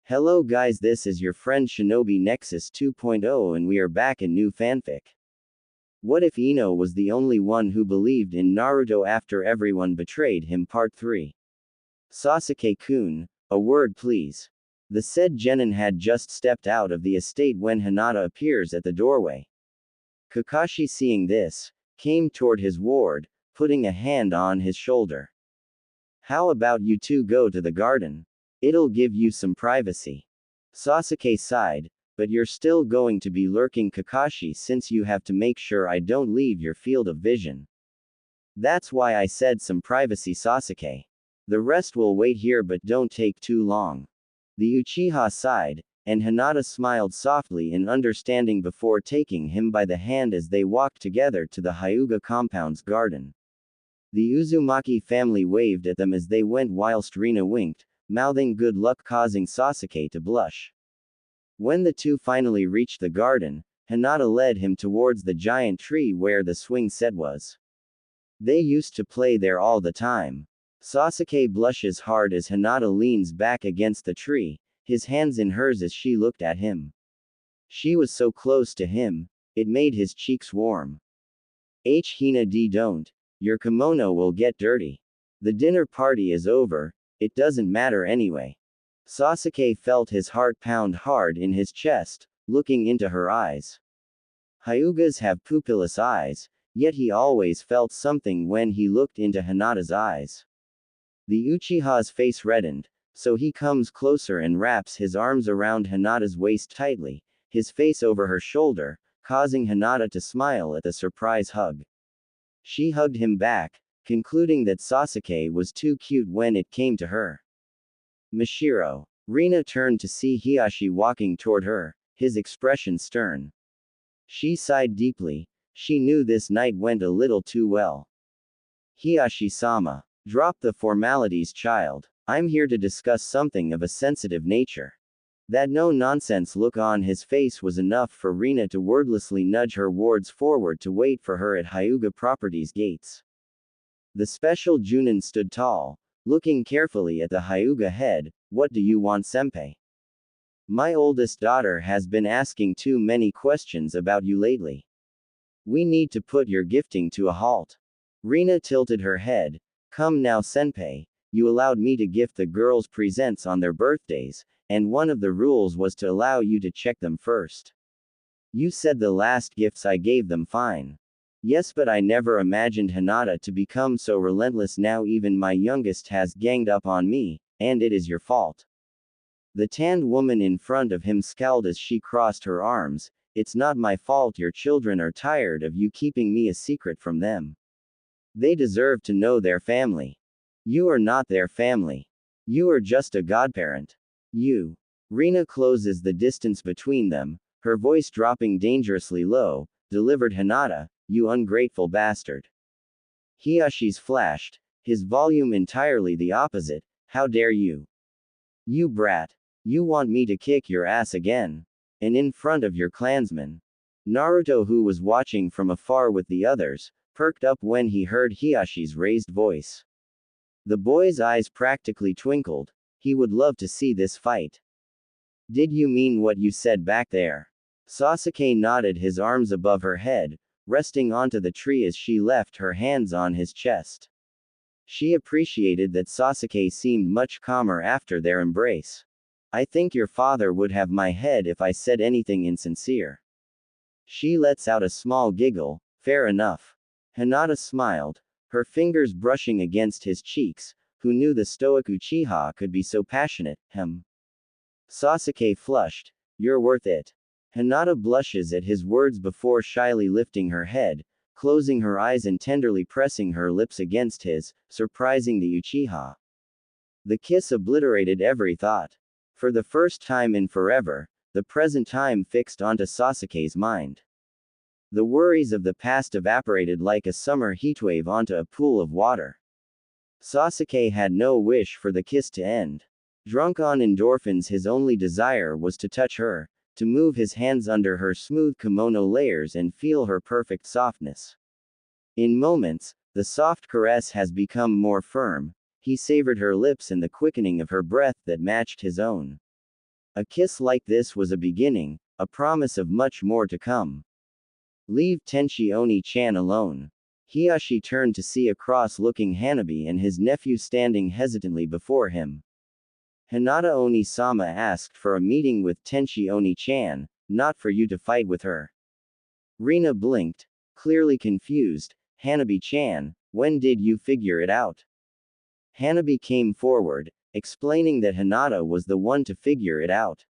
Hello guys, this is your friend Shinobi Nexus 2.0 and we are back in new fanfic. What if Ino was the only one who believed in Naruto after everyone betrayed him? Part 3. Sasuke-kun, a word please. The said genin had just stepped out of the estate when Hinata appears at the doorway. Kakashi, seeing this, came toward his ward, putting a hand on his shoulder. How about you two go to the garden? It'll give you some privacy. Sasuke sighed, but you're still going to be lurking, Kakashi, since you have to make sure I don't leave your field of vision. That's why I said some privacy, Sasuke. The rest will wait here, but don't take too long. The Uchiha sighed, and Hinata smiled softly in understanding before taking him by the hand as they walked together to the Hyuga compound's garden. The Uzumaki family waved at them as they went whilst Rina winked, mouthing good luck, causing Sasuke to blush. When the two finally reached the garden, Hinata led him towards the giant tree where the swing set was. They used to play there all the time. Sasuke blushes hard as Hinata leans back against the tree, his hands in hers as she looked at him. She was so close to him, it made his cheeks warm. Hina don't. Your kimono will get dirty. The dinner party is over. It doesn't matter anyway. Sasuke felt his heart pound hard in his chest, looking into her eyes. Hyugas have pupilless eyes, yet he always felt something when he looked into Hinata's eyes. The Uchiha's face reddened, so he comes closer and wraps his arms around Hinata's waist tightly, his face over her shoulder, causing Hinata to smile at the surprise hug. She hugged him back, concluding that Sasuke was too cute when it came to her. Mashiro. Rina turned to see Hiashi walking toward her, his expression stern. She sighed deeply. She knew this night went a little too well. Hiashi-sama. Drop the formalities, child. I'm here to discuss something of a sensitive nature. That no-nonsense look on his face was enough for Rina to wordlessly nudge her wards forward to wait for her at Hyuga Properties gates. The special Junin stood tall, looking carefully at the Hyuga head. What do you want, senpai? My oldest daughter has been asking too many questions about you lately. We need to put your gifting to a halt. Rina tilted her head. Come now, senpai, you allowed me to gift the girls presents on their birthdays, and one of the rules was to allow you to check them first. You said the last gifts I gave them fine. Yes, but I never imagined Hinata to become so relentless. Now even my youngest has ganged up on me, and it is your fault. The tanned woman in front of him scowled as she crossed her arms. It's not my fault your children are tired of you keeping me a secret from them. They deserve to know their family. You are not their family. You are just a godparent. You. Rina closes the distance between them, her voice dropping dangerously low, delivered Hinata, you ungrateful bastard. Hiyashi's flashed, his volume entirely the opposite. How dare you? You brat. You want me to kick your ass again? And in front of your clansmen? Naruto, who was watching from afar with the others, perked up when he heard Hiyashi's raised voice. The boy's eyes practically twinkled. He would love to see this fight. Did you mean what you said back there? Sasuke nodded, his arms above her head, resting onto the tree as she left her hands on his chest. She appreciated that Sasuke seemed much calmer after their embrace. I think your father would have my head if I said anything insincere. She lets out a small giggle. Fair enough. Hinata smiled, her fingers brushing against his cheeks. Who knew the stoic Uchiha could be so passionate? Sasuke flushed. You're worth it. Hinata blushes at his words before shyly lifting her head, closing her eyes and tenderly pressing her lips against his, surprising the Uchiha. The kiss obliterated every thought. For the first time in forever, the present time fixed onto Sasuke's mind. The worries of the past evaporated like a summer heatwave onto a pool of water. Sasuke had no wish for the kiss to end. Drunk on endorphins, his only desire was to touch her, to move his hands under her smooth kimono layers and feel her perfect softness. In moments, the soft caress has become more firm. He savored her lips and the quickening of her breath that matched his own. A kiss like this was a beginning, a promise of much more to come. Leave Tenchi Oni-chan alone. Hiyashi turned to see a cross-looking Hanabi and his nephew standing hesitantly before him. Hinata Oni-sama asked for a meeting with Tenchi Oni-chan, not for you to fight with her. Rina blinked, clearly confused. Hanabi-chan, when did you figure it out? Hanabi came forward, explaining that Hinata was the one to figure it out.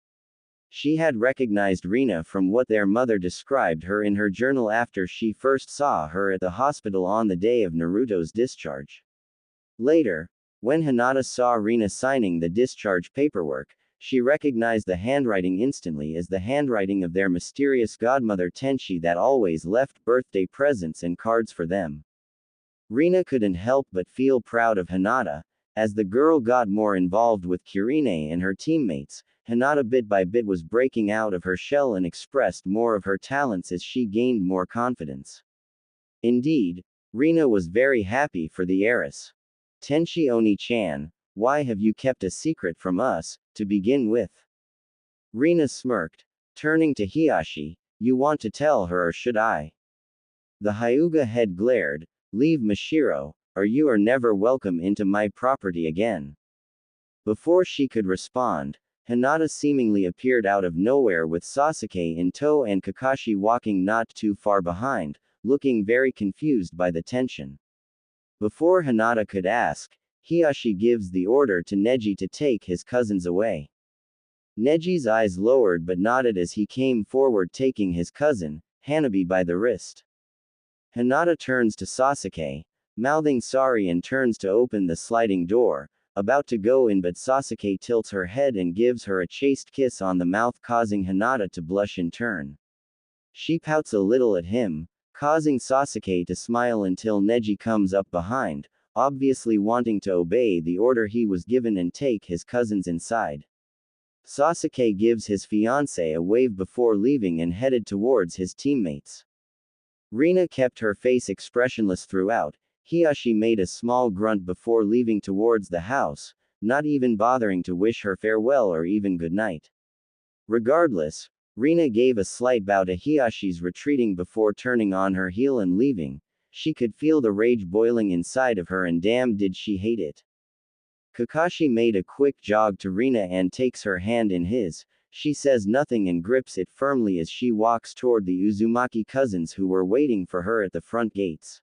She had recognized Rina from what their mother described her in her journal after she first saw her at the hospital on the day of Naruto's discharge. Later, when Hinata saw Rina signing the discharge paperwork, she recognized the handwriting instantly as the handwriting of their mysterious godmother Tenchi that always left birthday presents and cards for them. Rina couldn't help but feel proud of Hinata. As the girl got more involved with Kirine and her teammates, Hinata bit by bit was breaking out of her shell and expressed more of her talents as she gained more confidence. Indeed, Rina was very happy for the heiress. Tenchi Oni-chan, why have you kept a secret from us, to begin with? Rina smirked, turning to Hiyashi, you want to tell her or should I? The Hyuga head glared, leave Mashiro, or you are never welcome into my property again. Before she could respond, Hinata seemingly appeared out of nowhere with Sasuke in tow and Kakashi walking not too far behind, looking very confused by the tension. Before Hinata could ask, Hiyashi gives the order to Neji to take his cousins away. Neji's eyes lowered but nodded as he came forward taking his cousin, Hanabi by the wrist. Hinata turns to Sasuke, mouthing sorry and turns to open the sliding door, about to go in but Sasuke tilts her head and gives her a chaste kiss on the mouth causing Hinata to blush in turn. She pouts a little at him, causing Sasuke to smile until Neji comes up behind, obviously wanting to obey the order he was given and take his cousins inside. Sasuke gives his fiancée a wave before leaving and headed towards his teammates. Rina kept her face expressionless throughout. Hiyashi made a small grunt before leaving towards the house, not even bothering to wish her farewell or even goodnight. Regardless, Rina gave a slight bow to Hiyashi's retreating before turning on her heel and leaving. She could feel the rage boiling inside of her and damn did she hate it. Kakashi made a quick jog to Rina and takes her hand in his. She says nothing and grips it firmly as she walks toward the Uzumaki cousins who were waiting for her at the front gates.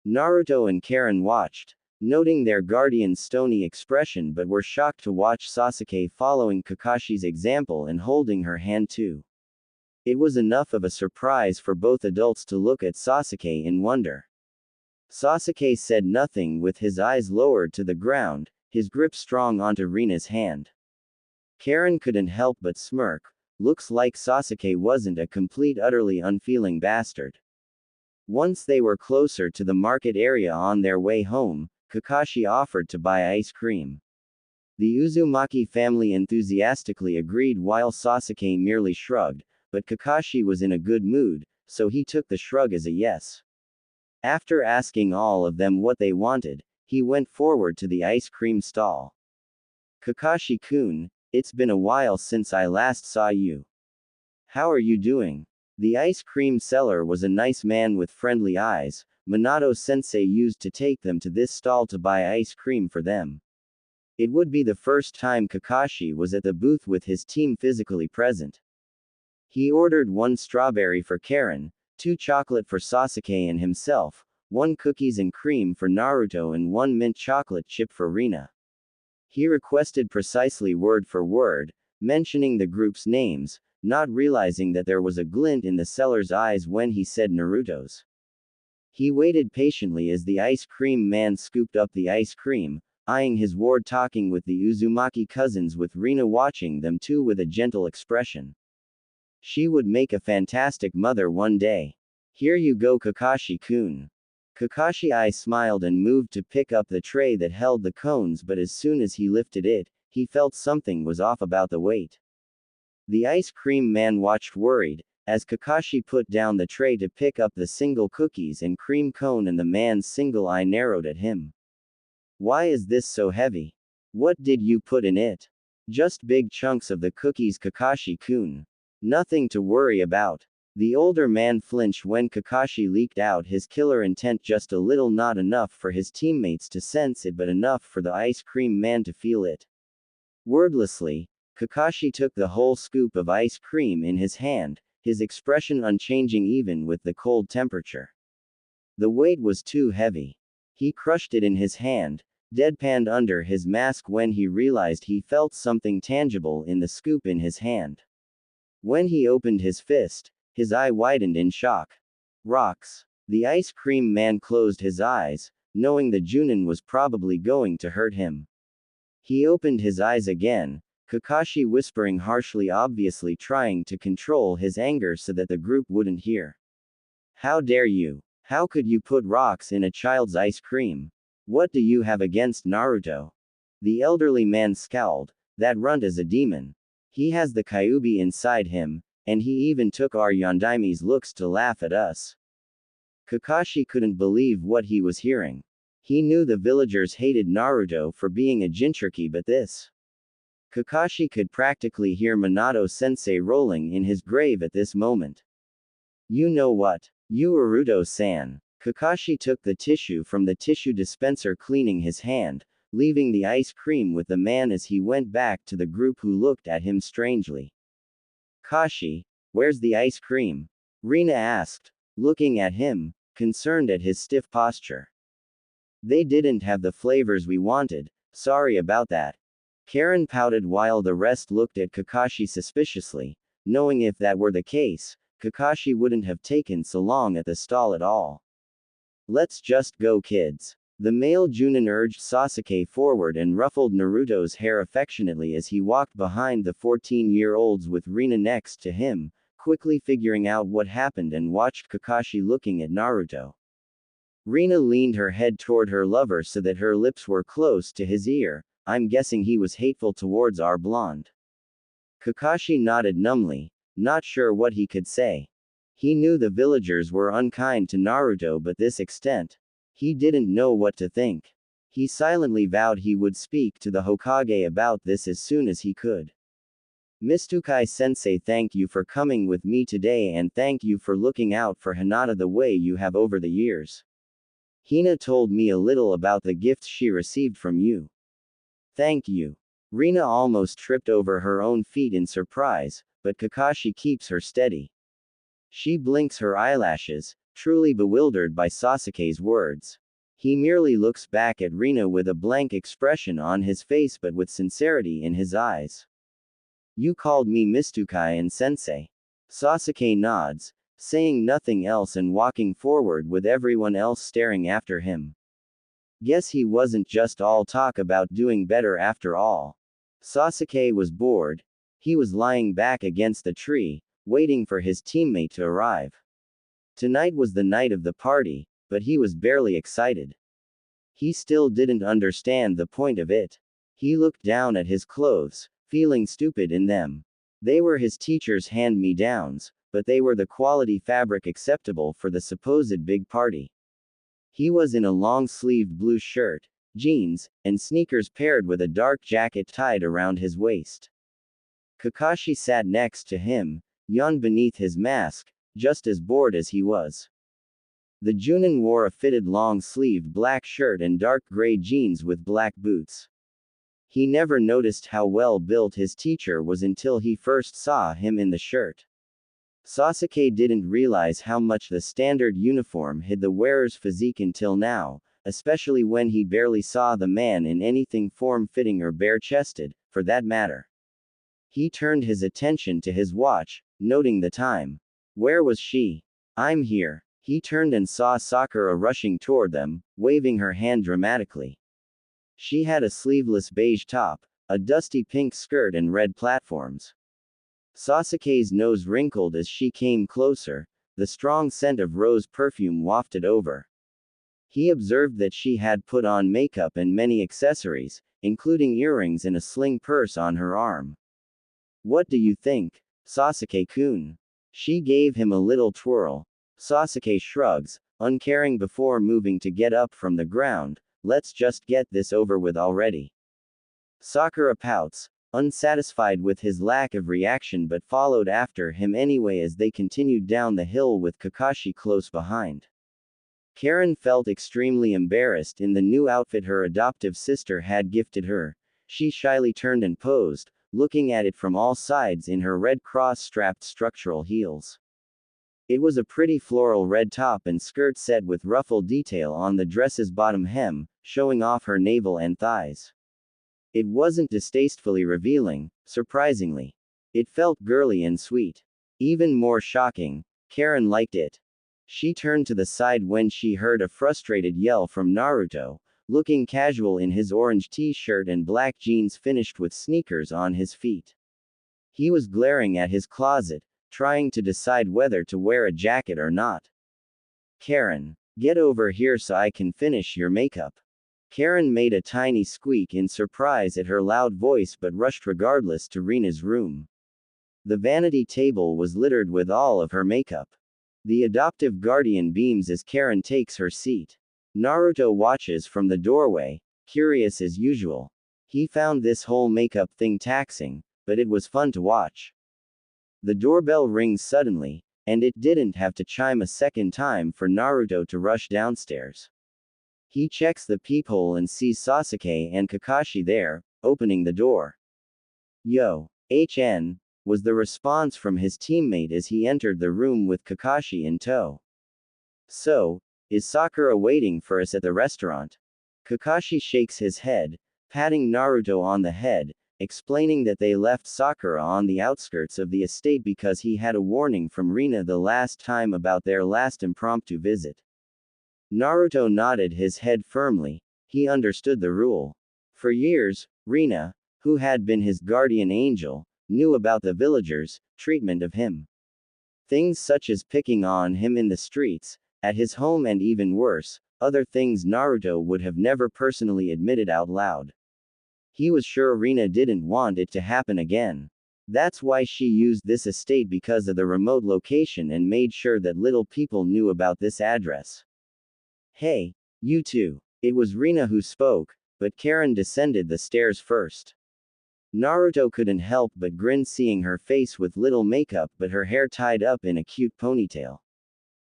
Naruto and Karen watched, noting their guardian's stony expression but were shocked to watch Sasuke following Kakashi's example and holding her hand too. It was enough of a surprise for both adults to look at Sasuke in wonder. Sasuke said nothing with his eyes lowered to the ground, his grip strong onto Rina's hand. Karen couldn't help but smirk, looks like Sasuke wasn't a complete utterly unfeeling bastard. Once they were closer to the market area on their way home, Kakashi offered to buy ice cream. The Uzumaki family enthusiastically agreed while Sasuke merely shrugged, but Kakashi was in a good mood, so he took the shrug as a yes. After asking all of them what they wanted, he went forward to the ice cream stall. Kakashi-kun, it's been a while since I last saw you. How are you doing? The ice cream seller was a nice man with friendly eyes. Minato-sensei used to take them to this stall to buy ice cream for them. It would be the first time Kakashi was at the booth with his team physically present. He ordered 1 strawberry for Karen, 2 chocolate for Sasuke and himself, 1 cookies and cream for Naruto and 1 mint chocolate chip for Rina. He requested precisely word for word, mentioning the group's names, not realizing that there was a glint in the seller's eyes when he said Naruto's. He waited patiently as the ice cream man scooped up the ice cream, eyeing his ward talking with the Uzumaki cousins with Rina watching them too with a gentle expression. She would make a fantastic mother one day. Here you go Kakashi-kun. Kakashi smiled and moved to pick up the tray that held the cones but as soon as he lifted it, he felt something was off about the weight. The ice cream man watched worried, as Kakashi put down the tray to pick up the single cookies and cream cone and the man's single eye narrowed at him. Why is this so heavy? What did you put in it? Just big chunks of the cookies, Kakashi-kun. Nothing to worry about. The older man flinched when Kakashi leaked out his killer intent, just a little, not enough for his teammates to sense it but enough for the ice cream man to feel it. Wordlessly, Kakashi took the whole scoop of ice cream in his hand, his expression unchanging even with the cold temperature. The weight was too heavy. He crushed it in his hand, deadpanned under his mask when he realized he felt something tangible in the scoop in his hand. When he opened his fist, his eye widened in shock. Rocks. The ice cream man closed his eyes, knowing the Junin was probably going to hurt him. He opened his eyes again, Kakashi whispering harshly, obviously trying to control his anger so that the group wouldn't hear. How dare you? How could you put rocks in a child's ice cream? What do you have against Naruto? The elderly man scowled. That runt is a demon. He has the Kyuubi inside him, and he even took our Yondaime's looks to laugh at us. Kakashi couldn't believe what he was hearing. He knew the villagers hated Naruto for being a Jinchuriki, but this. Kakashi could practically hear Minato-sensei rolling in his grave at this moment. You know what? You Naruto-san. Kakashi took the tissue from the tissue dispenser, cleaning his hand, leaving the ice cream with the man as he went back to the group who looked at him strangely. Kashi, where's the ice cream? Rina asked, looking at him, concerned at his stiff posture. They didn't have the flavors we wanted, sorry about that. Karen pouted while the rest looked at Kakashi suspiciously, knowing if that were the case, Kakashi wouldn't have taken so long at the stall at all. Let's just go, kids. The male Junin urged Sasuke forward and ruffled Naruto's hair affectionately as he walked behind the 14-year-olds with Rina next to him, quickly figuring out what happened and watched Kakashi looking at Naruto. Rina leaned her head toward her lover so that her lips were close to his ear. I'm guessing he was hateful towards our blonde. Kakashi nodded numbly, not sure what he could say. He knew the villagers were unkind to Naruto, but this extent, he didn't know what to think. He silently vowed he would speak to the Hokage about this as soon as he could. Mizukai-sensei, thank you for coming with me today and thank you for looking out for Hinata the way you have over the years. Hina told me a little about the gifts she received from you. Thank you. Rina almost tripped over her own feet in surprise, but Kakashi keeps her steady. She blinks her eyelashes, truly bewildered by Sasuke's words. He merely looks back at Rina with a blank expression on his face but with sincerity in his eyes. You called me Mizukai and Sensei. Sasuke nods, saying nothing else and walking forward with everyone else staring after him. Guess he wasn't just all talk about doing better after all. Sasuke was bored. He was lying back against the tree, waiting for his teammate to arrive. Tonight was the night of the party, but he was barely excited. He still didn't understand the point of it. He looked down at his clothes, feeling stupid in them. They were his teacher's hand-me-downs, but they were the quality fabric acceptable for the supposed big party. He was in a long-sleeved blue shirt, jeans, and sneakers paired with a dark jacket tied around his waist. Kakashi sat next to him, yawned beneath his mask, just as bored as he was. The Junin wore a fitted long-sleeved black shirt and dark gray jeans with black boots. He never noticed how well built his teacher was until he first saw him in the shirt. Sasuke didn't realize how much the standard uniform hid the wearer's physique until now, especially when he barely saw the man in anything form-fitting or bare-chested, for that matter. He turned his attention to his watch, noting the time. Where was she? I'm here. He turned and saw Sakura rushing toward them, waving her hand dramatically. She had a sleeveless beige top, a dusty pink skirt and red platforms. Sasuke's nose wrinkled as she came closer, the strong scent of rose perfume wafted over. He observed that she had put on makeup and many accessories, including earrings and a sling purse on her arm. What do you think, Sasuke-kun? She gave him a little twirl. Sasuke shrugs, uncaring before moving to get up from the ground. Let's just get this over with already. Sakura pouts. unsatisfied with his lack of reaction but followed after him anyway as they continued down the hill with Kakashi close behind. Karen felt extremely embarrassed in the new outfit her adoptive sister had gifted her. She shyly turned and posed, looking at it from all sides in her red cross-strapped structural heels. It was a pretty floral red top and skirt set with ruffle detail on the dress's bottom hem, showing off her navel and thighs. It wasn't distastefully revealing, surprisingly. It felt girly and sweet. Even more shocking, Karen liked it. She turned to the side when she heard a frustrated yell from Naruto, looking casual in his orange t-shirt and black jeans finished with sneakers on his feet. He was glaring at his closet, trying to decide whether to wear a jacket or not. Karen, get over here so I can finish your makeup. Karen made a tiny squeak in surprise at her loud voice but rushed regardless to Rina's room. The vanity table was littered with all of her makeup. The adoptive guardian beams as Karen takes her seat. Naruto watches from the doorway, curious as usual. He found this whole makeup thing taxing, but it was fun to watch. The doorbell rings suddenly, and it didn't have to chime a second time for Naruto to rush downstairs. He checks the peephole and sees Sasuke and Kakashi there, opening the door. "Yo, HN," was the response from his teammate as he entered the room with Kakashi in tow. "So, is Sakura waiting for us at the restaurant?" Kakashi shakes his head, patting Naruto on the head, explaining that they left Sakura on the outskirts of the estate because he had a warning from Rina the last time about their last impromptu visit. Naruto nodded his head firmly. He understood the rule. For years, Rina, who had been his guardian angel, knew about the villagers' treatment of him. Things such as picking on him in the streets, at his home and even worse, other things Naruto would have never personally admitted out loud. He was sure Rina didn't want it to happen again. That's why she used this estate because of the remote location and made sure that little people knew about this address. "Hey, you two." It was Rina who spoke, but Karen descended the stairs first. Naruto couldn't help but grin seeing her face with little makeup but her hair tied up in a cute ponytail.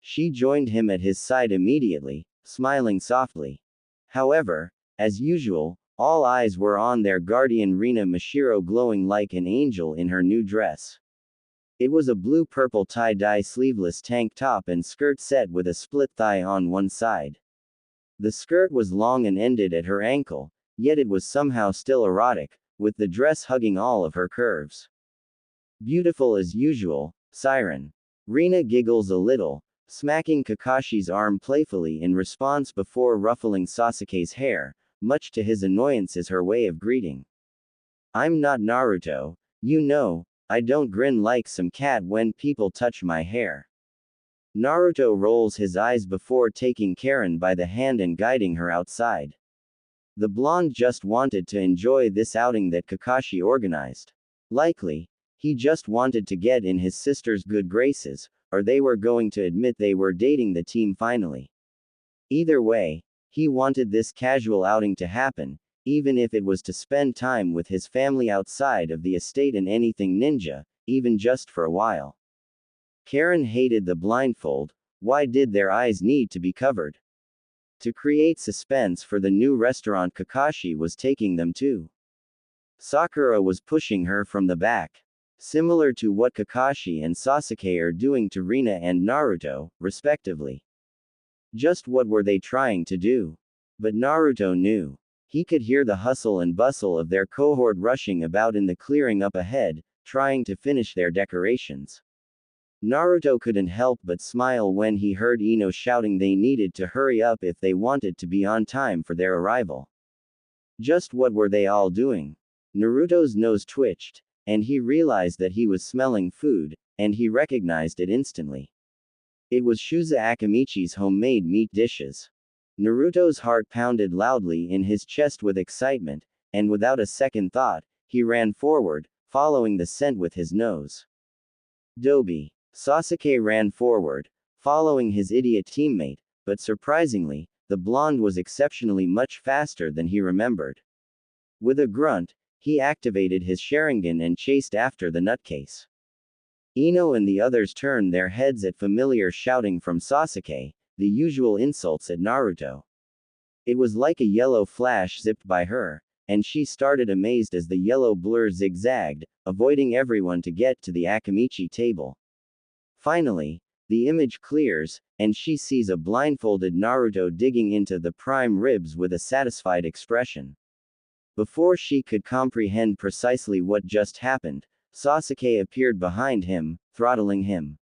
She joined him at his side immediately, smiling softly. However, as usual, all eyes were on their guardian Rina Mashiro glowing like an angel in her new dress. It was a blue-purple tie-dye sleeveless tank top and skirt set with a split thigh on one side. The skirt was long and ended at her ankle, yet it was somehow still erotic, with the dress hugging all of her curves. "Beautiful as usual, Siren." Rina giggles a little, smacking Kakashi's arm playfully in response before ruffling Sasuke's hair, much to his annoyance as her way of greeting. "I'm not Naruto, you know, I don't grin like some cat when people touch my hair." Naruto rolls his eyes before taking Karen by the hand and guiding her outside. The blonde just wanted to enjoy this outing that Kakashi organized. Likely, he just wanted to get in his sister's good graces, or they were going to admit they were dating the team finally. Either way, he wanted this casual outing to happen, even if it was to spend time with his family outside of the estate and anything ninja, even just for a while. Karen hated the blindfold. Why did their eyes need to be covered? To create suspense for the new restaurant Kakashi was taking them to. Sakura was pushing her from the back. Similar to what Kakashi and Sasuke are doing to Rina and Naruto, respectively. Just what were they trying to do? But Naruto knew. He could hear the hustle and bustle of their cohort rushing about in the clearing up ahead, trying to finish their decorations. Naruto couldn't help but smile when he heard Ino shouting they needed to hurry up if they wanted to be on time for their arrival. Just what were they all doing? Naruto's nose twitched, and he realized that he was smelling food, and he recognized it instantly. It was Shuza Akamichi's homemade meat dishes. Naruto's heart pounded loudly in his chest with excitement, and without a second thought, he ran forward, following the scent with his nose. Dobi. Sasuke ran forward, following his idiot teammate, but surprisingly, the blonde was exceptionally much faster than he remembered. With a grunt, he activated his Sharingan and chased after the nutcase. Ino and the others turned their heads at familiar shouting from Sasuke, the usual insults at Naruto. It was like a yellow flash zipped by her, and she started amazed as the yellow blur zigzagged, avoiding everyone to get to the Akamichi table. Finally, the image clears, and she sees a blindfolded Naruto digging into the prime ribs with a satisfied expression. Before she could comprehend precisely what just happened, Sasuke appeared behind him, throttling him.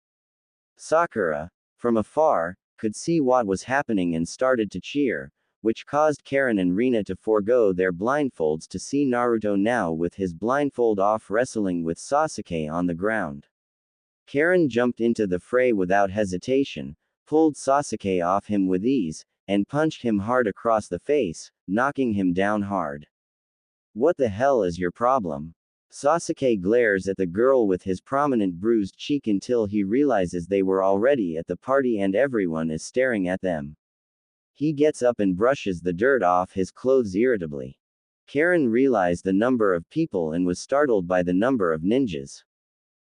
Sakura, from afar, could see what was happening and started to cheer, which caused Karen and Rina to forego their blindfolds to see Naruto now with his blindfold off wrestling with Sasuke on the ground. Karen jumped into the fray without hesitation, pulled Sasuke off him with ease, and punched him hard across the face, knocking him down hard. What the hell is your problem? Sasuke glares at the girl with his prominent bruised cheek until he realizes they were already at the party and everyone is staring at them. He gets up and brushes the dirt off his clothes irritably. Karen realized the number of people and was startled by the number of ninjas.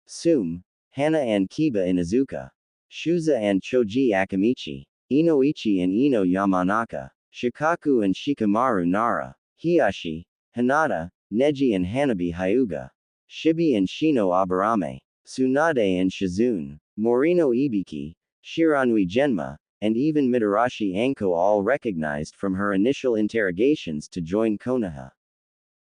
Sume, Hana and Kiba Inuzuka, Shuza and Choji Akamichi, Inoichi and Ino Yamanaka, Shikaku and Shikamaru Nara, Hiyashi, Hinata, Neji and Hanabi Hyuga, Shibi and Shino Aburame, Tsunade and Shizune, Morino Ibiki, Shiranui Genma, and even Mitarashi Anko all recognized from her initial interrogations to join Konoha.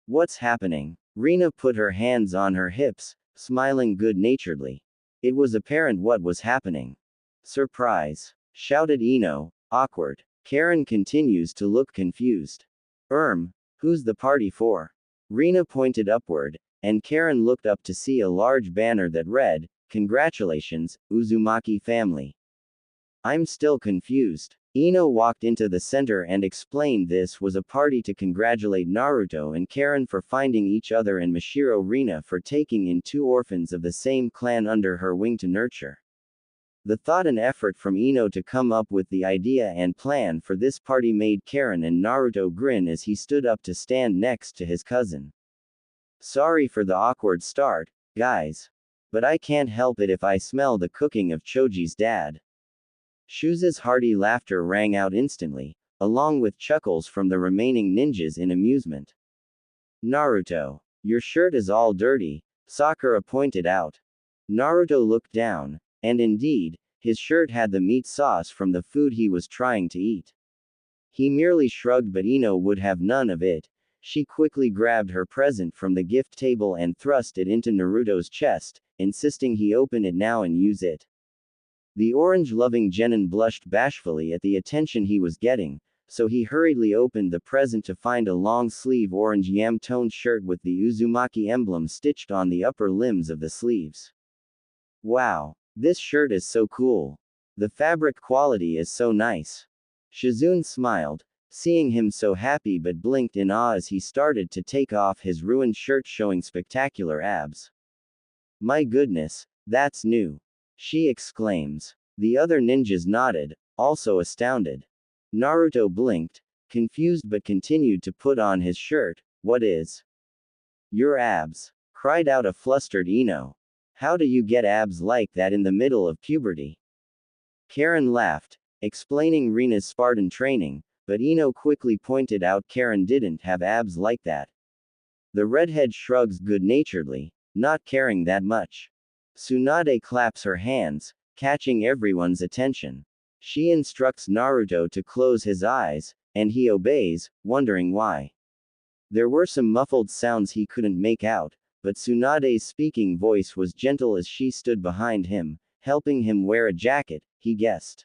What's happening? Rina put her hands on her hips, smiling good-naturedly. It was apparent what was happening. Surprise! Shouted Ino, awkward. Karen continues to look confused. Who's the party for? Rina pointed upward, and Karen looked up to see a large banner that read, "Congratulations, Uzumaki family." I'm still confused. Ino walked into the center and explained this was a party to congratulate Naruto and Karen for finding each other and Mashiro Rina for taking in two orphans of the same clan under her wing to nurture. The thought and effort from Ino to come up with the idea and plan for this party made Karen and Naruto grin as he stood up to stand next to his cousin. Sorry for the awkward start, guys. But I can't help it if I smell the cooking of Choji's dad. Shuza's hearty laughter rang out instantly, along with chuckles from the remaining ninjas in amusement. Naruto, your shirt is all dirty, Sakura pointed out. Naruto looked down, and indeed, his shirt had the meat sauce from the food he was trying to eat. He merely shrugged, but Ino would have none of it. She quickly grabbed her present from the gift table and thrust it into Naruto's chest, insisting he open it now and use it. The orange-loving genin blushed bashfully at the attention he was getting, so he hurriedly opened the present to find a long-sleeve orange yam-toned shirt with the Uzumaki emblem stitched on the upper limbs of the sleeves. Wow, this shirt is so cool. The fabric quality is so nice. Shizune smiled, seeing him so happy, but blinked in awe as he started to take off his ruined shirt showing spectacular abs. My goodness, that's new. She exclaims. The other ninjas nodded, also astounded. Naruto blinked, confused, but continued to put on his shirt. What is? Your abs, cried out a flustered Ino. How do you get abs like that in the middle of puberty? Karen laughed, explaining Rina's Spartan training, but Ino quickly pointed out Karen didn't have abs like that. The redhead shrugs good-naturedly, not caring that much. Tsunade claps her hands, catching everyone's attention. She instructs Naruto to close his eyes, and he obeys, wondering why. There were some muffled sounds he couldn't make out, but Tsunade's speaking voice was gentle as she stood behind him, helping him wear a jacket, he guessed.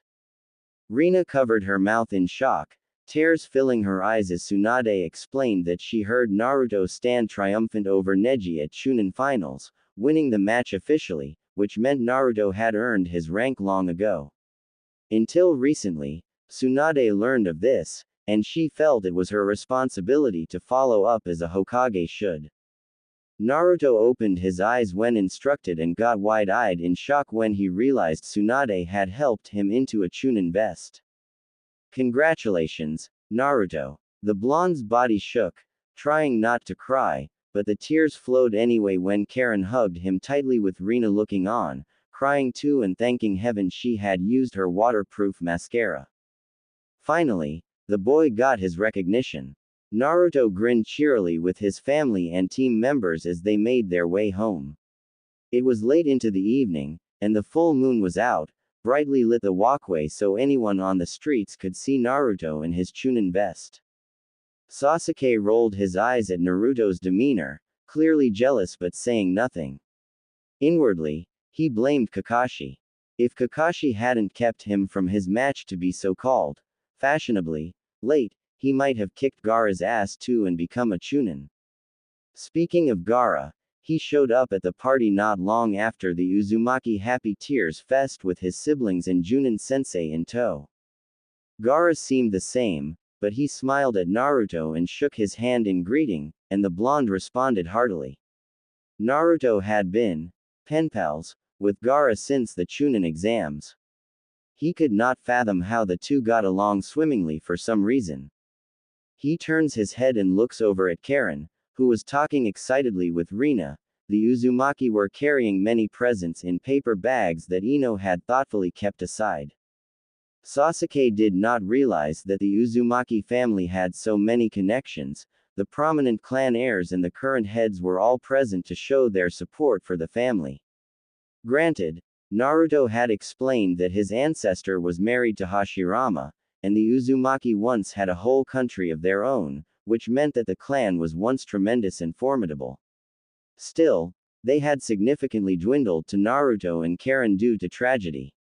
Rina covered her mouth in shock, tears filling her eyes as Tsunade explained that she heard Naruto stand triumphant over Neji at Chunin Finals, winning the match officially, which meant Naruto had earned his rank long ago. Until recently, Tsunade learned of this, and she felt it was her responsibility to follow up as a Hokage should. Naruto opened his eyes when instructed and got wide-eyed in shock when he realized Tsunade had helped him into a Chunin vest. Congratulations, Naruto. The blonde's body shook, trying not to cry, but the tears flowed anyway when Karen hugged him tightly with Rina looking on, crying too and thanking heaven she had used her waterproof mascara. Finally, the boy got his recognition. Naruto grinned cheerily with his family and team members as they made their way home. It was late into the evening, and the full moon was out, brightly lit the walkway so anyone on the streets could see Naruto in his chunin vest. Sasuke rolled his eyes at Naruto's demeanor, clearly jealous but saying nothing. Inwardly, he blamed Kakashi. If Kakashi hadn't kept him from his match to be so-called, fashionably, late, he might have kicked Gaara's ass too and become a chunin. Speaking of Gaara, he showed up at the party not long after the Uzumaki Happy Tears Fest with his siblings and Junin-sensei in tow. Gaara seemed the same, but he smiled at Naruto and shook his hand in greeting, and the blonde responded heartily. Naruto had been pen pals with Gaara since the Chunin exams. He could not fathom how the two got along swimmingly for some reason. He turns his head and looks over at Karen, who was talking excitedly with Rina. The Uzumaki were carrying many presents in paper bags that Ino had thoughtfully kept aside. Sasuke did not realize that the Uzumaki family had so many connections. The prominent clan heirs and the current heads were all present to show their support for the family. Granted, Naruto had explained that his ancestor was married to Hashirama, and the Uzumaki once had a whole country of their own, which meant that the clan was once tremendous and formidable. Still, they had significantly dwindled to Naruto and Karen due to tragedy.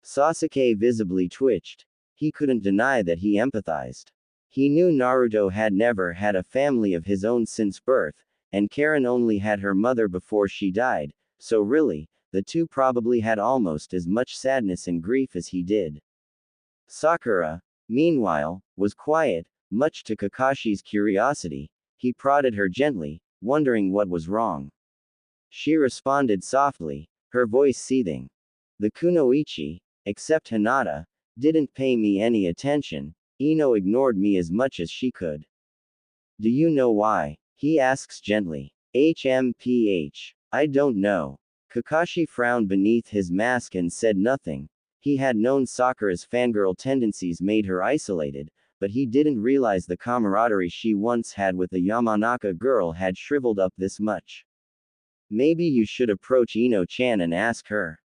Sasuke visibly twitched. He couldn't deny that he empathized. He knew Naruto had never had a family of his own since birth, and Karen only had her mother before she died, so really, the two probably had almost as much sadness and grief as he did. Sakura, meanwhile, was quiet, much to Kakashi's curiosity. He prodded her gently, wondering what was wrong. She responded softly, her voice seething. The kunoichi, except Hinata, didn't pay me any attention. Ino ignored me as much as she could. Do you know why? He asks gently. HMPH. I don't know. Kakashi frowned beneath his mask and said nothing. He had known Sakura's fangirl tendencies made her isolated, but he didn't realize the camaraderie she once had with the Yamanaka girl had shriveled up this much. Maybe you should approach Ino-chan and ask her.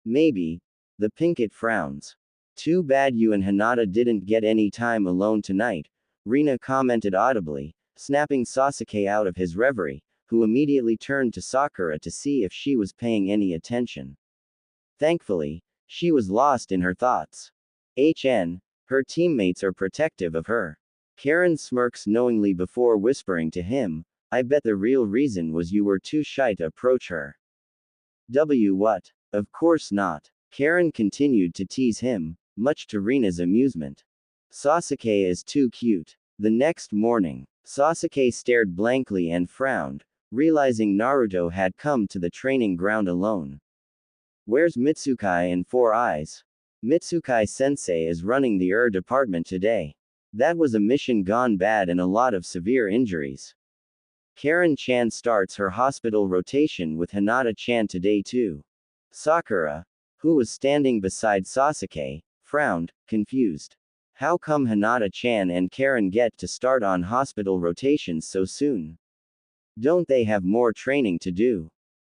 Maybe. The Pinkett frowns. Too bad you and Hinata didn't get any time alone tonight, Rina commented audibly, snapping Sasuke out of his reverie, who immediately turned to Sakura to see if she was paying any attention. Thankfully, she was lost in her thoughts. Her teammates are protective of her. Karen smirks knowingly before whispering to him, I bet the real reason was you were too shy to approach her. What? Of course not. Karen continued to tease him, much to Rina's amusement. Sasuke is too cute. The next morning, Sasuke stared blankly and frowned, realizing Naruto had come to the training ground alone. Where's Mitsukai and Four Eyes? Mitsukai-sensei is running the department today. That was a mission gone bad and a lot of severe injuries. Karen-chan starts her hospital rotation with Hinata-chan today too. Sakura, who was standing beside Sasuke, frowned, confused. How come Hinata-chan and Karen get to start on hospital rotations so soon? Don't they have more training to do?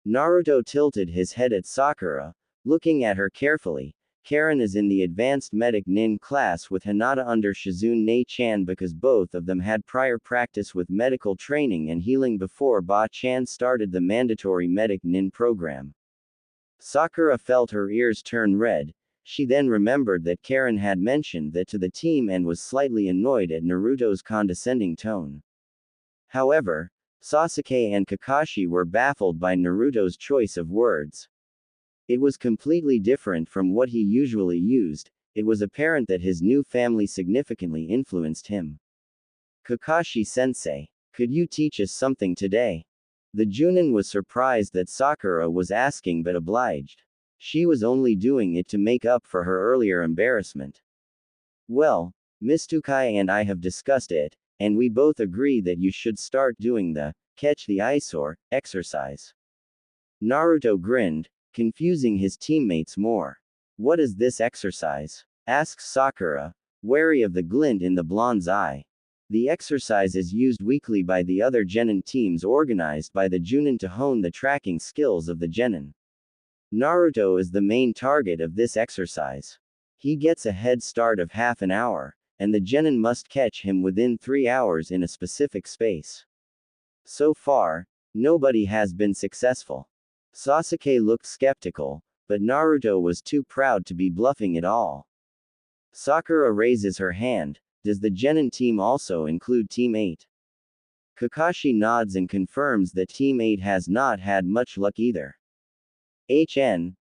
Naruto tilted his head at Sakura, looking at her carefully. Karen is in the advanced medic nin class with Hinata under Shizune-chan because both of them had prior practice with medical training and healing before Ba-chan started the mandatory medic nin program. Sakura felt her ears turn red. She then remembered that Karen had mentioned that to the team and was slightly annoyed at Naruto's condescending tone. However, Sasuke and Kakashi were baffled by Naruto's choice of words. It was completely different from what he usually used. It was apparent that his new family significantly influenced him. Kakashi-sensei, could you teach us something today? The Junin was surprised that Sakura was asking but obliged. She was only doing it to make up for her earlier embarrassment. Well, Mitsukai and I have discussed it, and we both agree that you should start doing the Catch the eyesore, exercise. Naruto grinned, confusing his teammates more. What is this exercise? Asks Sakura, wary of the glint in the blonde's eye. The exercise is used weekly by the other genin teams organized by the Junin to hone the tracking skills of the genin. Naruto is the main target of this exercise. He gets a head start of half an hour, and the genin must catch him within 3 hours in a specific space. So far, nobody has been successful. Sasuke looked skeptical, but Naruto was too proud to be bluffing at all. Sakura raises her hand. Does the genin team also include Team 8? Kakashi nods and confirms that Team 8 has not had much luck either.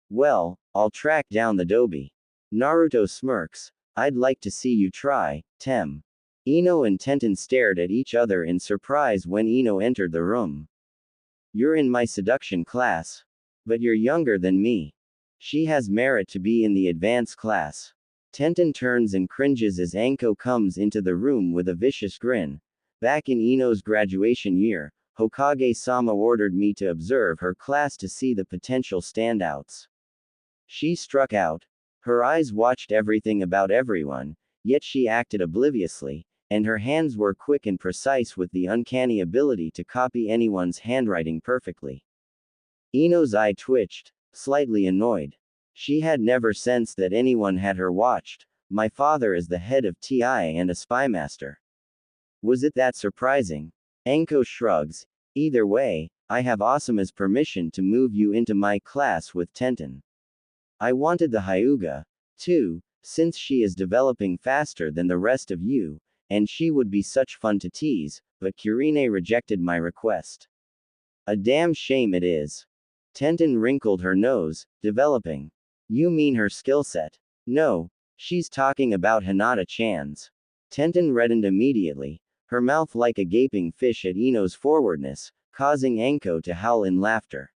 Well, I'll track down the Dobi. Naruto smirks. I'd like to see you try, Tem. Ino and Tenten stared at each other in surprise when Ino entered the room. You're in my seduction class. But you're younger than me. She has merit to be in the advanced class. Tenten turns and cringes as Anko comes into the room with a vicious grin. Back in Ino's graduation year, Hokage-sama ordered me to observe her class to see the potential standouts. She struck out. Her eyes watched everything about everyone, yet she acted obliviously, and her hands were quick and precise with the uncanny ability to copy anyone's handwriting perfectly. Ino's eye twitched, slightly annoyed. She had never sensed that anyone had her watched. My father is the head of TI and a spymaster. Was it that surprising? Anko shrugs. Either way, I have Asuma's permission to move you into my class with Tenten. I wanted the Hyuga, too, since she is developing faster than the rest of you, and she would be such fun to tease, but Kurine rejected my request. A damn shame it is. Tenten wrinkled her nose, developing. You mean her skill set? No, she's talking about Hinata-chan's. Tenten reddened immediately, her mouth like a gaping fish at Ino's forwardness, causing Anko to howl in laughter.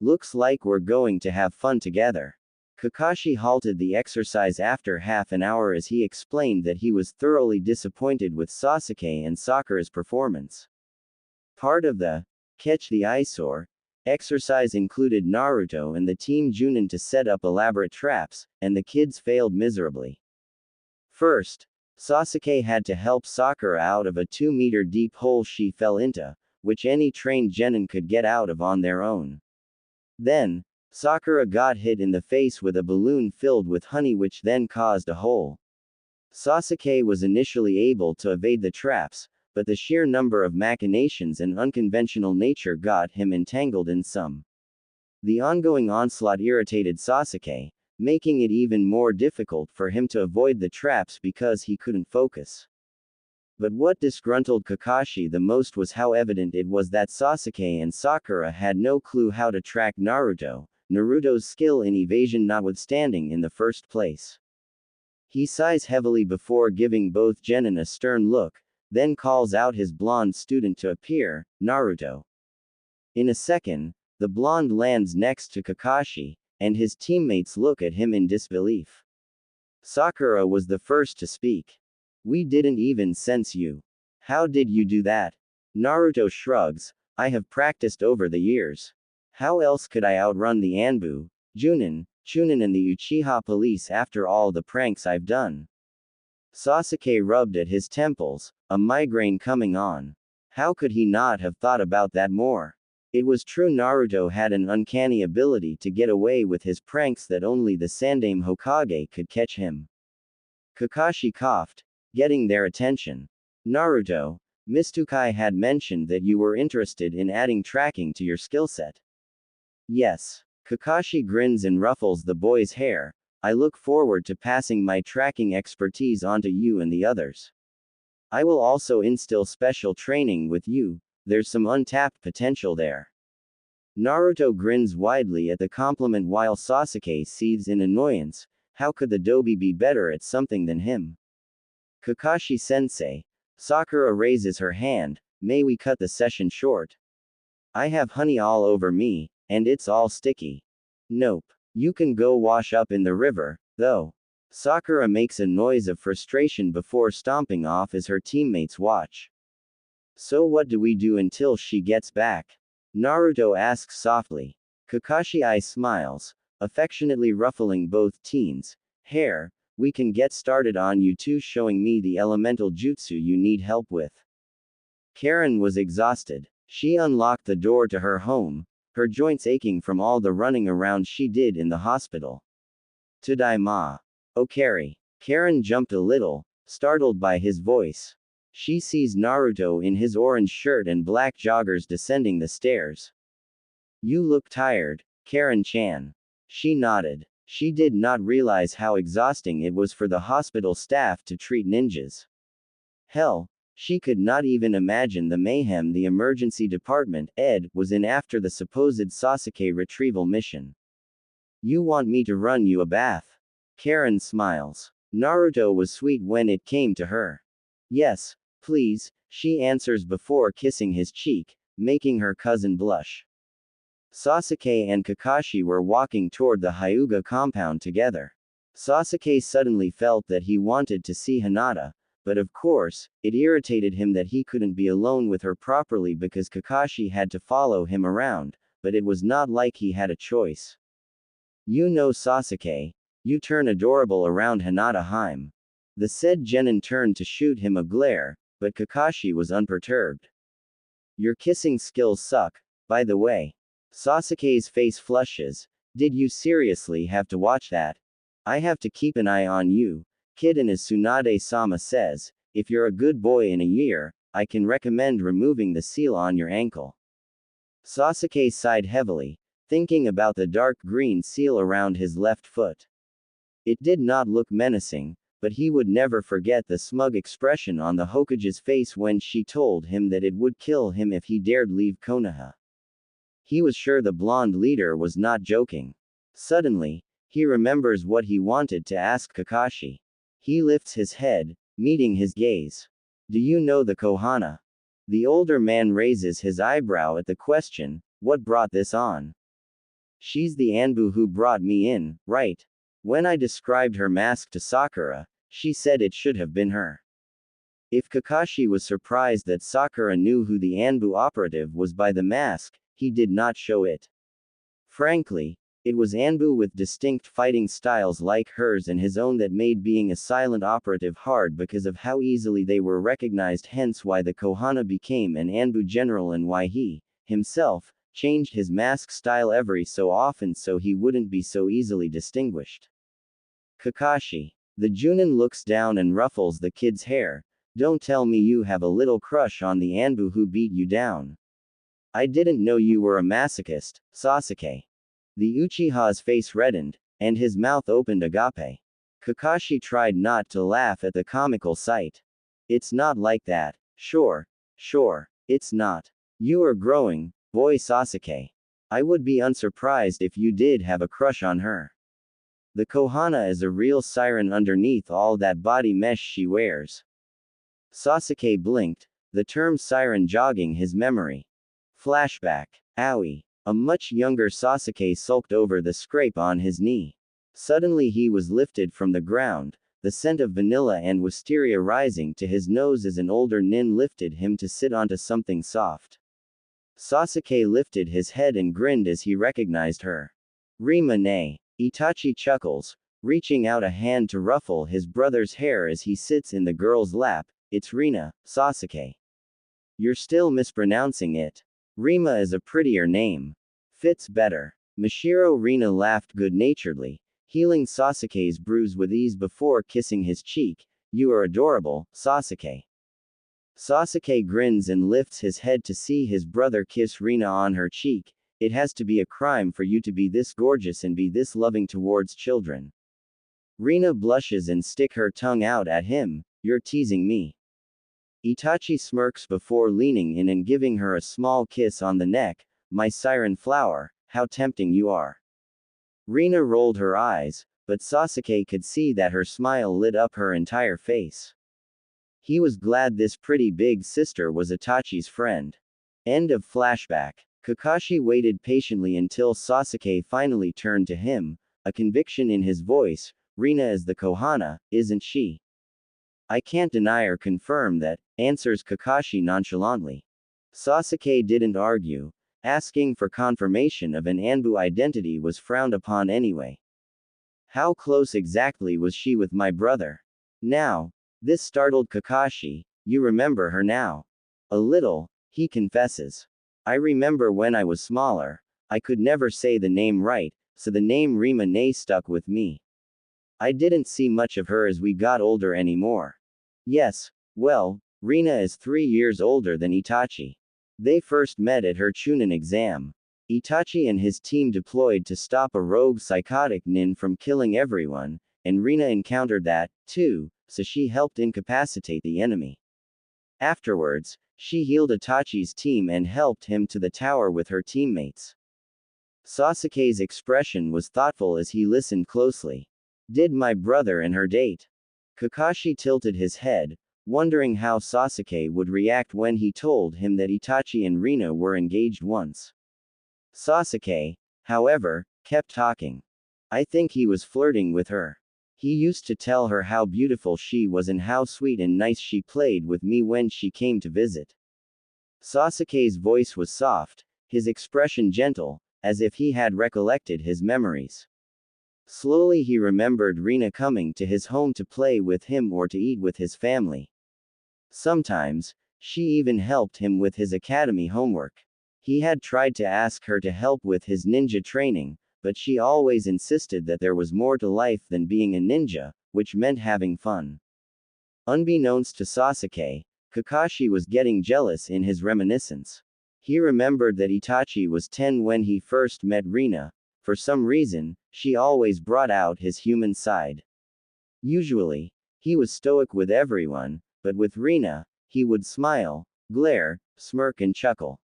Looks like we're going to have fun together. Kakashi halted the exercise after half an hour as he explained that he was thoroughly disappointed with Sasuke and Sakura's performance. Part of the catch the eyesore exercise included Naruto and the Team Junin to set up elaborate traps, and the kids failed miserably. First, Sasuke had to help Sakura out of a 2-meter deep hole she fell into, which any trained genin could get out of on their own. Then, Sakura got hit in the face with a balloon filled with honey which then caused a hole. Sasuke was initially able to evade the traps, but the sheer number of machinations and unconventional nature got him entangled in some. The ongoing onslaught irritated Sasuke, making it even more difficult for him to avoid the traps because he couldn't focus. But what disgruntled Kakashi the most was how evident it was that Sasuke and Sakura had no clue how to track Naruto's skill in evasion notwithstanding in the first place. He sighs heavily before giving both genin a stern look, then calls out his blonde student to appear, Naruto. In a second, the blonde lands next to Kakashi, and his teammates look at him in disbelief. Sakura was the first to speak. We didn't even sense you. How did you do that? Naruto shrugs. I have practiced over the years. How else could I outrun the Anbu, Chunin, and the Uchiha police after all the pranks I've done? Sasuke rubbed at his temples, a migraine coming on. How could he not have thought about that more? It was true Naruto had an uncanny ability to get away with his pranks that only the Sandaime Hokage could catch him. Kakashi coughed, getting their attention. Naruto, Mizukai had mentioned that you were interested in adding tracking to your skill set. Yes. Kakashi grins and ruffles the boy's hair. I look forward to passing my tracking expertise onto you and the others. I will also instill special training with you, there's some untapped potential there. Naruto grins widely at the compliment while Sasuke seethes in annoyance. How could the Dobi be better at something than him? Kakashi-sensei. Sakura raises her hand. May we cut the session short? I have honey all over me, and it's all sticky. Nope. You can go wash up in the river, though. Sakura makes a noise of frustration before stomping off as her teammates watch. So what do we do until she gets back? Naruto asks softly. Kakashi smiles, affectionately ruffling both teens' hair. We can get started on you two showing me the elemental jutsu you need help with. Karen was exhausted. She unlocked the door to her home, her joints aching from all the running around she did in the hospital. Tadaima. Okari. Karen jumped a little, startled by his voice. She sees Naruto in his orange shirt and black joggers descending the stairs. You look tired, Karen-chan. She nodded. She did not realize how exhausting it was for the hospital staff to treat ninjas. Hell, she could not even imagine the mayhem the emergency department, Ed, was in after the supposed Sasuke retrieval mission. You want me to run you a bath? Karen smiles. Naruto was sweet when it came to her. Yes, please, she answers before kissing his cheek, making her cousin blush. Sasuke and Kakashi were walking toward the Hyuga compound together. Sasuke suddenly felt that he wanted to see Hinata, but of course, it irritated him that he couldn't be alone with her properly because Kakashi had to follow him around, but it was not like he had a choice. You know Sasuke, you turn adorable around Hinata Heim. The said genin turned to shoot him a glare, but Kakashi was unperturbed. Your kissing skills suck, by the way. Sasuke's face flushes. Did you seriously have to watch that? I have to keep an eye on you, kid, and as Tsunade-sama says, if you're a good boy in a year, I can recommend removing the seal on your ankle. Sasuke sighed heavily, thinking about the dark green seal around his left foot. It did not look menacing, but he would never forget the smug expression on the Hokage's face when she told him that it would kill him if he dared leave Konoha. He was sure the blonde leader was not joking. Suddenly, he remembers what he wanted to ask Kakashi. He lifts his head, meeting his gaze. Do you know the Kohana? The older man raises his eyebrow at the question. What brought this on? She's the Anbu who brought me in, right? When I described her mask to Sakura, she said it should have been her. If Kakashi was surprised that Sakura knew who the Anbu operative was by the mask, he did not show it. Frankly, it was Anbu with distinct fighting styles like hers and his own that made being a silent operative hard because of how easily they were recognized, hence why the Kohana became an Anbu general and why he, himself, changed his mask style every so often so he wouldn't be so easily distinguished. Kakashi. The Junin looks down and ruffles the kid's hair. Don't tell me you have a little crush on the Anbu who beat you down. I didn't know you were a masochist, Sasuke. The Uchiha's face reddened, and his mouth opened agape. Kakashi tried not to laugh at the comical sight. It's not like that. Sure, it's not. You are growing, boy Sasuke. I would be unsurprised if you did have a crush on her. The Kohana is a real siren underneath all that body mesh she wears. Sasuke blinked, the term siren jogging his memory. Flashback. Owie. A much younger Sasuke sulked over the scrape on his knee. Suddenly he was lifted from the ground, the scent of vanilla and wisteria rising to his nose as an older nin lifted him to sit onto something soft. Sasuke lifted his head and grinned as he recognized her. Rima ne. Itachi chuckles, reaching out a hand to ruffle his brother's hair as he sits in the girl's lap. It's Rina, Sasuke. You're still mispronouncing it. Rima is a prettier name. Fits better. Mashiro. Rina laughed good-naturedly, healing Sasuke's bruise with ease before kissing his cheek. You are adorable, Sasuke. Sasuke grins and lifts his head to see his brother kiss Rina on her cheek. It has to be a crime for you to be this gorgeous and be this loving towards children. Rina blushes and stick her tongue out at him. You're teasing me. Itachi smirks before leaning in and giving her a small kiss on the neck. My siren flower, how tempting you are. Rina rolled her eyes, but Sasuke could see that her smile lit up her entire face. He was glad this pretty big sister was Itachi's friend. End of flashback. Kakashi waited patiently until Sasuke finally turned to him, a conviction in his voice. Rina is the Kohana, isn't she? I can't deny or confirm that, answers Kakashi nonchalantly. Sasuke didn't argue. Asking for confirmation of an Anbu identity was frowned upon anyway. How close exactly was she with my brother? Now, this startled Kakashi. You remember her now? A little, he confesses. I remember when I was smaller, I could never say the name right, so the name Rima Ne stuck with me. I didn't see much of her as we got older anymore. Yes, well, Rina is 3 years older than Itachi. They first met at her Chunin exam. Itachi and his team deployed to stop a rogue psychotic nin from killing everyone, and Rina encountered that, too, so she helped incapacitate the enemy. Afterwards, she healed Itachi's team and helped him to the tower with her teammates. Sasuke's expression was thoughtful as he listened closely. Did my brother and her date? Kakashi tilted his head, wondering how Sasuke would react when he told him that Itachi and Rina were engaged once. Sasuke, however, kept talking. I think he was flirting with her. He used to tell her how beautiful she was and how sweet and nice she played with me when she came to visit. Sasuke's voice was soft, his expression gentle, as if he had recollected his memories. Slowly he remembered Rina coming to his home to play with him or to eat with his family. Sometimes, she even helped him with his academy homework. He had tried to ask her to help with his ninja training, but she always insisted that there was more to life than being a ninja, which meant having fun. Unbeknownst to Sasuke, Kakashi was getting jealous in his reminiscence. He remembered that Itachi was 10 when he first met Rina. For some reason, she always brought out his human side. Usually, he was stoic with everyone, but with Rina, he would smile, glare, smirk and chuckle.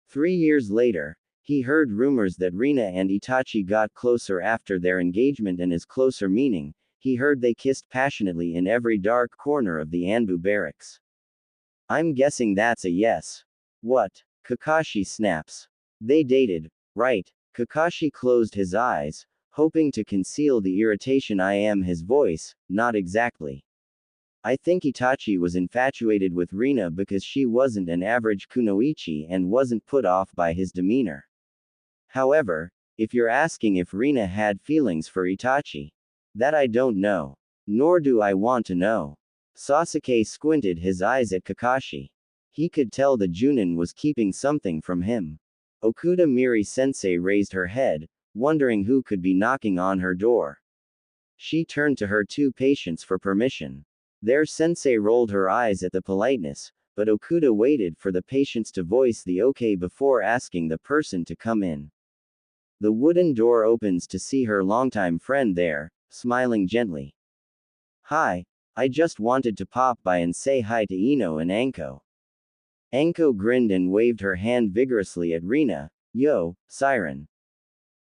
3 years later, he heard rumors that Rina and Itachi got closer after their engagement, and his closer meaning, he heard they kissed passionately in every dark corner of the Anbu barracks. I'm guessing that's a yes. What? Kakashi snaps. They dated, right? Kakashi closed his eyes, hoping to conceal the irritation. I am his voice, not exactly. I think Itachi was infatuated with Rina because she wasn't an average kunoichi and wasn't put off by his demeanor. However, if you're asking if Rina had feelings for Itachi, that I don't know. Nor do I want to know. Sasuke squinted his eyes at Kakashi. He could tell the Junin was keeping something from him. Okuda Miri-sensei raised her head, wondering who could be knocking on her door. She turned to her 2 patients for permission. Their sensei rolled her eyes at the politeness, but Okuda waited for the patients to voice the okay before asking the person to come in. The wooden door opens to see her longtime friend there, smiling gently. Hi, I just wanted to pop by and say hi to Ino and Anko. Anko grinned and waved her hand vigorously at Rina. Yo, Siren.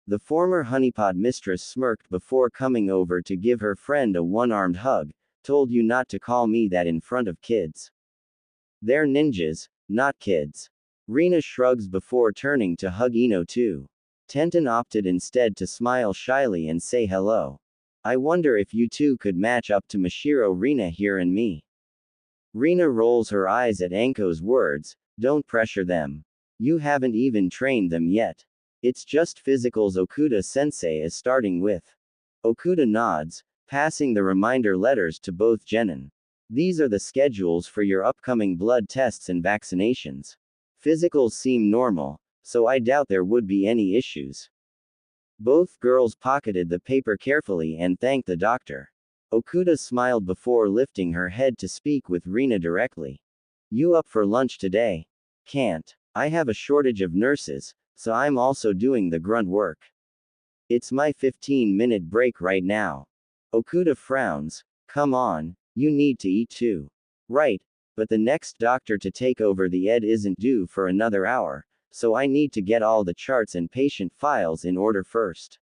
The former honeypot mistress smirked before coming over to give her friend a one-armed hug. Told you not to call me that in front of kids. They're ninjas, not kids. Rina shrugs before turning to hug Ino too. Tenten opted instead to smile shyly and say hello. I wonder if you two could match up to Mashiro, Rina here and me. Rina rolls her eyes at Anko's words. Don't pressure them. You haven't even trained them yet. It's just physicals Okuda-sensei is starting with. Okuda nods, passing the reminder letters to both genin. These are the schedules for your upcoming blood tests and vaccinations. Physicals seem normal, so I doubt there would be any issues. Both girls pocketed the paper carefully and thanked the doctor. Okuda smiled before lifting her head to speak with Rina directly. You up for lunch today? Can't. I have a shortage of nurses, so I'm also doing the grunt work. It's my 15-minute break right now. Okuda frowns. Come on, you need to eat too. Right, but the next doctor to take over the ED isn't due for another hour, so I need to get all the charts and patient files in order first.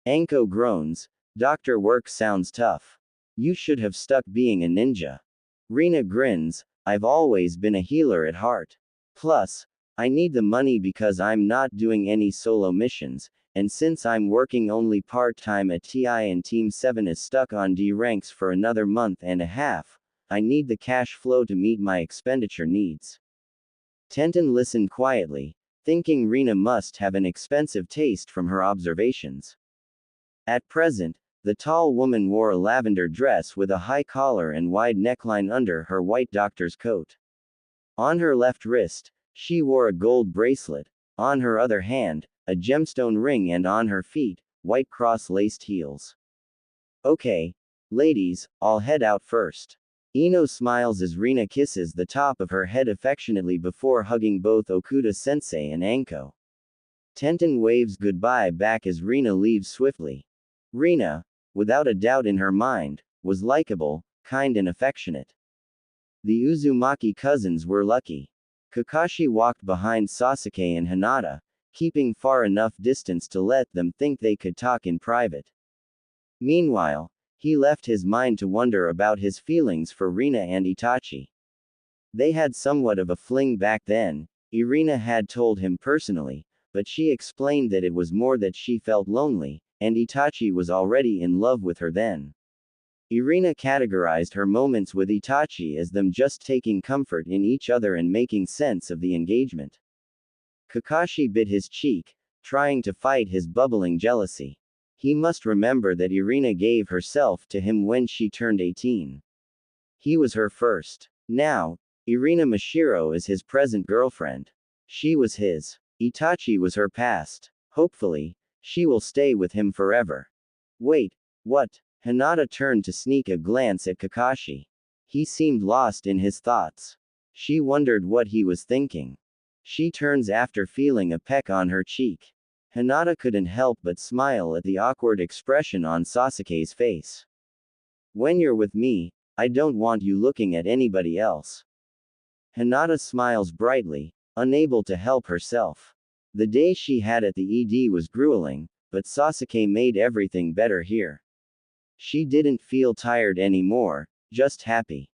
Anko groans. Doctor work sounds tough. You should have stuck being a ninja. Rina grins. I've always been a healer at heart. Plus, I need the money because I'm not doing any solo missions, and since I'm working only part-time at TI and Team 7 is stuck on D ranks for another month and a half, I need the cash flow to meet my expenditure needs. Tenten listened quietly, thinking Rina must have an expensive taste from her observations. At present, the tall woman wore a lavender dress with a high collar and wide neckline under her white doctor's coat. On her left wrist, she wore a gold bracelet, on her other hand, a gemstone ring, and on her feet, white cross-laced heels. Okay, ladies, I'll head out first. Ino smiles as Rina kisses the top of her head affectionately before hugging both Okuda-sensei and Anko. Tenten waves goodbye back as Rina leaves swiftly. Rina, without a doubt in her mind, was likable, kind and affectionate. The Uzumaki cousins were lucky. Kakashi walked behind Sasuke and Hinata, keeping far enough distance to let them think they could talk in private. Meanwhile, he left his mind to wonder about his feelings for Rina and Itachi. They had somewhat of a fling back then, Irina had told him personally, but she explained that it was more that she felt lonely, and Itachi was already in love with her then. Irina categorized her moments with Itachi as them just taking comfort in each other and making sense of the engagement. Kakashi bit his cheek, trying to fight his bubbling jealousy. He must remember that Irina gave herself to him when she turned 18. He was her first. Now, Irina Mashiro is his present girlfriend. She was his. Itachi was her past. Hopefully, she will stay with him forever. Wait, what? Hinata turned to sneak a glance at Kakashi. He seemed lost in his thoughts. She wondered what he was thinking. She turns after feeling a peck on her cheek. Hinata couldn't help but smile at the awkward expression on Sasuke's face. When you're with me, I don't want you looking at anybody else. Hinata smiles brightly, unable to help herself. The day she had at the ED was grueling, but Sasuke made everything better here. She didn't feel tired anymore, just happy.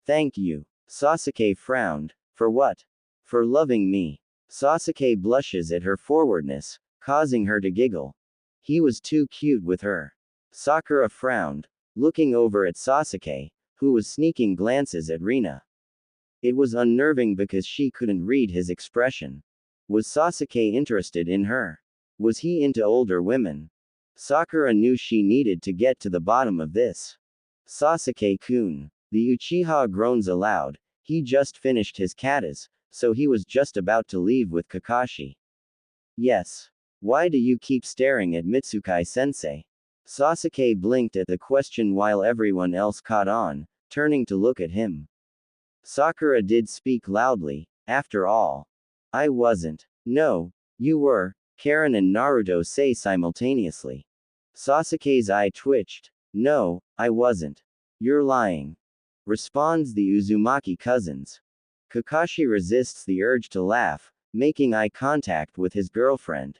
Thank you. Sasuke frowned. For what? For loving me. Sasuke blushes at her forwardness, causing her to giggle. He was too cute with her. Sakura frowned, looking over at Sasuke, who was sneaking glances at Rina. It was unnerving because she couldn't read his expression. Was Sasuke interested in her? Was he into older women? Sakura knew she needed to get to the bottom of this. Sasuke-kun. The Uchiha groans aloud. He just finished his katas, so he was just about to leave with Kakashi. Yes. Why do you keep staring at Mitsukai-sensei? Sasuke blinked at the question while everyone else caught on, turning to look at him. Sakura did speak loudly, after all. I wasn't. No, you were, Karen and Naruto say simultaneously. Sasuke's eye twitched. No, I wasn't. You're lying. Responds the Uzumaki cousins. Kakashi resists the urge to laugh, making eye contact with his girlfriend.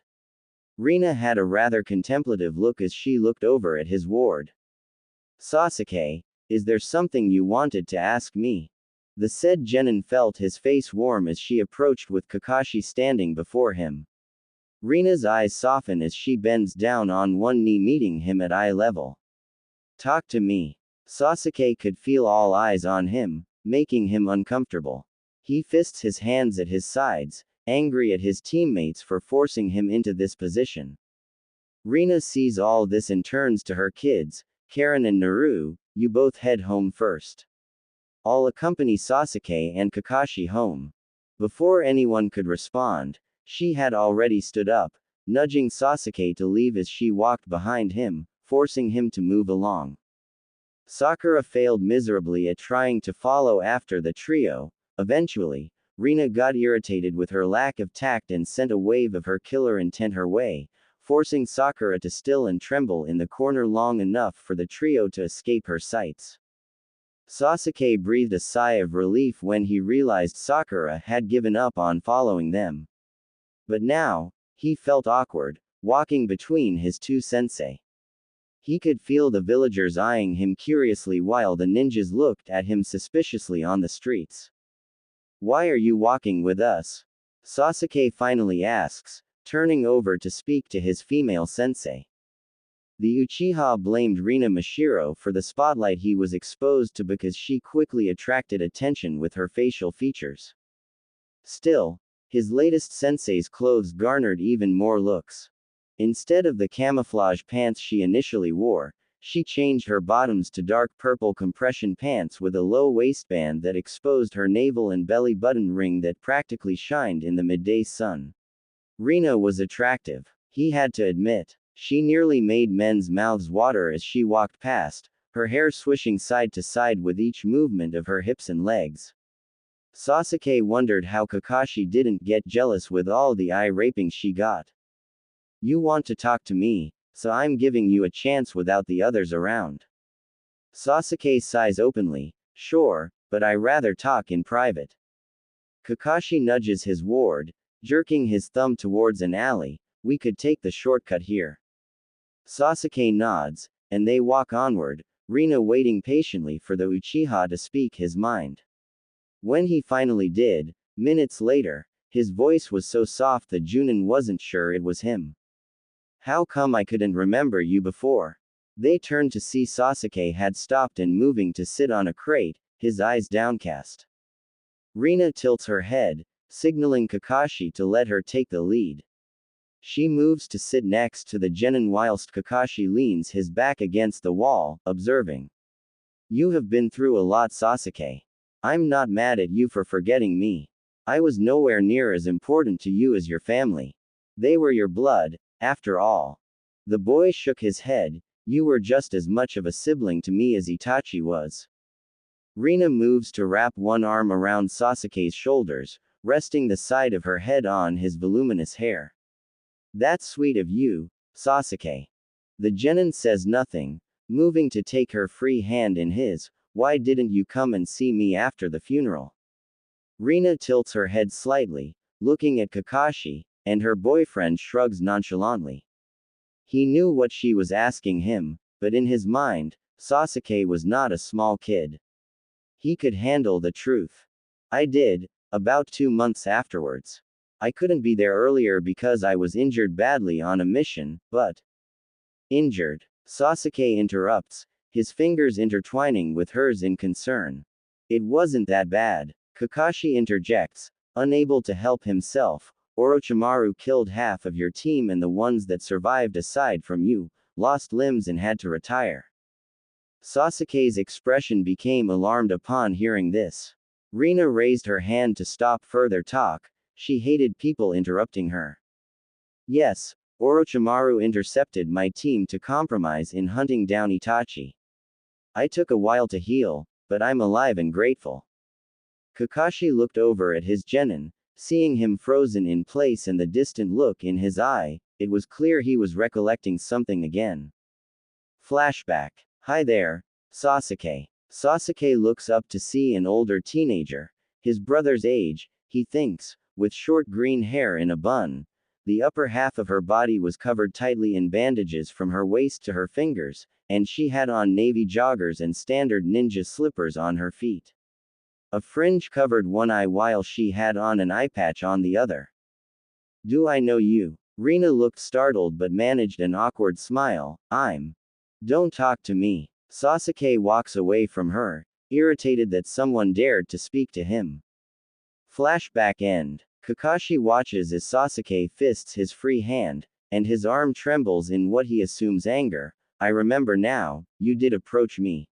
Rina had a rather contemplative look as she looked over at his ward. Sasuke, is there something you wanted to ask me? The said genin felt his face warm as she approached with Kakashi standing before him. Rina's eyes soften as she bends down on one knee meeting him at eye level. Talk to me. Sasuke could feel all eyes on him, making him uncomfortable. He fists his hands at his sides, angry at his teammates for forcing him into this position. Rina sees all this and turns to her kids, Karen and Naru, you both head home first. I'll accompany Sasuke and Kakashi home. Before anyone could respond, she had already stood up, nudging Sasuke to leave as she walked behind him, forcing him to move along. Sakura failed miserably at trying to follow after the trio. Eventually, Rina got irritated with her lack of tact and sent a wave of her killer intent her way, forcing Sakura to still and tremble in the corner long enough for the trio to escape her sights. Sasuke breathed a sigh of relief when he realized Sakura had given up on following them. But now, he felt awkward, walking between his two sensei. He could feel the villagers eyeing him curiously while the ninjas looked at him suspiciously on the streets. Why are you walking with us? Sasuke finally asks, turning over to speak to his female sensei. The Uchiha blamed Rina Mashiro for the spotlight he was exposed to because she quickly attracted attention with her facial features. Still, his latest sensei's clothes garnered even more looks. Instead of the camouflage pants she initially wore, she changed her bottoms to dark purple compression pants with a low waistband that exposed her navel and belly button ring that practically shined in the midday sun. Rina was attractive, he had to admit. She nearly made men's mouths water as she walked past, her hair swishing side to side with each movement of her hips and legs. Sasuke wondered how Kakashi didn't get jealous with all the eye-raping she got. You want to talk to me, so I'm giving you a chance without the others around. Sasuke sighs openly, sure, but I rather talk in private. Kakashi nudges his ward, jerking his thumb towards an alley. We could take the shortcut here. Sasuke nods, and they walk onward, Rina waiting patiently for the Uchiha to speak his mind. When he finally did, minutes later, his voice was so soft that Junin wasn't sure it was him. How come I couldn't remember you before? They turned to see Sasuke had stopped and moving to sit on a crate, his eyes downcast. Rina tilts her head, signaling Kakashi to let her take the lead. She moves to sit next to the genin whilst Kakashi leans his back against the wall, observing. You have been through a lot, Sasuke. I'm not mad at you for forgetting me. I was nowhere near as important to you as your family. They were your blood, after all. The boy shook his head. You were just as much of a sibling to me as Itachi was. Rina moves to wrap one arm around Sasuke's shoulders, resting the side of her head on his voluminous hair. That's sweet of you, Sasuke. The genin says nothing, moving to take her free hand in his. Why didn't you come and see me after the funeral? Rina tilts her head slightly, looking at Kakashi, and her boyfriend shrugs nonchalantly. He knew what she was asking him, but in his mind, Sasuke was not a small kid. He could handle the truth. I did, about 2 months afterwards. I couldn't be there earlier because I was injured badly on a mission, but. Injured? Sasuke interrupts, his fingers intertwining with hers in concern. It wasn't that bad. Kakashi interjects, unable to help himself. Orochimaru killed half of your team and the ones that survived aside from you, lost limbs and had to retire. Sasuke's expression became alarmed upon hearing this. Rina raised her hand to stop further talk. She hated people interrupting her. Yes, Orochimaru intercepted my team to compromise in hunting down Itachi. I took a while to heal, but I'm alive and grateful. Kakashi looked over at his genin, seeing him frozen in place and the distant look in his eye. It was clear he was recollecting something again. Flashback. Hi there, Sasuke. Sasuke looks up to see an older teenager, his brother's age, he thinks, with short green hair in a bun. The upper half of her body was covered tightly in bandages from her waist to her fingers, and she had on navy joggers and standard ninja slippers on her feet. A fringe covered one eye while she had on an eye patch on the other. Do I know you? Rina looked startled but managed an awkward smile. Don't talk to me. Sasuke walks away from her, irritated that someone dared to speak to him. Flashback end. Kakashi watches as Sasuke fists his free hand, and his arm trembles in what he assumes anger. I remember now, you did approach me.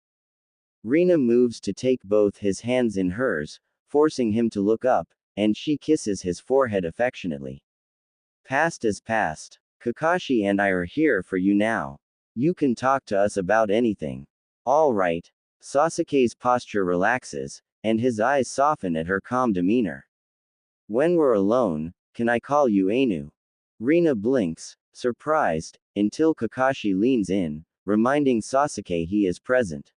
Rina moves to take both his hands in hers, forcing him to look up, and she kisses his forehead affectionately. Past is past. Kakashi and I are here for you now. You can talk to us about anything. All right. Sasuke's posture relaxes, and his eyes soften at her calm demeanor. When we're alone, can I call you Ainu? Rina blinks, surprised, until Kakashi leans in, reminding Sasuke he is present.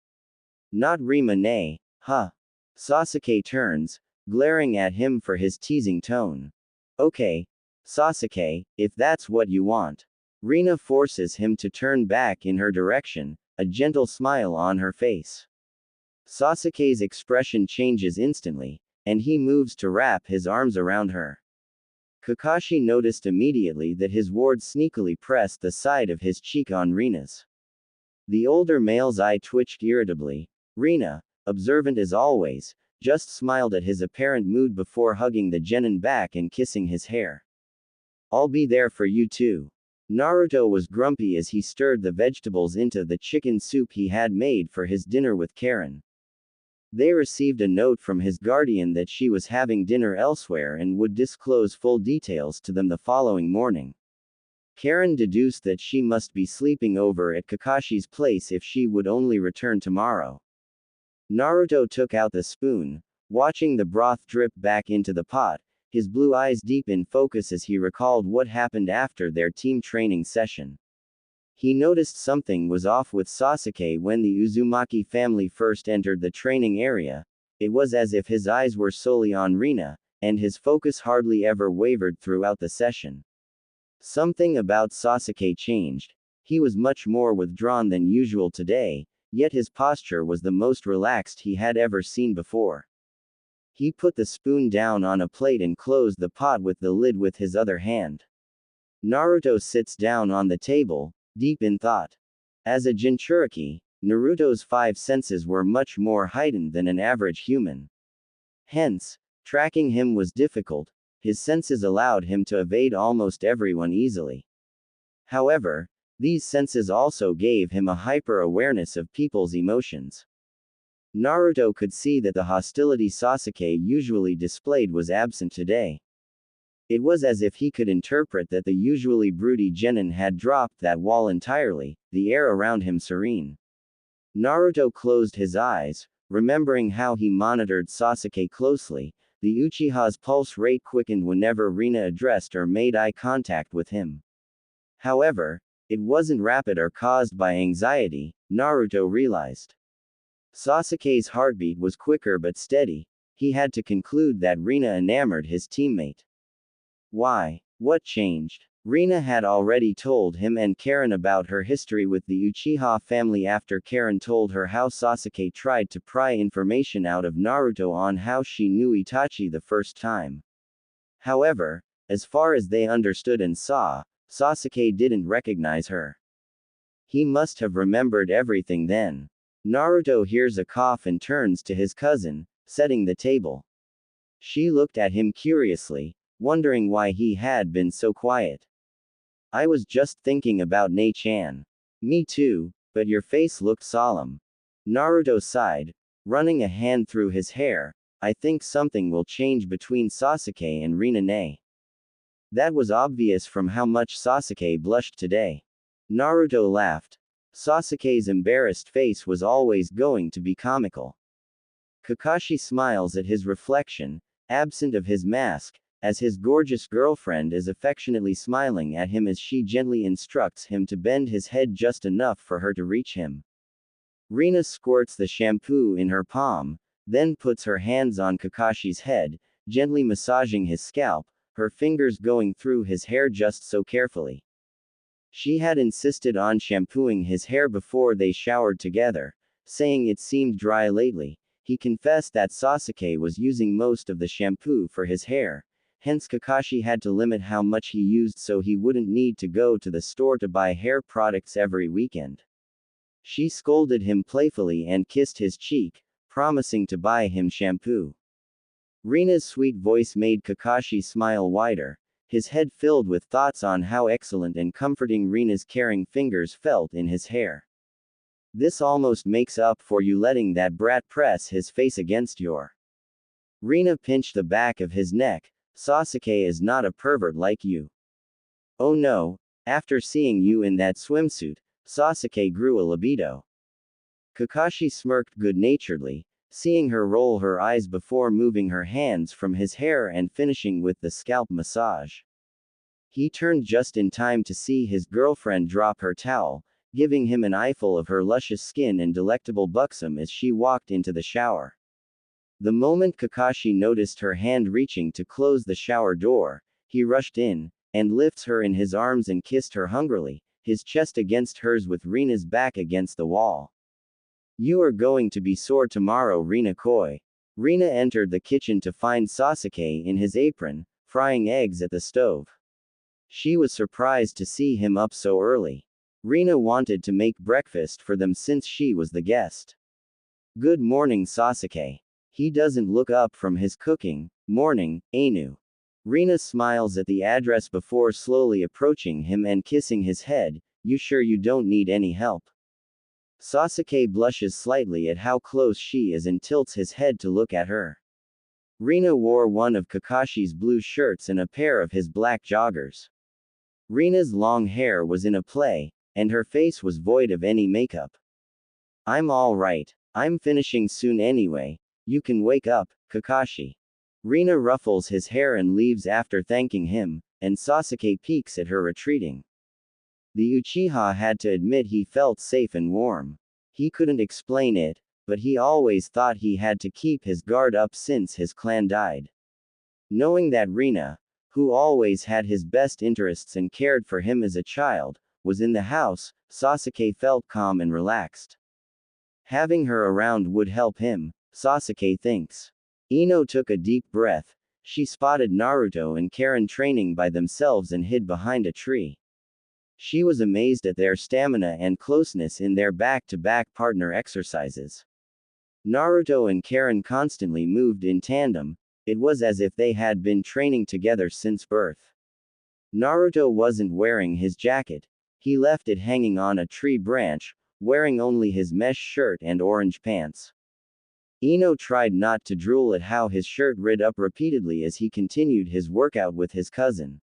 Not Rima nay, huh? Sasuke turns, glaring at him for his teasing tone. Okay, Sasuke, if that's what you want. Rina forces him to turn back in her direction, a gentle smile on her face. Sasuke's expression changes instantly, and he moves to wrap his arms around her. Kakashi noticed immediately that his ward sneakily pressed the side of his cheek on Rina's. The older male's eye twitched irritably. Rina, observant as always, just smiled at his apparent mood before hugging the genin back and kissing his hair. "I'll be there for you too." Naruto was grumpy as he stirred the vegetables into the chicken soup he had made for his dinner with Karen. They received a note from his guardian that she was having dinner elsewhere and would disclose full details to them the following morning. Karen deduced that she must be sleeping over at Kakashi's place if she would only return tomorrow. Naruto took out the spoon, watching the broth drip back into the pot, his blue eyes deep in focus as he recalled what happened after their team training session. He noticed something was off with Sasuke when the Uzumaki family first entered the training area. It was as if his eyes were solely on Rina, and his focus hardly ever wavered throughout the session. Something about Sasuke changed. He was much more withdrawn than usual today, yet his posture was the most relaxed he had ever seen before. He put the spoon down on a plate and closed the pot with the lid with his other hand. Naruto sits down on the table, deep in thought. As a Jinchuriki, Naruto's 5 senses were much more heightened than an average human. Hence, tracking him was difficult. His senses allowed him to evade almost everyone easily. However, these senses also gave him a hyper-awareness of people's emotions. Naruto could see that the hostility Sasuke usually displayed was absent today. It was as if he could interpret that the usually broody genin had dropped that wall entirely, the air around him serene. Naruto closed his eyes, remembering how he monitored Sasuke closely. The Uchiha's pulse rate quickened whenever Rina addressed or made eye contact with him. However, it wasn't rapid or caused by anxiety, Naruto realized. Sasuke's heartbeat was quicker but steady. He had to conclude that Rina enamored his teammate. Why? What changed? Rina had already told him and Karen about her history with the Uchiha family after Karen told her how Sasuke tried to pry information out of Naruto on how she knew Itachi the first time. However, as far as they understood and saw, Sasuke didn't recognize her. He must have remembered everything then. Naruto hears a cough and turns to his cousin, setting the table. She looked at him curiously, wondering why he had been so quiet. "I was just thinking about Ne-chan." "Me too, but your face looked solemn." Naruto sighed, running a hand through his hair. "I think something will change between Sasuke and Rina-ne." That was obvious from how much Sasuke blushed today. Naruto laughed. Sasuke's embarrassed face was always going to be comical. Kakashi smiles at his reflection, absent of his mask, as his gorgeous girlfriend is affectionately smiling at him as she gently instructs him to bend his head just enough for her to reach him. Rina squirts the shampoo in her palm, then puts her hands on Kakashi's head, gently massaging his scalp, her fingers going through his hair just so carefully. She had insisted on shampooing his hair before they showered together, saying it seemed dry lately. He confessed that Sasuke was using most of the shampoo for his hair. Hence Kakashi had to limit how much he used so he wouldn't need to go to the store to buy hair products every weekend. She scolded him playfully and kissed his cheek, promising to buy him shampoo. Rina's sweet voice made Kakashi smile wider, his head filled with thoughts on how excellent and comforting Rina's caring fingers felt in his hair. "This almost makes up for you letting that brat press his face against your." Rina pinched the back of his neck. "Sasuke is not a pervert like you." "Oh no, after seeing you in that swimsuit, Sasuke grew a libido." Kakashi smirked good-naturedly, seeing her roll her eyes before moving her hands from his hair and finishing with the scalp massage. He turned just in time to see his girlfriend drop her towel, giving him an eyeful of her luscious skin and delectable buxom as she walked into the shower. The moment Kakashi noticed her hand reaching to close the shower door, he rushed in, and lifts her in his arms and kissed her hungrily, his chest against hers with Rina's back against the wall. "You are going to be sore tomorrow, Rina-koi." Rina entered the kitchen to find Sasuke in his apron, frying eggs at the stove. She was surprised to see him up so early. Rina wanted to make breakfast for them since she was the guest. Good morning, Sasuke. He doesn't look up from his cooking. Morning, Ainu. Rina smiles at the address before slowly approaching him and kissing his head. You sure you don't need any help? Sasuke blushes slightly at how close she is and tilts his head to look at her. Rina wore one of Kakashi's blue shirts and a pair of his black joggers. Rina's long hair was in a play, and her face was void of any makeup. I'm all right. I'm finishing soon anyway. You can wake up, Kakashi. Rina ruffles his hair and leaves after thanking him, and Sasuke peeks at her retreating. The Uchiha had to admit he felt safe and warm. He couldn't explain it, but he always thought he had to keep his guard up since his clan died. Knowing that Rina, who always had his best interests and cared for him as a child, was in the house, Sasuke felt calm and relaxed. Having her around would help him, Sasuke thinks. Ino took a deep breath. She spotted Naruto and Karen training by themselves and hid behind a tree. She was amazed at their stamina and closeness in their back-to-back partner exercises. Naruto and Karen constantly moved in tandem. It was as if they had been training together since birth. Naruto wasn't wearing his jacket. He left it hanging on a tree branch, wearing only his mesh shirt and orange pants. Ino tried not to drool at how his shirt rid up repeatedly as he continued his workout with his cousin.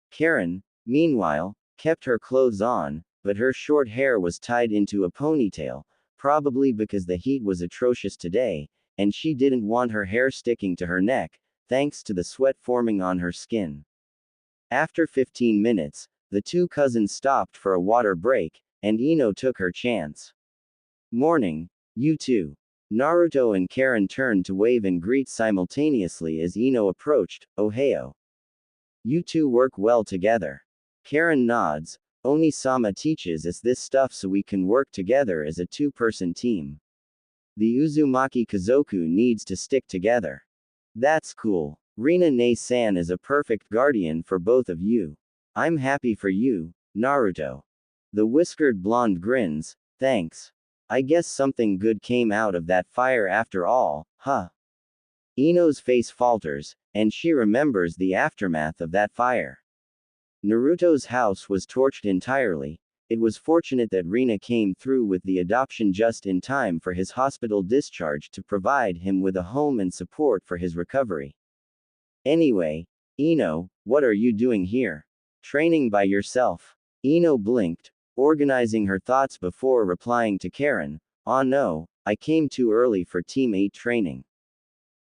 Karen, meanwhile, kept her clothes on, but her short hair was tied into a ponytail, probably because the heat was atrocious today, and she didn't want her hair sticking to her neck, thanks to the sweat forming on her skin. After 15 minutes, the two cousins stopped for a water break, and Ino took her chance. Morning, you two. Naruto and Karen turned to wave and greet simultaneously as Ino approached. Ohio. You two work well together. Karen nods. Oni-sama teaches us this stuff so we can work together as a two-person team. The Uzumaki Kazoku needs to stick together. That's cool. Rina Ne-san is a perfect guardian for both of you. I'm happy for you, Naruto. The whiskered blonde grins. Thanks. I guess something good came out of that fire after all, huh? Ino's face falters, and she remembers the aftermath of that fire. Naruto's house was torched entirely. It was fortunate that Rina came through with the adoption just in time for his hospital discharge to provide him with a home and support for his recovery. Anyway, Ino, what are you doing here? Training by yourself. Ino blinked, organizing her thoughts before replying to Karen. Oh no, I came too early for Team 8 training.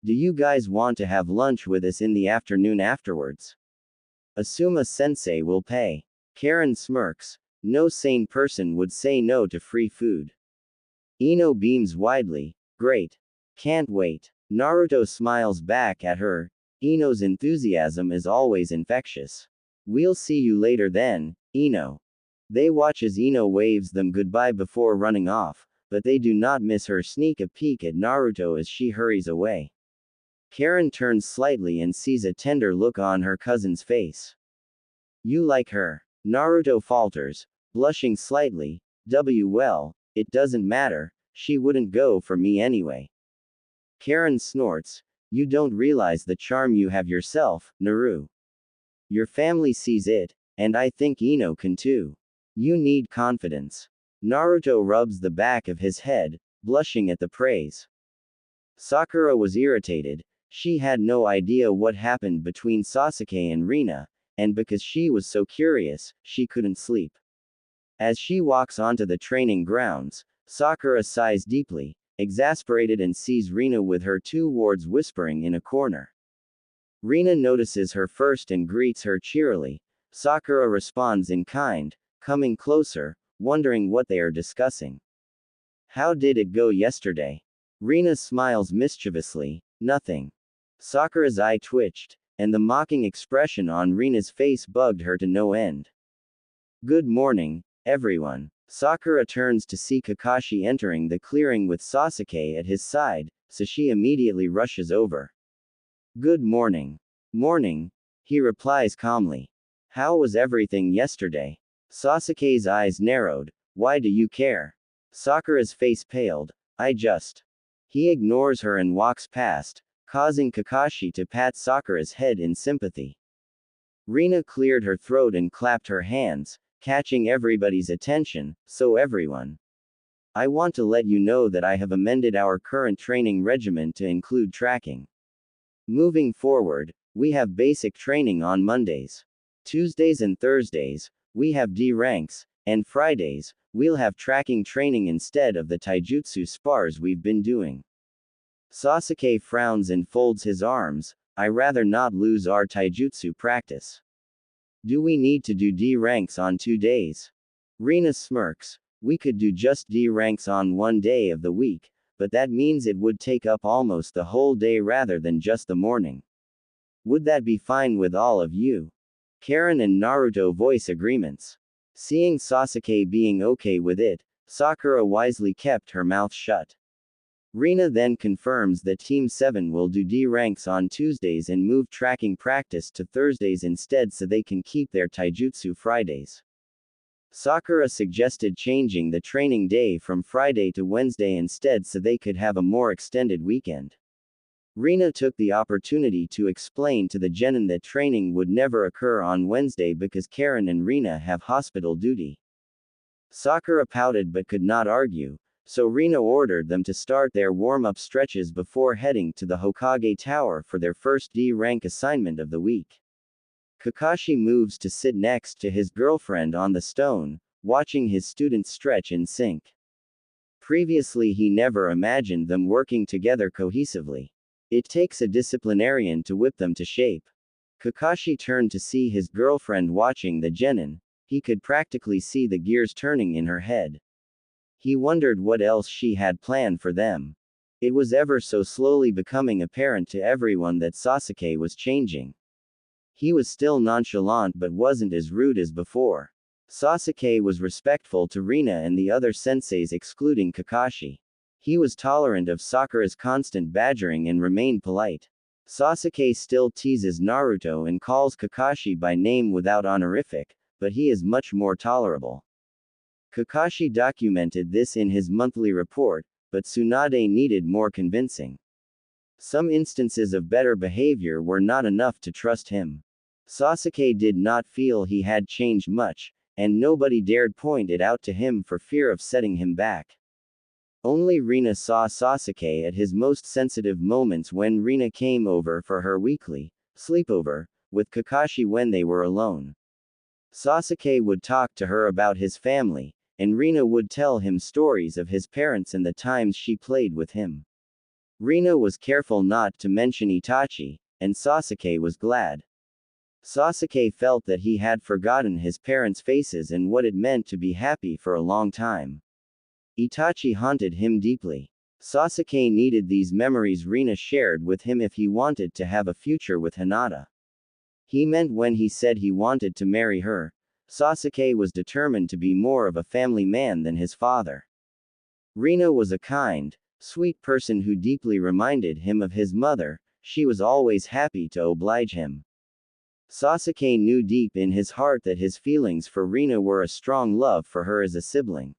Do you guys want to have lunch with us in the afternoon afterwards? Asuma-sensei will pay. Karen smirks. No sane person would say no to free food. Ino beams widely. Great. Can't wait. Naruto smiles back at her. Ino's enthusiasm is always infectious. We'll see you later then, Ino. They watch as Ino waves them goodbye before running off, but they do not miss her sneak a peek at Naruto as she hurries away. Karen turns slightly and sees a tender look on her cousin's face. You like her? Naruto falters, blushing slightly. Well, it doesn't matter, she wouldn't go for me anyway. Karen snorts. You don't realize the charm you have yourself, Naru. Your family sees it, and I think Ino can too. You need confidence. Naruto rubs the back of his head, blushing at the praise. Sakura was irritated. She had no idea what happened between Sasuke and Rina, and because she was so curious, she couldn't sleep. As she walks onto the training grounds, Sakura sighs deeply, exasperated, and sees Rina with her two wards whispering in a corner. Rina notices her first and greets her cheerily. Sakura responds in kind, coming closer, wondering what they are discussing. How did it go yesterday? Rina smiles mischievously. Nothing. Sakura's eye twitched, and the mocking expression on Rina's face bugged her to no end. Good morning, everyone. Sakura turns to see Kakashi entering the clearing with Sasuke at his side, so she immediately rushes over. Good morning. Morning. He replies calmly. How was everything yesterday? Sasuke's eyes narrowed. Why do you care? Sakura's face paled. I just. He ignores her and walks past, causing Kakashi to pat Sakura's head in sympathy. Rina cleared her throat and clapped her hands, catching everybody's attention. So everyone. I want to let you know that I have amended our current training regimen to include tracking. Moving forward, we have basic training on Mondays. Tuesdays and Thursdays, we have D ranks, and Fridays, we'll have tracking training instead of the taijutsu spars we've been doing. Sasuke frowns and folds his arms. I rather not lose our taijutsu practice. Do we need to do D ranks on 2 days? Rina smirks. We could do just D ranks on 1 day of the week, but that means it would take up almost the whole day rather than just the morning. Would that be fine with all of you? Karen and Naruto voice agreements. Seeing Sasuke being okay with it, Sakura wisely kept her mouth shut. Rina then confirms that Team 7 will do D ranks on Tuesdays and move tracking practice to Thursdays instead so they can keep their taijutsu Fridays. Sakura suggested changing the training day from Friday to Wednesday instead so they could have a more extended weekend. Rina took the opportunity to explain to the genin that training would never occur on Wednesday because Karen and Rina have hospital duty. Sakura pouted but could not argue, so Rina ordered them to start their warm-up stretches before heading to the Hokage Tower for their first D-rank assignment of the week. Kakashi moves to sit next to his girlfriend on the stone, watching his students stretch in sync. Previously he never imagined them working together cohesively. It takes a disciplinarian to whip them to shape. Kakashi turned to see his girlfriend watching the genin. He could practically see the gears turning in her head. He wondered what else she had planned for them. It was ever so slowly becoming apparent to everyone that Sasuke was changing. He was still nonchalant but wasn't as rude as before. Sasuke was respectful to Rina and the other senseis excluding Kakashi. He was tolerant of Sakura's constant badgering and remained polite. Sasuke still teases Naruto and calls Kakashi by name without honorific, but he is much more tolerable. Kakashi documented this in his monthly report, but Tsunade needed more convincing. Some instances of better behavior were not enough to trust him. Sasuke did not feel he had changed much, and nobody dared point it out to him for fear of setting him back. Only Rina saw Sasuke at his most sensitive moments when Rina came over for her weekly sleepover with Kakashi when they were alone. Sasuke would talk to her about his family, and Rina would tell him stories of his parents and the times she played with him. Rina was careful not to mention Itachi, and Sasuke was glad. Sasuke felt that he had forgotten his parents' faces and what it meant to be happy for a long time. Itachi haunted him deeply. Sasuke needed these memories Rina shared with him if he wanted to have a future with Hinata. He meant when he said he wanted to marry her. Sasuke was determined to be more of a family man than his father. Rina was a kind, sweet person who deeply reminded him of his mother. She was always happy to oblige him. Sasuke knew deep in his heart that his feelings for Rina were a strong love for her as a sibling.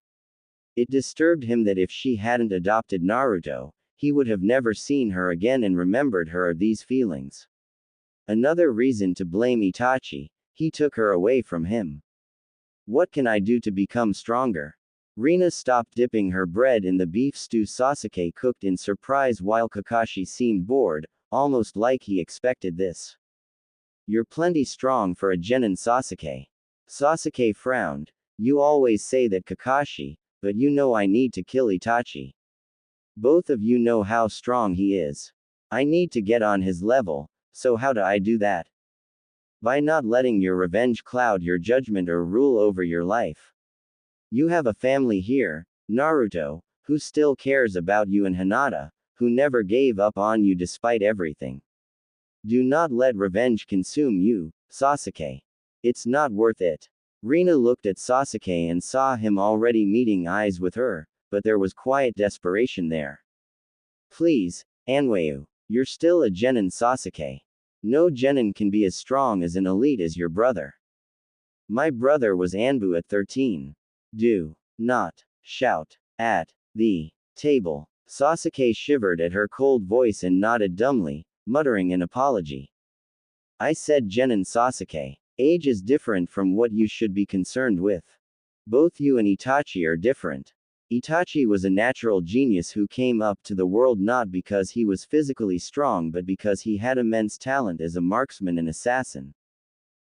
It disturbed him that if she hadn't adopted Naruto, he would have never seen her again and remembered her these feelings. Another reason to blame Itachi, he took her away from him. What can I do to become stronger? Rina stopped dipping her bread in the beef stew Sasuke cooked in surprise while Kakashi seemed bored, almost like he expected this. You're plenty strong for a genin, Sasuke. Sasuke frowned. You always say that, Kakashi, but you know I need to kill Itachi. Both of you know how strong he is. I need to get on his level, so how do I do that? By not letting your revenge cloud your judgment or rule over your life. You have a family here, Naruto, who still cares about you, and Hinata, who never gave up on you despite everything. Do not let revenge consume you, Sasuke. It's not worth it. Rina looked at Sasuke and saw him already meeting eyes with her, but there was quiet desperation there. Please, Anweu. You're still a genin, Sasuke. No genin can be as strong as an elite as your brother. My brother was Anbu at 13. Do not shout at the table. Sasuke shivered at her cold voice and nodded dumbly, muttering an apology. I said genin Sasuke. Age is different from what you should be concerned with. Both you and Itachi are different. Itachi was a natural genius who came up to the world not because he was physically strong but because he had immense talent as a marksman and assassin.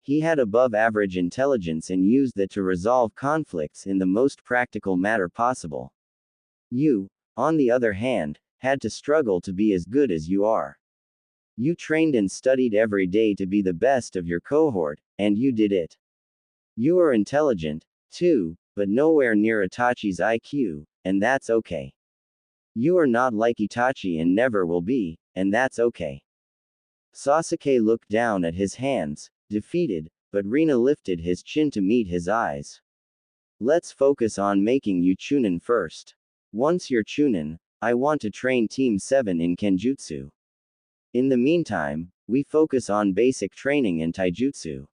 He had above-average intelligence and used that to resolve conflicts in the most practical manner possible. You, on the other hand, had to struggle to be as good as you are. You trained and studied every day to be the best of your cohort, and you did it. You are intelligent, too, but nowhere near Itachi's IQ, and that's okay. You are not like Itachi and never will be, and that's okay. Sasuke looked down at his hands, defeated, but Rina lifted his chin to meet his eyes. Let's focus on making you Chunin first. Once you're Chunin, I want to train Team 7 in Kenjutsu. In the meantime, we focus on basic training and taijutsu.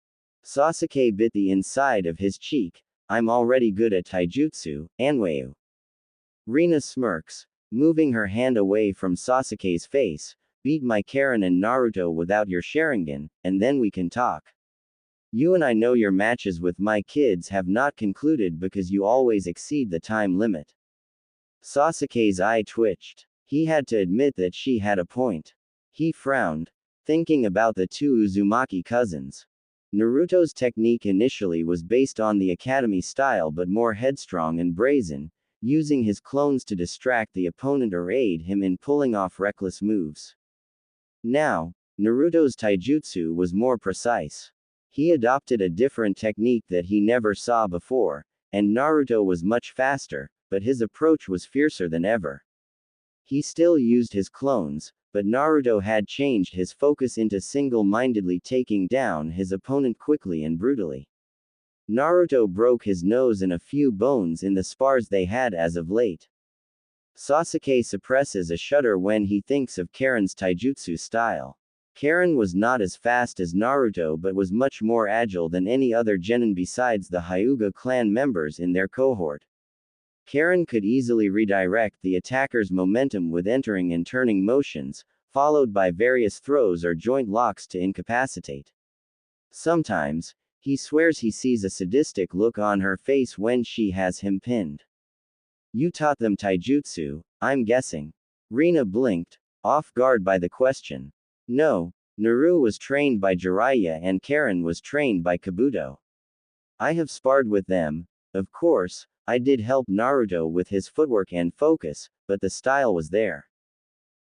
Sasuke bit the inside of his cheek. I'm already good at taijutsu, Anwayu. Rina smirks, moving her hand away from Sasuke's face. Beat my Karen and Naruto without your Sharingan, and then we can talk. You and I know your matches with my kids have not concluded because you always exceed the time limit. Sasuke's eye twitched. He had to admit that she had a point. He frowned, thinking about the two Uzumaki cousins. Naruto's technique initially was based on the academy style but more headstrong and brazen, using his clones to distract the opponent or aid him in pulling off reckless moves. Now, Naruto's taijutsu was more precise. He adopted a different technique that he never saw before, and Naruto was much faster, but his approach was fiercer than ever. He still used his clones, but Naruto had changed his focus into single-mindedly taking down his opponent quickly and brutally. Naruto broke his nose and a few bones in the spars they had as of late. Sasuke suppresses a shudder when he thinks of Karen's taijutsu style. Karen was not as fast as Naruto but was much more agile than any other genin besides the Hyuga clan members in their cohort. Karen could easily redirect the attacker's momentum with entering and turning motions, followed by various throws or joint locks to incapacitate. Sometimes, he swears he sees a sadistic look on her face when she has him pinned. You taught them taijutsu, I'm guessing. Rina blinked, off guard by the question. No, Naru was trained by Jiraiya and Karen was trained by Kabuto. I have sparred with them, of course. I did help Naruto with his footwork and focus, but the style was there.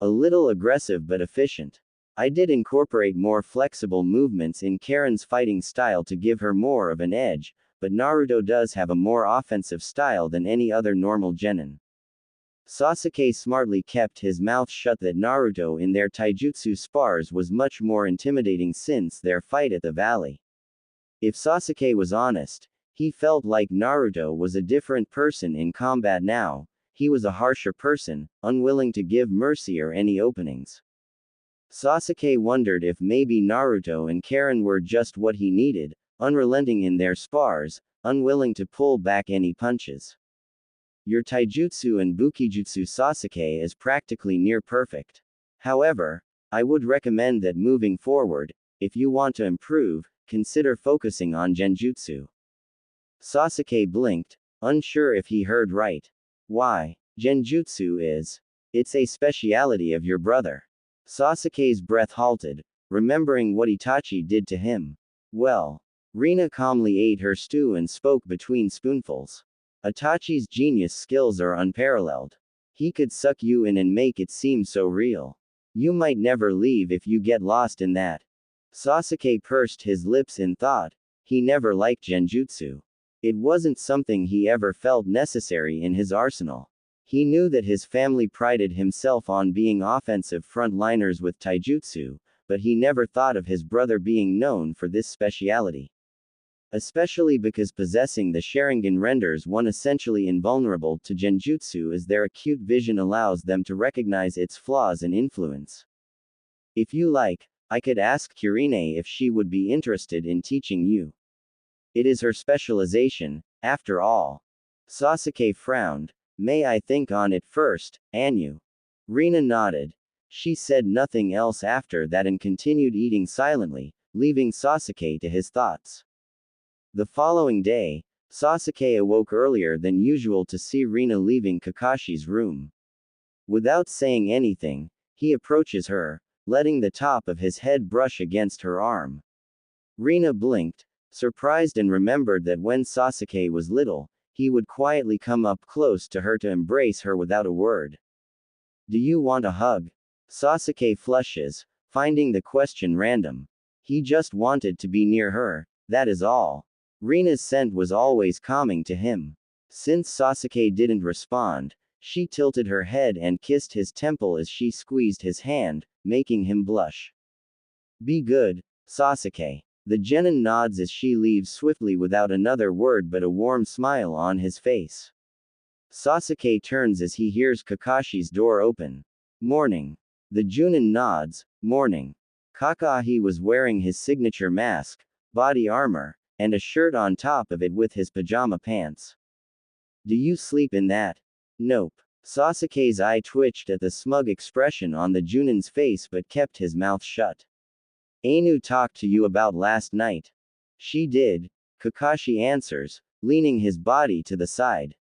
A little aggressive but efficient. I did incorporate more flexible movements in Karen's fighting style to give her more of an edge, but Naruto does have a more offensive style than any other normal genin. Sasuke smartly kept his mouth shut that Naruto in their taijutsu spars was much more intimidating since their fight at the valley. If Sasuke was honest, he felt like Naruto was a different person in combat now. He was a harsher person, unwilling to give mercy or any openings. Sasuke wondered if maybe Naruto and Karen were just what he needed, unrelenting in their spars, unwilling to pull back any punches. Your taijutsu and bukijutsu Sasuke is practically near perfect. However, I would recommend that moving forward, if you want to improve, consider focusing on genjutsu. Sasuke blinked, unsure if he heard right. Why? Genjutsu is. It's a speciality of your brother. Sasuke's breath halted, remembering what Itachi did to him. Well. Rina calmly ate her stew and spoke between spoonfuls. Itachi's genius skills are unparalleled. He could suck you in and make it seem so real. You might never leave if you get lost in that. Sasuke pursed his lips in thought. He never liked genjutsu. It wasn't something he ever felt necessary in his arsenal. He knew that his family prided himself on being offensive frontliners with taijutsu, but he never thought of his brother being known for this speciality. Especially because possessing the Sharingan renders one essentially invulnerable to genjutsu as their acute vision allows them to recognize its flaws and influence. If you like, I could ask Kirine if she would be interested in teaching you. It is her specialization, after all. Sasuke frowned. May I think on it first, Anu? Rina nodded. She said nothing else after that and continued eating silently, leaving Sasuke to his thoughts. The following day, Sasuke awoke earlier than usual to see Rina leaving Kakashi's room. Without saying anything, he approaches her, letting the top of his head brush against her arm. Rina blinked, surprised, and remembered that when Sasuke was little, he would quietly come up close to her to embrace her without a word. Do you want a hug? Sasuke flushes, finding the question random. He just wanted to be near her, that is all. Rina's scent was always calming to him. Since Sasuke didn't respond, she tilted her head and kissed his temple as she squeezed his hand, making him blush. Be good, Sasuke. The genin nods as she leaves swiftly without another word but a warm smile on his face. Sasuke turns as he hears Kakashi's door open. Morning. The Junin nods. Morning. Kakashi was wearing his signature mask, body armor, and a shirt on top of it with his pajama pants. Do you sleep in that? Nope. Sasuke's eye twitched at the smug expression on the Junin's face but kept his mouth shut. Anu talked to you about last night. She did, Kakashi answers, leaning his body to the side.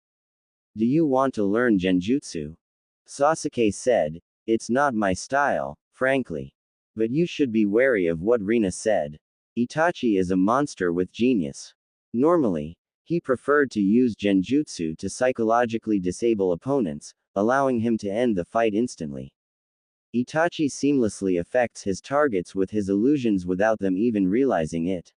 Do you want to learn genjutsu? Sasuke said, it's not my style, frankly. But you should be wary of what Rina said. Itachi is a monster with genius. Normally, he preferred to use genjutsu to psychologically disable opponents, allowing him to end the fight instantly. Itachi seamlessly affects his targets with his illusions without them even realizing it.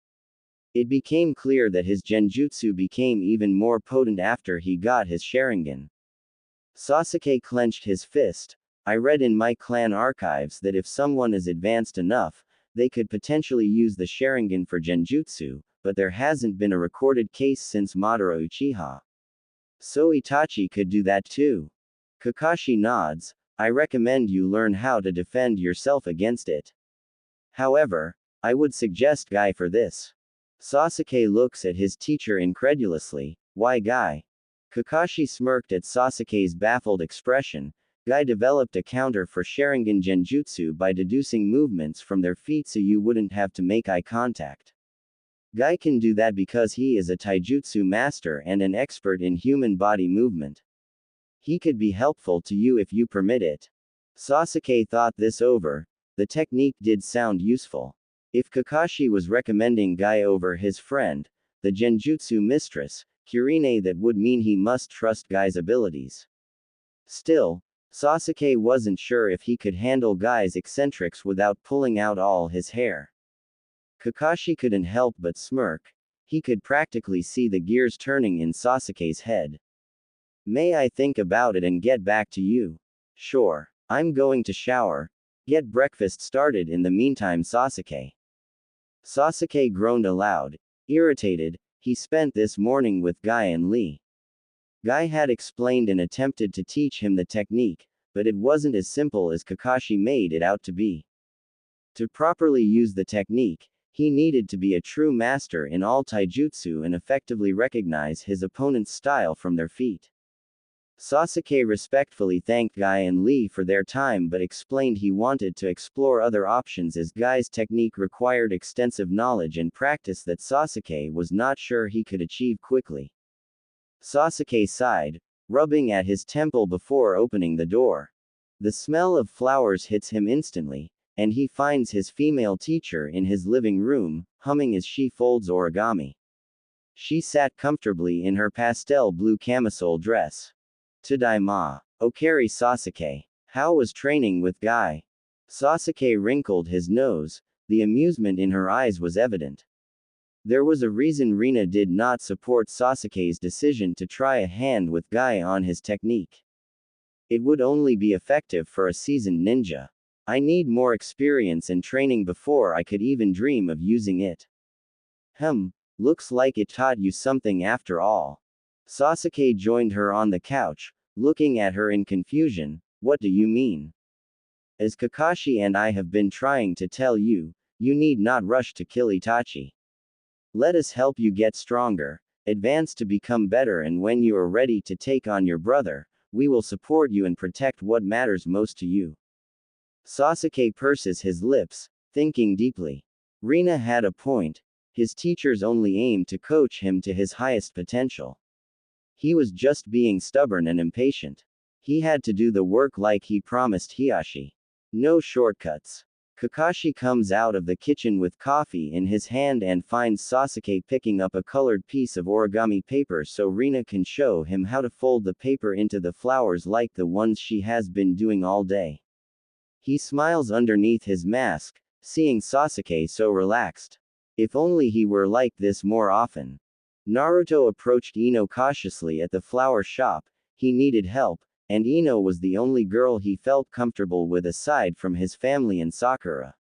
It became clear that his genjutsu became even more potent after he got his Sharingan. Sasuke clenched his fist. I read in my clan archives that if someone is advanced enough, they could potentially use the Sharingan for genjutsu, but there hasn't been a recorded case since Madara Uchiha. So Itachi could do that too. Kakashi nods. I recommend you learn how to defend yourself against it. However, I would suggest Guy for this. Sasuke looks at his teacher incredulously. Why Guy? Kakashi smirked at Sasuke's baffled expression. Guy developed a counter for Sharingan genjutsu by deducing movements from their feet so you wouldn't have to make eye contact. Guy can do that because he is a taijutsu master and an expert in human body movement. He could be helpful to you if you permit it. Sasuke thought this over. The technique did sound useful. If Kakashi was recommending Guy over his friend, the genjutsu mistress, Kirine, that would mean he must trust Guy's abilities. Still, Sasuke wasn't sure if he could handle Guy's eccentrics without pulling out all his hair. Kakashi couldn't help but smirk. He could practically see the gears turning in Sasuke's head. May I think about it and get back to you? Sure. I'm going to shower. Get breakfast started in the meantime, Sasuke. Sasuke groaned aloud. Irritated, he spent this morning with Guy and Lee. Guy had explained and attempted to teach him the technique, but it wasn't as simple as Kakashi made it out to be. To properly use the technique, he needed to be a true master in all taijutsu and effectively recognize his opponent's style from their feet. Sasuke respectfully thanked Guy and Lee for their time but explained he wanted to explore other options as Guy's technique required extensive knowledge and practice that Sasuke was not sure he could achieve quickly. Sasuke sighed, rubbing at his temple before opening the door. The smell of flowers hits him instantly, and he finds his female teacher in his living room, humming as she folds origami. She sat comfortably in her pastel blue camisole dress. Tadaima. Okari Sasuke. How was training with Guy? Sasuke wrinkled his nose. The amusement in her eyes was evident. There was a reason Rina did not support Sasuke's decision to try a hand with Guy on his technique. It would only be effective for a seasoned ninja. I need more experience and training before I could even dream of using it. Looks like it taught you something after all. Sasuke joined her on the couch, looking at her in confusion. What do you mean? As Kakashi and I have been trying to tell you, you need not rush to kill Itachi. Let us help you get stronger, advance to become better, and when you are ready to take on your brother, we will support you and protect what matters most to you. Sasuke purses his lips, thinking deeply. Rina had a point. His teachers only aimed to coach him to his highest potential. He was just being stubborn and impatient. He had to do the work like he promised Hiashi. No shortcuts. Kakashi comes out of the kitchen with coffee in his hand and finds Sasuke picking up a colored piece of origami paper so Rina can show him how to fold the paper into the flowers like the ones she has been doing all day. He smiles underneath his mask, seeing Sasuke so relaxed. If only he were like this more often. Naruto approached Ino cautiously at the flower shop. He needed help, and Ino was the only girl he felt comfortable with aside from his family and Sakura.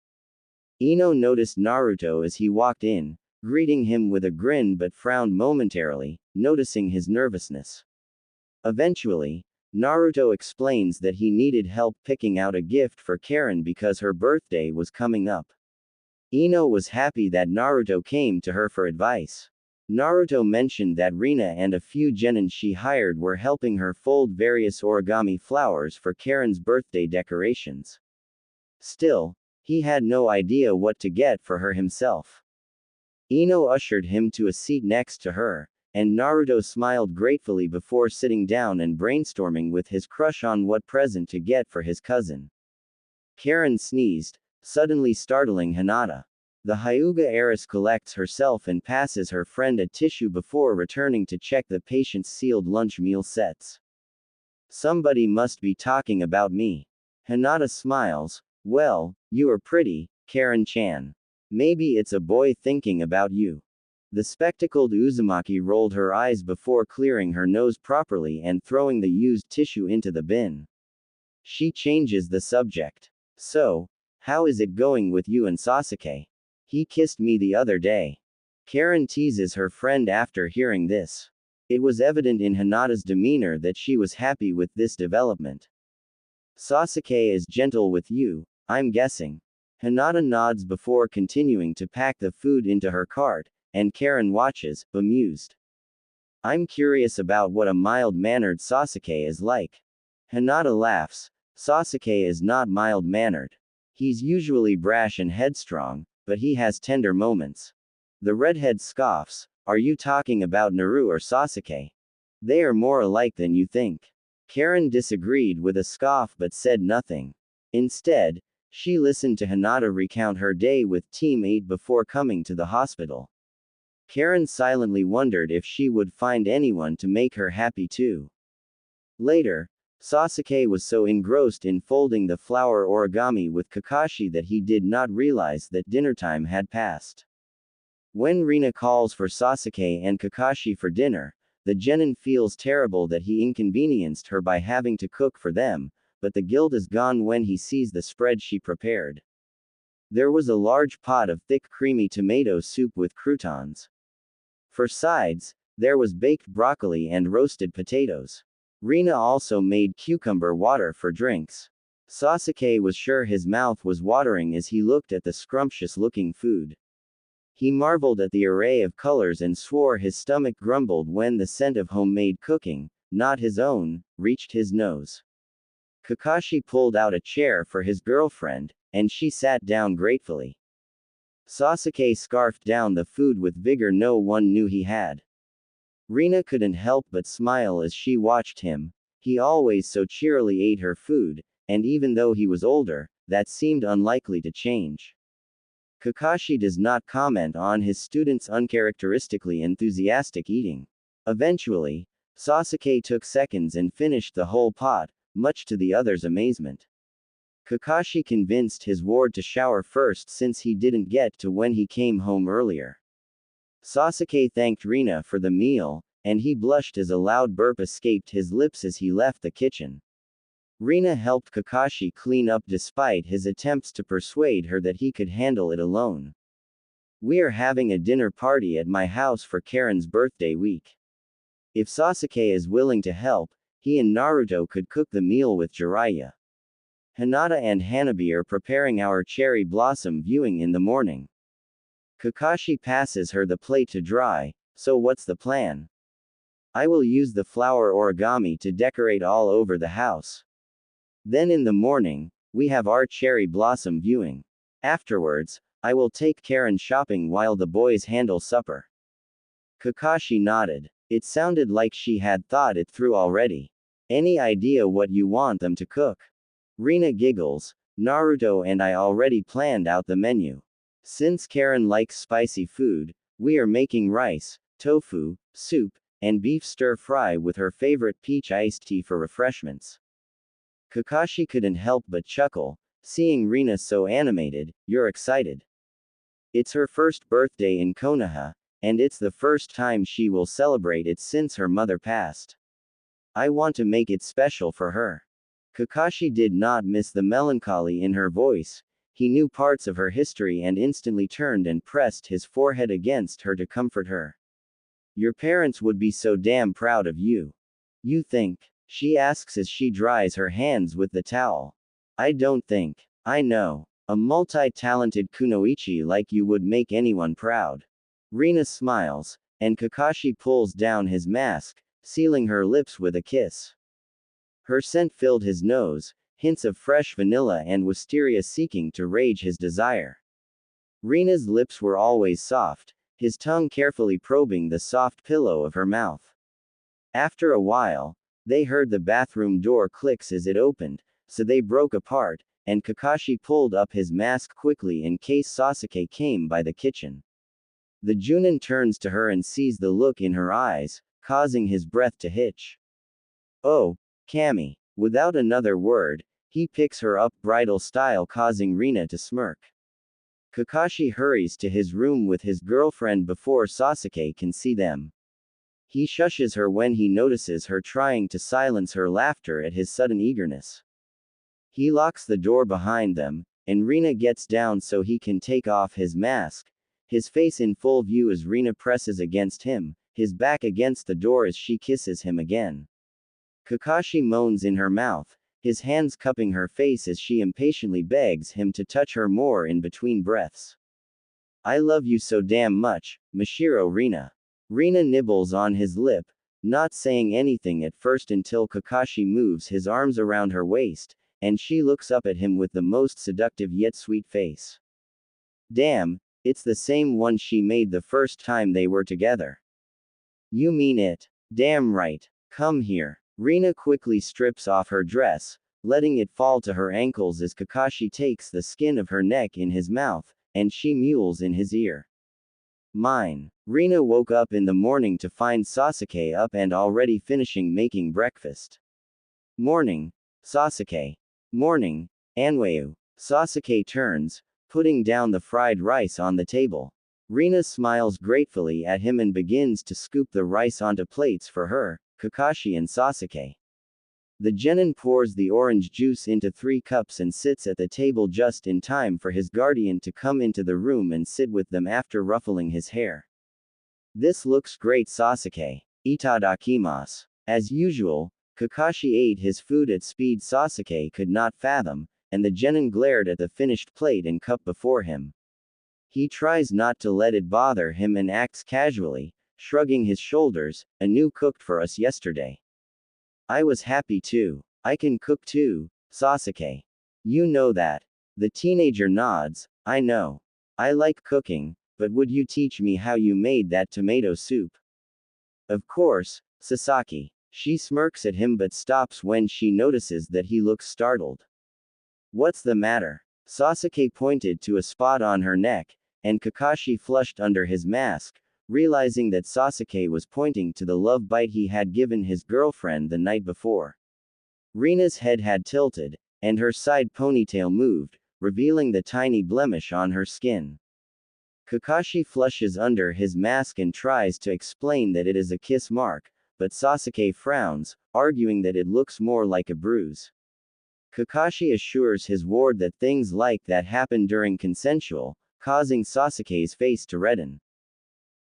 Ino noticed Naruto as he walked in, greeting him with a grin but frowned momentarily, noticing his nervousness. Eventually, Naruto explains that he needed help picking out a gift for Karen because her birthday was coming up. Ino was happy that Naruto came to her for advice. Naruto mentioned that Rina and a few genin she hired were helping her fold various origami flowers for Karen's birthday decorations. Still, he had no idea what to get for her himself. Ino ushered him to a seat next to her, and Naruto smiled gratefully before sitting down and brainstorming with his crush on what present to get for his cousin. Karen sneezed, suddenly startling Hinata. The Hyuga heiress collects herself and passes her friend a tissue before returning to check the patient's sealed lunch meal sets. Somebody must be talking about me. Hinata smiles. Well, you are pretty, Karen-chan. Maybe it's a boy thinking about you. The spectacled Uzumaki rolled her eyes before clearing her nose properly and throwing the used tissue into the bin. She changes the subject. So, how is it going with you and Sasuke? He kissed me the other day. Karen teases her friend after hearing this. It was evident in Hinata's demeanor that she was happy with this development. Sasuke is gentle with you, I'm guessing. Hinata nods before continuing to pack the food into her cart, and Karen watches, bemused. I'm curious about what a mild-mannered Sasuke is like. Hinata laughs. Sasuke is not mild-mannered. He's usually brash and headstrong, but he has tender moments. The redhead scoffs. Are you talking about Naru or Sasuke? They are more alike than you think. Karen disagreed with a scoff but said nothing. Instead, she listened to Hinata recount her day with Team 8 before coming to the hospital. Karen silently wondered if she would find anyone to make her happy too. Later, Sasuke was so engrossed in folding the flower origami with Kakashi that he did not realize that dinnertime had passed. When Rina calls for Sasuke and Kakashi for dinner, the genin feels terrible that he inconvenienced her by having to cook for them, but the guilt is gone when he sees the spread she prepared. There was a large pot of thick creamy tomato soup with croutons. For sides, there was baked broccoli and roasted potatoes. Rina also made cucumber water for drinks. Sasuke was sure his mouth was watering as he looked at the scrumptious-looking food. He marveled at the array of colors and swore his stomach grumbled when the scent of homemade cooking, not his own, reached his nose. Kakashi pulled out a chair for his girlfriend, and she sat down gratefully. Sasuke scarfed down the food with vigor no one knew he had. Rina couldn't help but smile as she watched him. He always so cheerily ate her food, and even though he was older, that seemed unlikely to change. Kakashi does not comment on his students' uncharacteristically enthusiastic eating. Eventually, Sasuke took seconds and finished the whole pot, much to the others' amazement. Kakashi convinced his ward to shower first since he didn't get to when he came home earlier. Sasuke thanked Rina for the meal, and he blushed as a loud burp escaped his lips as he left the kitchen. Rina helped Kakashi clean up despite his attempts to persuade her that he could handle it alone. We are having a dinner party at my house for Karen's birthday week. If Sasuke is willing to help, he and Naruto could cook the meal with Jiraiya. Hinata and Hanabi are preparing our cherry blossom viewing in the morning. Kakashi passes her the plate to dry, so what's the plan? I will use the flower origami to decorate all over the house. Then in the morning, we have our cherry blossom viewing. Afterwards, I will take Karen shopping while the boys handle supper. Kakashi nodded. It sounded like she had thought it through already. Any idea what you want them to cook? Rina giggles. Naruto and I already planned out the menu. Since Karen likes spicy food, we are making rice, tofu, soup, and beef stir-fry with her favorite peach iced tea for refreshments. Kakashi couldn't help but chuckle, seeing Rina so animated. You're excited. It's her first birthday in Konoha, and it's the first time she will celebrate it since her mother passed. I want to make it special for her. Kakashi did not miss the melancholy in her voice. He knew parts of her history and instantly turned and pressed his forehead against her to comfort her. Your parents would be so damn proud of you. You think? She asks as she dries her hands with the towel. I don't think. I know. A multi-talented kunoichi like you would make anyone proud. Rina smiles, and Kakashi pulls down his mask, sealing her lips with a kiss. Her scent filled his nose, hints of fresh vanilla and wisteria seeking to rage his desire. Rina's lips were always soft, his tongue carefully probing the soft pillow of her mouth. After a while, they heard the bathroom door clicks as it opened, so they broke apart, and Kakashi pulled up his mask quickly in case Sasuke came by the kitchen. The Junin turns to her and sees the look in her eyes, causing his breath to hitch. Oh, Kami. Without another word, he picks her up bridal style, causing Rina to smirk. Kakashi hurries to his room with his girlfriend before Sasuke can see them. He shushes her when he notices her trying to silence her laughter at his sudden eagerness. He locks the door behind them, and Rina gets down so he can take off his mask, his face in full view as Rina presses against him, his back against the door as she kisses him again. Kakashi moans in her mouth, his hands cupping her face as she impatiently begs him to touch her more in between breaths. I love you so damn much, Mashiro Rina. Rina nibbles on his lip, not saying anything at first until Kakashi moves his arms around her waist, and she looks up at him with the most seductive yet sweet face. Damn, it's the same one she made the first time they were together. You mean it? Damn right. Come here. Rina quickly strips off her dress, letting it fall to her ankles as Kakashi takes the skin of her neck in his mouth, and she mewls in his ear. Mine. Rina woke up in the morning to find Sasuke up and already finishing making breakfast. Morning, Sasuke. Morning, Anweu. Sasuke turns, putting down the fried rice on the table. Rina smiles gratefully at him and begins to scoop the rice onto plates for her, Kakashi and Sasuke. The genin pours the orange juice into 3 cups and sits at the table just in time for his guardian to come into the room and sit with them after ruffling his hair. This looks great, Sasuke. Itadakimasu. As usual, Kakashi ate his food at speed Sasuke could not fathom, and the genin glared at the finished plate and cup before him. He tries not to let it bother him and acts casually, shrugging his shoulders. Anu cooked for us yesterday. I was happy too. I can cook too, Sasuke. You know that. The teenager nods. I know. I like cooking, but would you teach me how you made that tomato soup? Of course, Sasaki. She smirks at him but stops when she notices that he looks startled. What's the matter? Sasuke pointed to a spot on her neck, and Kakashi flushed under his mask, realizing that Sasuke was pointing to the love bite he had given his girlfriend the night before. Rina's head had tilted, and her side ponytail moved, revealing the tiny blemish on her skin. Kakashi flushes under his mask and tries to explain that it is a kiss mark, but Sasuke frowns, arguing that it looks more like a bruise. Kakashi assures his ward that things like that happen during consensual, causing Sasuke's face to redden.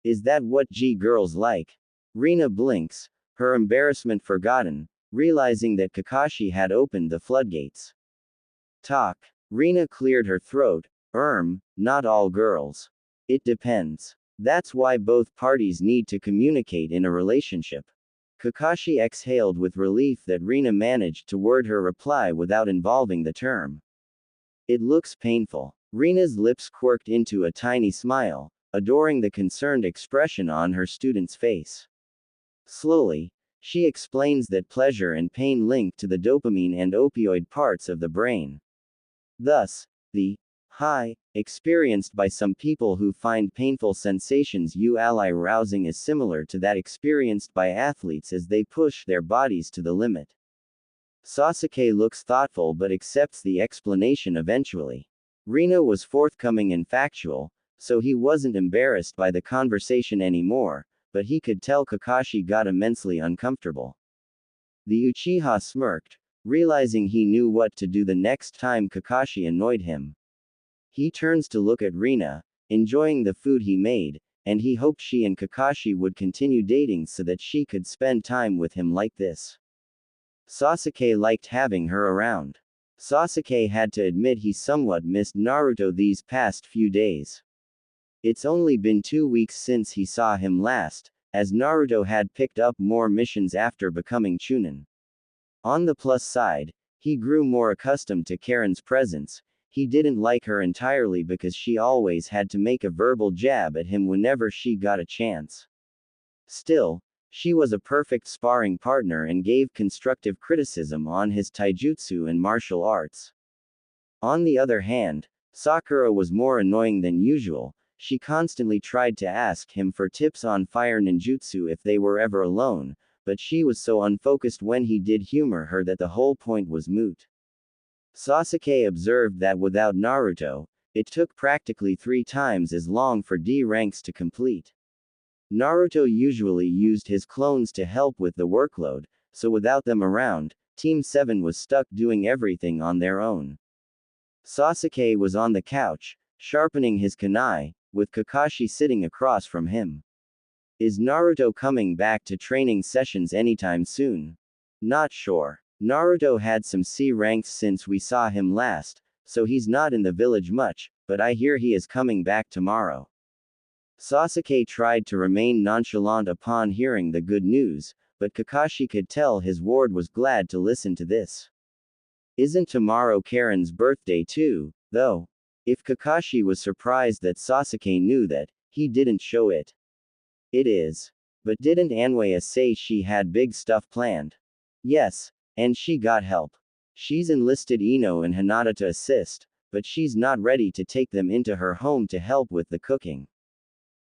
Is that what girls like? Rina blinks, her embarrassment forgotten, realizing that Kakashi had opened the floodgates. Talk. Rina cleared her throat. Not all girls. It depends. That's why both parties need to communicate in a relationship. Kakashi exhaled with relief that Rina managed to word her reply without involving the term. It looks painful. Rina's lips quirked into a tiny smile, adoring the concerned expression on her student's face. Slowly, she explains that pleasure and pain link to the dopamine and opioid parts of the brain. Thus, the high experienced by some people who find painful sensations arousing is similar to that experienced by athletes as they push their bodies to the limit. Sasuke looks thoughtful but accepts the explanation eventually. Rina was forthcoming and factual, so he wasn't embarrassed by the conversation anymore, but he could tell Kakashi got immensely uncomfortable. The Uchiha smirked, realizing he knew what to do the next time Kakashi annoyed him. He turns to look at Rina, enjoying the food he made, and he hoped she and Kakashi would continue dating so that she could spend time with him like this. Sasuke liked having her around. Sasuke had to admit he somewhat missed Naruto these past few days. It's only been 2 weeks since he saw him last, as Naruto had picked up more missions after becoming Chunin. On the plus side, he grew more accustomed to Karen's presence. He didn't like her entirely because she always had to make a verbal jab at him whenever she got a chance. Still, she was a perfect sparring partner and gave constructive criticism on his taijutsu and martial arts. On the other hand, Sakura was more annoying than usual. She constantly tried to ask him for tips on fire ninjutsu if they were ever alone, but she was so unfocused when he did humor her that the whole point was moot. Sasuke observed that without Naruto, it took practically 3 times as long for D ranks to complete. Naruto usually used his clones to help with the workload, so without them around, Team 7 was stuck doing everything on their own. Sasuke was on the couch, sharpening his kunai, with Kakashi sitting across from him. Is Naruto coming back to training sessions anytime soon? Not sure. Naruto had some C ranks since we saw him last, so he's not in the village much, but I hear he is coming back tomorrow. Sasuke tried to remain nonchalant upon hearing the good news, but Kakashi could tell his ward was glad to listen to this. Isn't tomorrow Karen's birthday too, though? If Kakashi was surprised that Sasuke knew that, he didn't show it. It is. But didn't Anwea say she had big stuff planned? Yes, and she got help. She's enlisted Ino and Hinata to assist, but she's not ready to take them into her home to help with the cooking.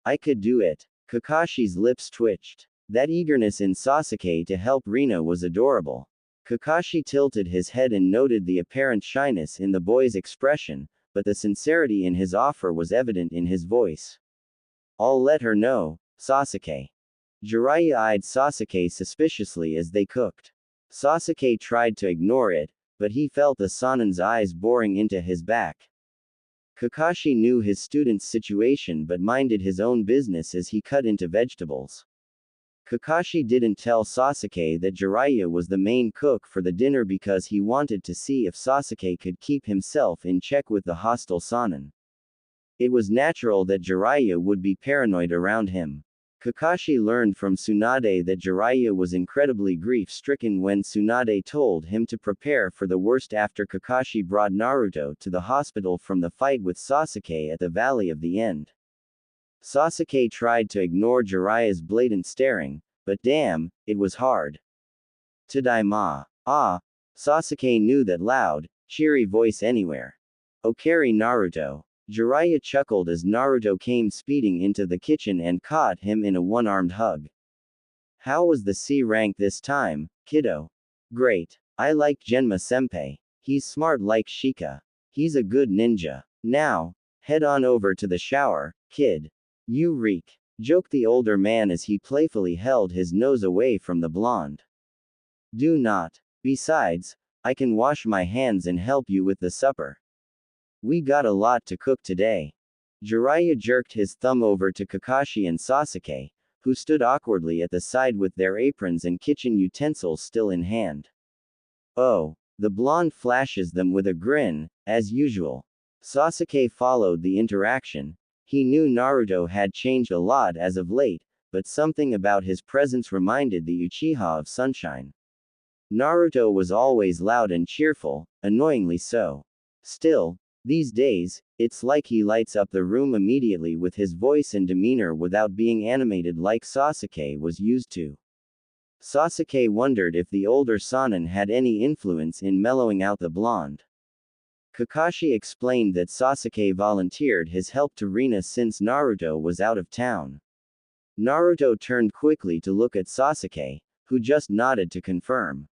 I could do it. Kakashi's lips twitched. That eagerness in Sasuke to help Rina was adorable. Kakashi tilted his head and noted the apparent shyness in the boy's expression, but the sincerity in his offer was evident in his voice. I'll let her know, Sasuke. Jiraiya eyed Sasuke suspiciously as they cooked. Sasuke tried to ignore it, but he felt the Sanin's eyes boring into his back. Kakashi knew his student's situation but minded his own business as he cut into vegetables. Kakashi didn't tell Sasuke that Jiraiya was the main cook for the dinner because he wanted to see if Sasuke could keep himself in check with the hostile Sanin. It was natural that Jiraiya would be paranoid around him. Kakashi learned from Tsunade that Jiraiya was incredibly grief-stricken when Tsunade told him to prepare for the worst after Kakashi brought Naruto to the hospital from the fight with Sasuke at the Valley of the End. Sasuke tried to ignore Jiraiya's blatant staring, but damn, it was hard. Tadaima. Ah. Sasuke knew that loud, cheery voice anywhere. Okari Naruto. Jiraiya chuckled as Naruto came speeding into the kitchen and caught him in a one-armed hug. How was the C rank this time, kiddo? Great. I like Genma-senpai. He's smart like Shika. He's a good ninja. Now, head on over to the shower, kid. You reek, joked the older man as he playfully held his nose away from the blonde. Do not. Besides, I can wash my hands and help you with the supper. We got a lot to cook today. Jiraiya jerked his thumb over to Kakashi and Sasuke, who stood awkwardly at the side with their aprons and kitchen utensils still in hand. Oh, The blonde flashes them with a grin, as usual. Sasuke followed the interaction. He knew Naruto had changed a lot as of late, but something about his presence reminded the Uchiha of sunshine. Naruto was always loud and cheerful, annoyingly so. Still, these days, it's like he lights up the room immediately with his voice and demeanor without being animated like Sasuke was used to. Sasuke wondered if the older Sannin had any influence in mellowing out the blonde. Kakashi explained that Sasuke volunteered his help to Rina since Naruto was out of town. Naruto turned quickly to look at Sasuke, who just nodded to confirm.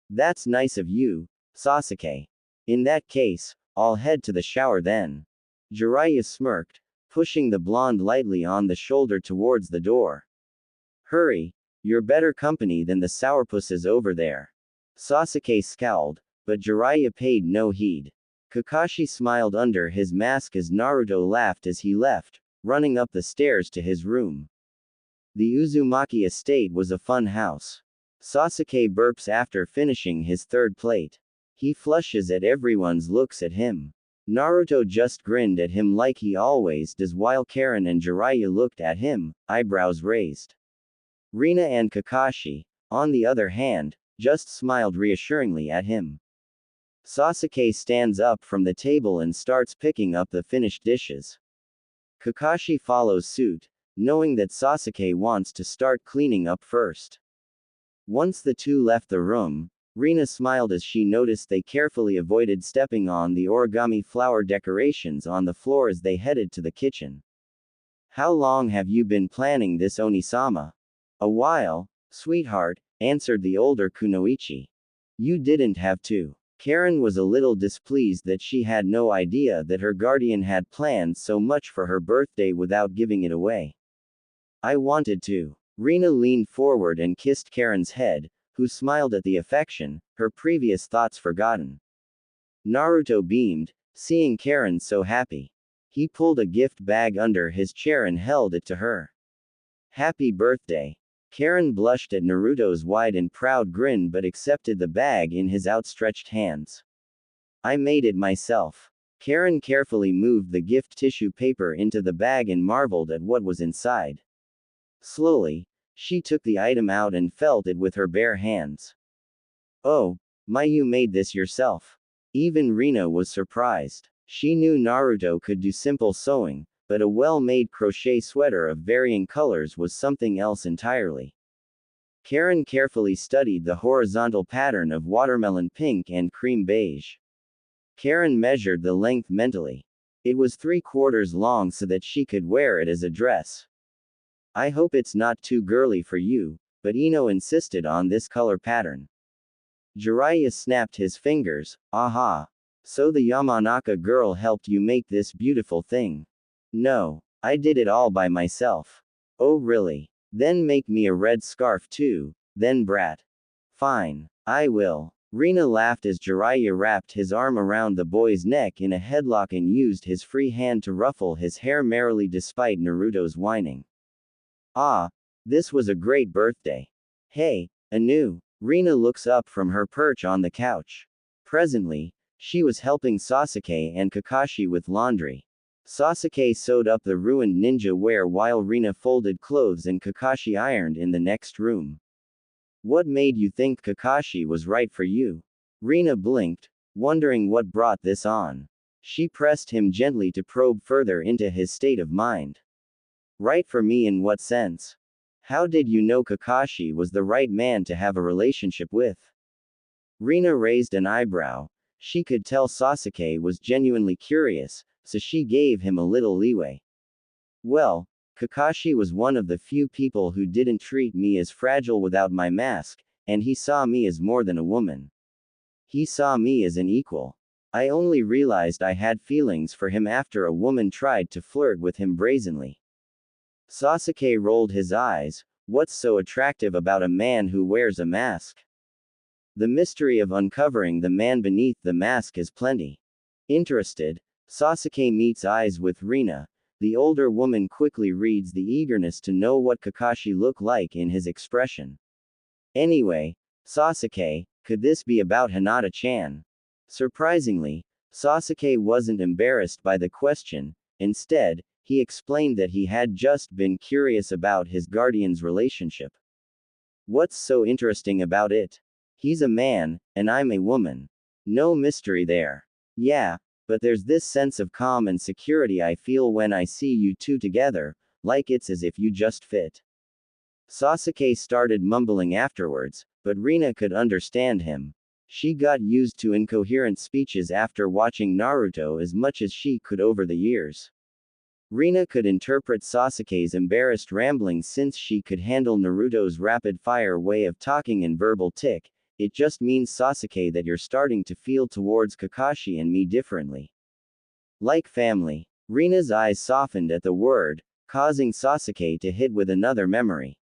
That's nice of you, Sasuke. In that case, I'll head to the shower then. Jiraiya smirked, pushing the blonde lightly on the shoulder towards the door. Hurry, you're better company than the sourpusses over there. Sasuke scowled, but Jiraiya paid no heed. Kakashi smiled under his mask as Naruto laughed as he left, running up the stairs to his room. The Uzumaki estate was a fun house. Sasuke burps after finishing his third plate. He flushes at everyone's looks at him. Naruto just grinned at him like he always does while Karen and Jiraiya looked at him, eyebrows raised. Rina and Kakashi, on the other hand, just smiled reassuringly at him. Sasuke stands up from the table and starts picking up the finished dishes. Kakashi follows suit, knowing that Sasuke wants to start cleaning up first. Once the two left the room, Rina smiled as she noticed they carefully avoided stepping on the origami flower decorations on the floor as they headed to the kitchen. How long have you been planning this, Onisama? A while, sweetheart, answered the older Kunoichi. You didn't have to. Karen was a little displeased that she had no idea that her guardian had planned so much for her birthday without giving it away. I wanted to. Rina leaned forward and kissed Karen's head, who smiled at the affection, her previous thoughts forgotten. Naruto beamed, seeing Karen so happy. He pulled a gift bag under his chair and held it to her. Happy birthday. Karen blushed at Naruto's wide and proud grin but accepted the bag in his outstretched hands. I made it myself. Karen carefully moved the gift tissue paper into the bag and marveled at what was inside. Slowly, she took the item out and felt it with her bare hands. Oh, my, you made this yourself. Even Rina was surprised. She knew Naruto could do simple sewing, but a well-made crochet sweater of varying colors was something else entirely. Karen carefully studied the horizontal pattern of watermelon pink and cream beige. Karen measured the length mentally. It was 3/4 long so that she could wear it as a dress. I hope it's not too girly for you, but Ino insisted on this color pattern. Jiraiya snapped his fingers. Aha. So the Yamanaka girl helped you make this beautiful thing. No, I did it all by myself. Oh really? Then make me a red scarf too, then brat. Fine, I will. Rina laughed as Jiraiya wrapped his arm around the boy's neck in a headlock and used his free hand to ruffle his hair merrily despite Naruto's whining. Ah, this was a great birthday. Hey, Anu. Rina looks up from her perch on the couch. Presently, she was helping Sasuke and Kakashi with laundry. Sasuke sewed up the ruined ninja wear while Rina folded clothes and Kakashi ironed in the next room. What made you think Kakashi was right for you? Rina blinked, wondering what brought this on. She pressed him gently to probe further into his state of mind. Right for me in what sense? How did you know Kakashi was the right man to have a relationship with? Rina raised an eyebrow. She could tell Sasuke was genuinely curious, so she gave him a little leeway. Well, Kakashi was one of the few people who didn't treat me as fragile without my mask, and he saw me as more than a woman. He saw me as an equal. I only realized I had feelings for him after a woman tried to flirt with him brazenly. Sasuke rolled his eyes. What's so attractive about a man who wears a mask? The mystery of uncovering the man beneath the mask is plenty. Interested, Sasuke meets eyes with Rina. The older woman quickly reads the eagerness to know what Kakashi looked like in his expression. Anyway, Sasuke, Could this be about Hinata-chan? Surprisingly, Sasuke wasn't embarrassed by the question. Instead, he explained that he had just been curious about his guardian's relationship. What's so interesting about it? He's a man, and I'm a woman. No mystery there. Yeah, but there's this sense of calm and security I feel when I see you two together, like it's as if you just fit. Sasuke started mumbling afterwards, but Rina could understand him. She got used to incoherent speeches after watching Naruto as much as she could over the years. Rina could interpret Sasuke's embarrassed ramblings since she could handle Naruto's rapid-fire way of talking and verbal tic. It just means, Sasuke, that you're starting to feel towards Kakashi and me differently. Like family. Rina's eyes softened at the word, causing Sasuke to hit with another memory.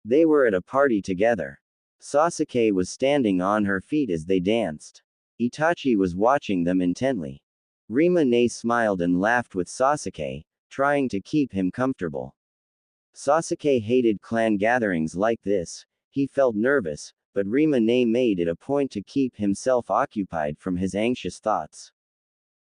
They were at a party together. Sasuke was standing on her feet as they danced. Itachi was watching them intently. Rima-ne smiled and laughed with Sasuke, trying to keep him comfortable. Sasuke hated clan gatherings like this. He felt nervous, but Rima-ne made it a point to keep himself occupied from his anxious thoughts.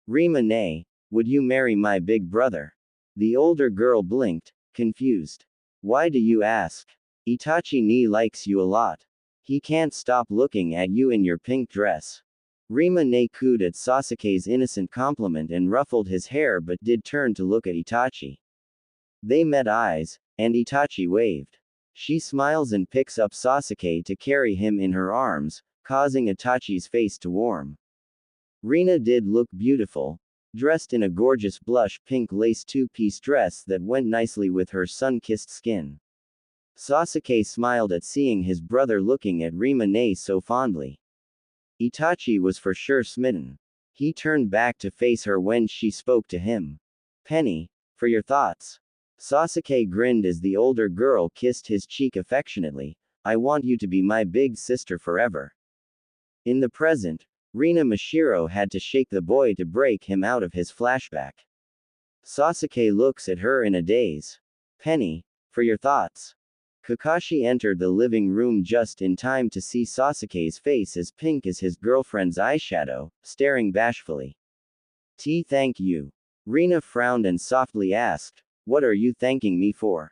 Rima-ne, would you marry my big brother? The older girl blinked, confused. Why do you ask? Itachi-ne likes you a lot. He can't stop looking at you in your pink dress. Rima-ne cooed at Sasuke's innocent compliment and ruffled his hair but did turn to look at Itachi. They met eyes, and Itachi waved. She smiles and picks up Sasuke to carry him in her arms, causing Itachi's face to warm. Rina did look beautiful, dressed in a gorgeous blush pink lace two-piece dress that went nicely with her sun-kissed skin. Sasuke smiled at seeing his brother looking at Rima-ne so fondly. Itachi was for sure smitten. He turned back to face her when she spoke to him. Penny, for your thoughts. Sasuke grinned as the older girl kissed his cheek affectionately. I want you to be my big sister forever. In the present, Rina Mashiro had to shake the boy to break him out of his flashback. Sasuke looks at her in a daze. Penny, for your thoughts. Kakashi entered the living room just in time to see Sasuke's face as pink as his girlfriend's eyeshadow, staring bashfully. Thank you. Rina frowned and softly asked, what are you thanking me for?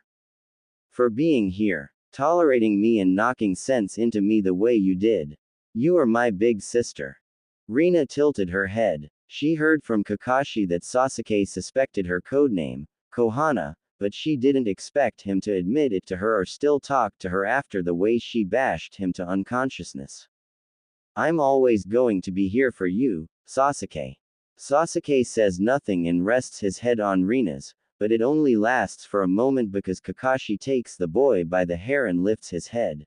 For being here, tolerating me and knocking sense into me the way you did. You are my big sister. Rina tilted her head. She heard from Kakashi that Sasuke suspected her codename, Kohana, but she didn't expect him to admit it to her or still talk to her after the way she bashed him to unconsciousness. I'm always going to be here for you, Sasuke. Sasuke says nothing and rests his head on Rina's, but it only lasts for a moment because Kakashi takes the boy by the hair and lifts his head.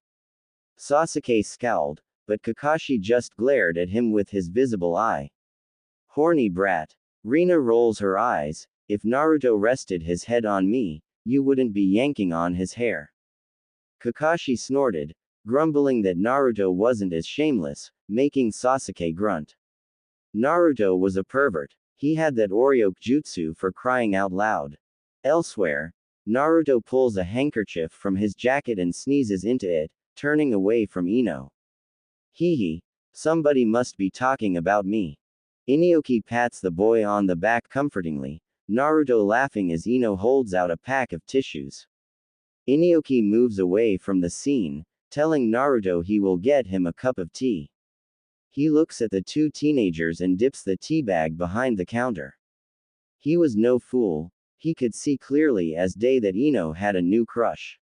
Sasuke scowled, but Kakashi just glared at him with his visible eye. Horny brat. Rina rolls her eyes. If Naruto rested his head on me, you wouldn't be yanking on his hair. Kakashi snorted, grumbling that Naruto wasn't as shameless, making Sasuke grunt. Naruto was a pervert. He had that Oryoke jutsu for crying out loud. Elsewhere, Naruto pulls a handkerchief from his jacket and sneezes into it, turning away from Ino. Hee, somebody must be talking about me. Inioki pats the boy on the back comfortingly, Naruto laughing as Ino holds out a pack of tissues. Inioki moves away from the scene, telling Naruto he will get him a cup of tea. He looks at the two teenagers and dips the tea bag behind the counter. He was no fool. He could see clearly as day that Ino had a new crush.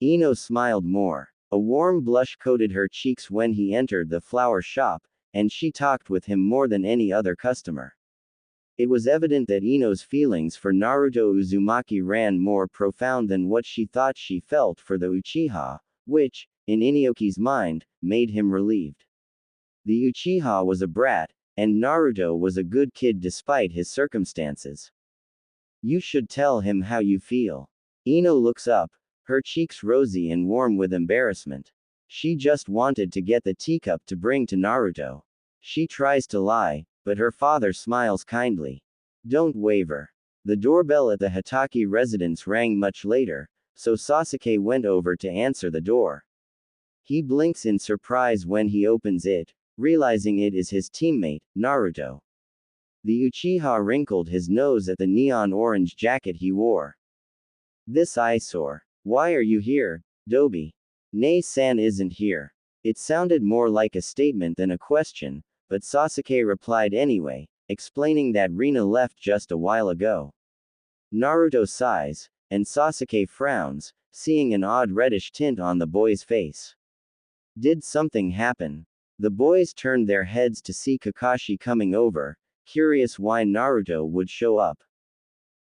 Ino smiled more. A warm blush coated her cheeks when he entered the flower shop, and she talked with him more than any other customer. It was evident that Ino's feelings for Naruto Uzumaki ran more profound than what she thought she felt for the Uchiha, which, in Inioki's mind, made him relieved. The Uchiha was a brat, and Naruto was a good kid despite his circumstances. You should tell him how you feel. Ino looks up, her cheeks rosy and warm with embarrassment. She just wanted to get the teacup to bring to Naruto. She tries to lie, but her father smiles kindly. Don't waver. The doorbell at the Hitaki residence rang much later, so Sasuke went over to answer the door. He blinks in surprise when he opens it, realizing it is his teammate, Naruto. The Uchiha wrinkled his nose at the neon orange jacket he wore. This eyesore. Why are you here, Dobi? Nei-san isn't here. It sounded more like a statement than a question, but Sasuke replied anyway, explaining that Rina left just a while ago. Naruto sighs, and Sasuke frowns, seeing an odd reddish tint on the boy's face. Did something happen? The boys turned their heads to see Kakashi coming over, curious why Naruto would show up.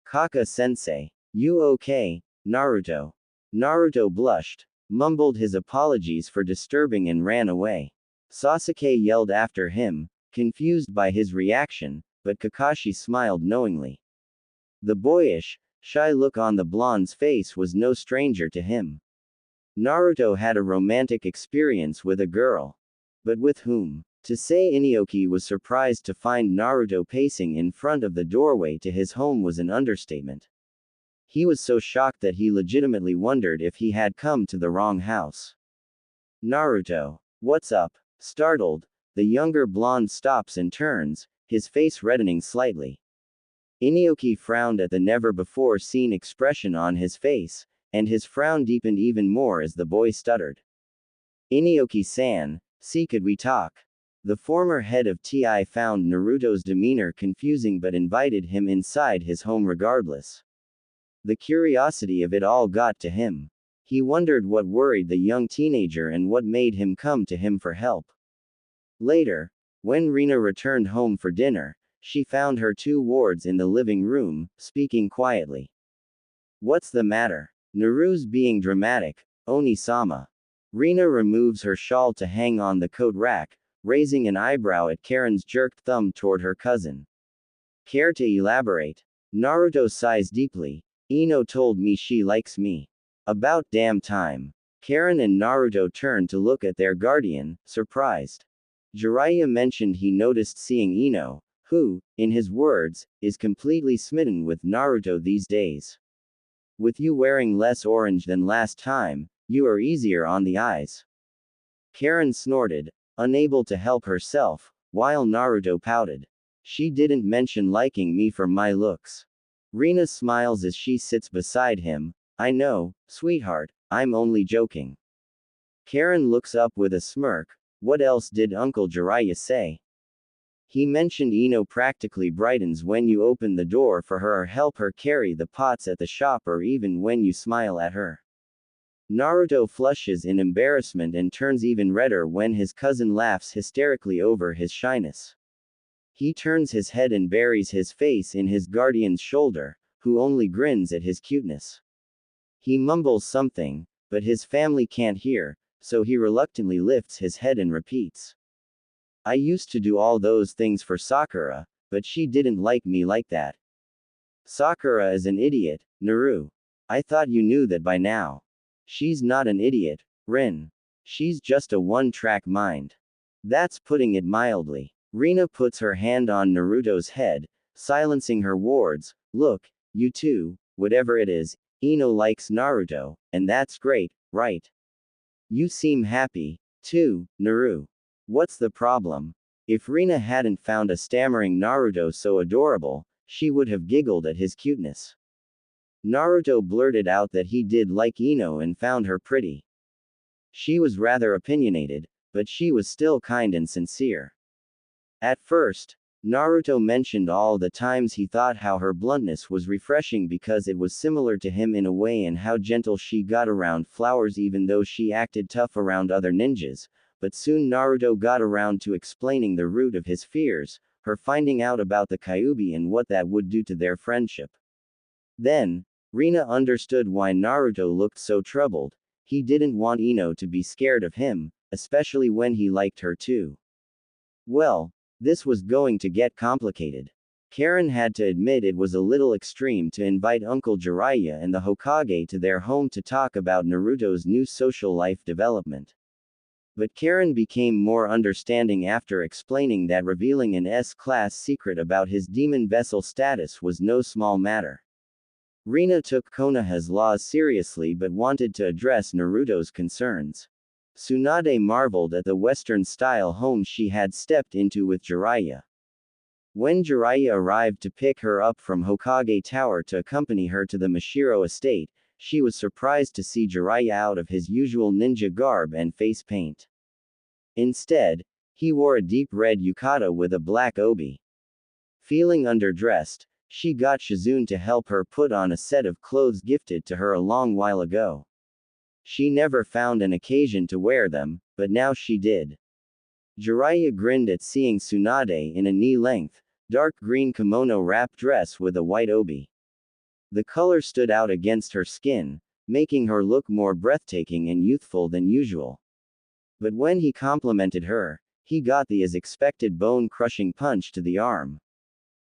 Kaka-sensei, you okay, Naruto? Naruto blushed, mumbled his apologies for disturbing and ran away. Sasuke yelled after him, confused by his reaction, but Kakashi smiled knowingly. The boyish, shy look on the blonde's face was no stranger to him. Naruto had a romantic experience with a girl. But with whom? To say Inioki was surprised to find Naruto pacing in front of the doorway to his home was an understatement. He was so shocked that he legitimately wondered if he had come to the wrong house. Naruto, what's up? Startled, the younger blonde stops and turns, his face reddening slightly. Inioki frowned at the never-before-seen expression on his face, and his frown deepened even more as the boy stuttered. Inioki-san, see, could we talk? The former head of TI found Naruto's demeanor confusing but invited him inside his home regardless. The curiosity of it all got to him. He wondered what worried the young teenager and what made him come to him for help. Later, when Rina returned home for dinner, she found her two wards in the living room, speaking quietly. What's the matter? Naru's being dramatic, Oni-sama. Rina removes her shawl to hang on the coat rack, raising an eyebrow at Karen's jerked thumb toward her cousin. Care to elaborate? Naruto sighs deeply. Ino told me she likes me. About damn time. Karen and Naruto turned to look at their guardian, surprised. Jiraiya mentioned he noticed seeing Ino, who, in his words, is completely smitten with Naruto these days. With you wearing less orange than last time, you are easier on the eyes. Karen snorted, unable to help herself, while Naruto pouted. She didn't mention liking me for my looks. Rina smiles as she sits beside him. I know, sweetheart, I'm only joking. Karen looks up with a smirk. What else did Uncle Jiraiya say? He mentioned Ino practically brightens when you open the door for her or help her carry the pots at the shop or even when you smile at her. Naruto flushes in embarrassment and turns even redder when his cousin laughs hysterically over his shyness. He turns his head and buries his face in his guardian's shoulder, who only grins at his cuteness. He mumbles something, but his family can't hear, so he reluctantly lifts his head and repeats. I used to do all those things for Sakura, but she didn't like me like that. Sakura is an idiot, Naru. I thought you knew that by now. She's not an idiot, Rin. She's just a one-track mind. That's putting it mildly. Rina puts her hand on Naruto's head, silencing her wards. Look, you two, whatever it is, Ino likes Naruto, and that's great, right? You seem happy, too, Naru. What's the problem? If Rina hadn't found a stammering Naruto so adorable, she would have giggled at his cuteness. Naruto blurted out that he did like Ino and found her pretty. She was rather opinionated, but she was still kind and sincere. At first, Naruto mentioned all the times he thought how her bluntness was refreshing because it was similar to him in a way and how gentle she got around flowers even though she acted tough around other ninjas, but soon Naruto got around to explaining the root of his fears, her finding out about the Kyuubi and what that would do to their friendship. Then, Rina understood why Naruto looked so troubled. He didn't want Ino to be scared of him, especially when he liked her too. Well, this was going to get complicated. Karen had to admit it was a little extreme to invite Uncle Jiraiya and the Hokage to their home to talk about Naruto's new social life development. But Karen became more understanding after explaining that revealing an S-class secret about his demon vessel status was no small matter. Rina took Konoha's laws seriously but wanted to address Naruto's concerns. Tsunade marveled at the Western-style home she had stepped into with Jiraiya. When Jiraiya arrived to pick her up from Hokage Tower to accompany her to the Mashiro estate, she was surprised to see Jiraiya out of his usual ninja garb and face paint. Instead, he wore a deep red yukata with a black obi. Feeling underdressed, she got Shizune to help her put on a set of clothes gifted to her a long while ago. She never found an occasion to wear them, but now she did. Jiraiya grinned at seeing Tsunade in a knee-length, dark green kimono wrap dress with a white obi. The color stood out against her skin, making her look more breathtaking and youthful than usual. But when he complimented her, he got the as-expected bone-crushing punch to the arm.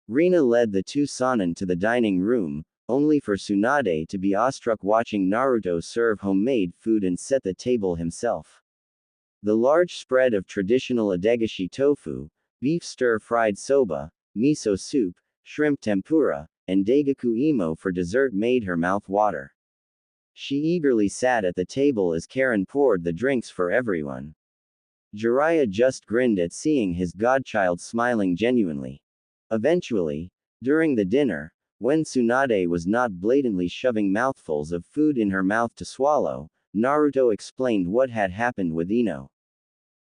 Rina led the two Sannin to the dining room, only for Tsunade to be awestruck watching Naruto serve homemade food and set the table himself. The large spread of traditional adegashi tofu, beef stir-fried soba, miso soup, shrimp tempura, and daigaku imo for dessert made her mouth water. She eagerly sat at the table as Karen poured the drinks for everyone. Jiraiya just grinned at seeing his godchild smiling genuinely. Eventually, during the dinner, when Tsunade was not blatantly shoving mouthfuls of food in her mouth to swallow, Naruto explained what had happened with Ino.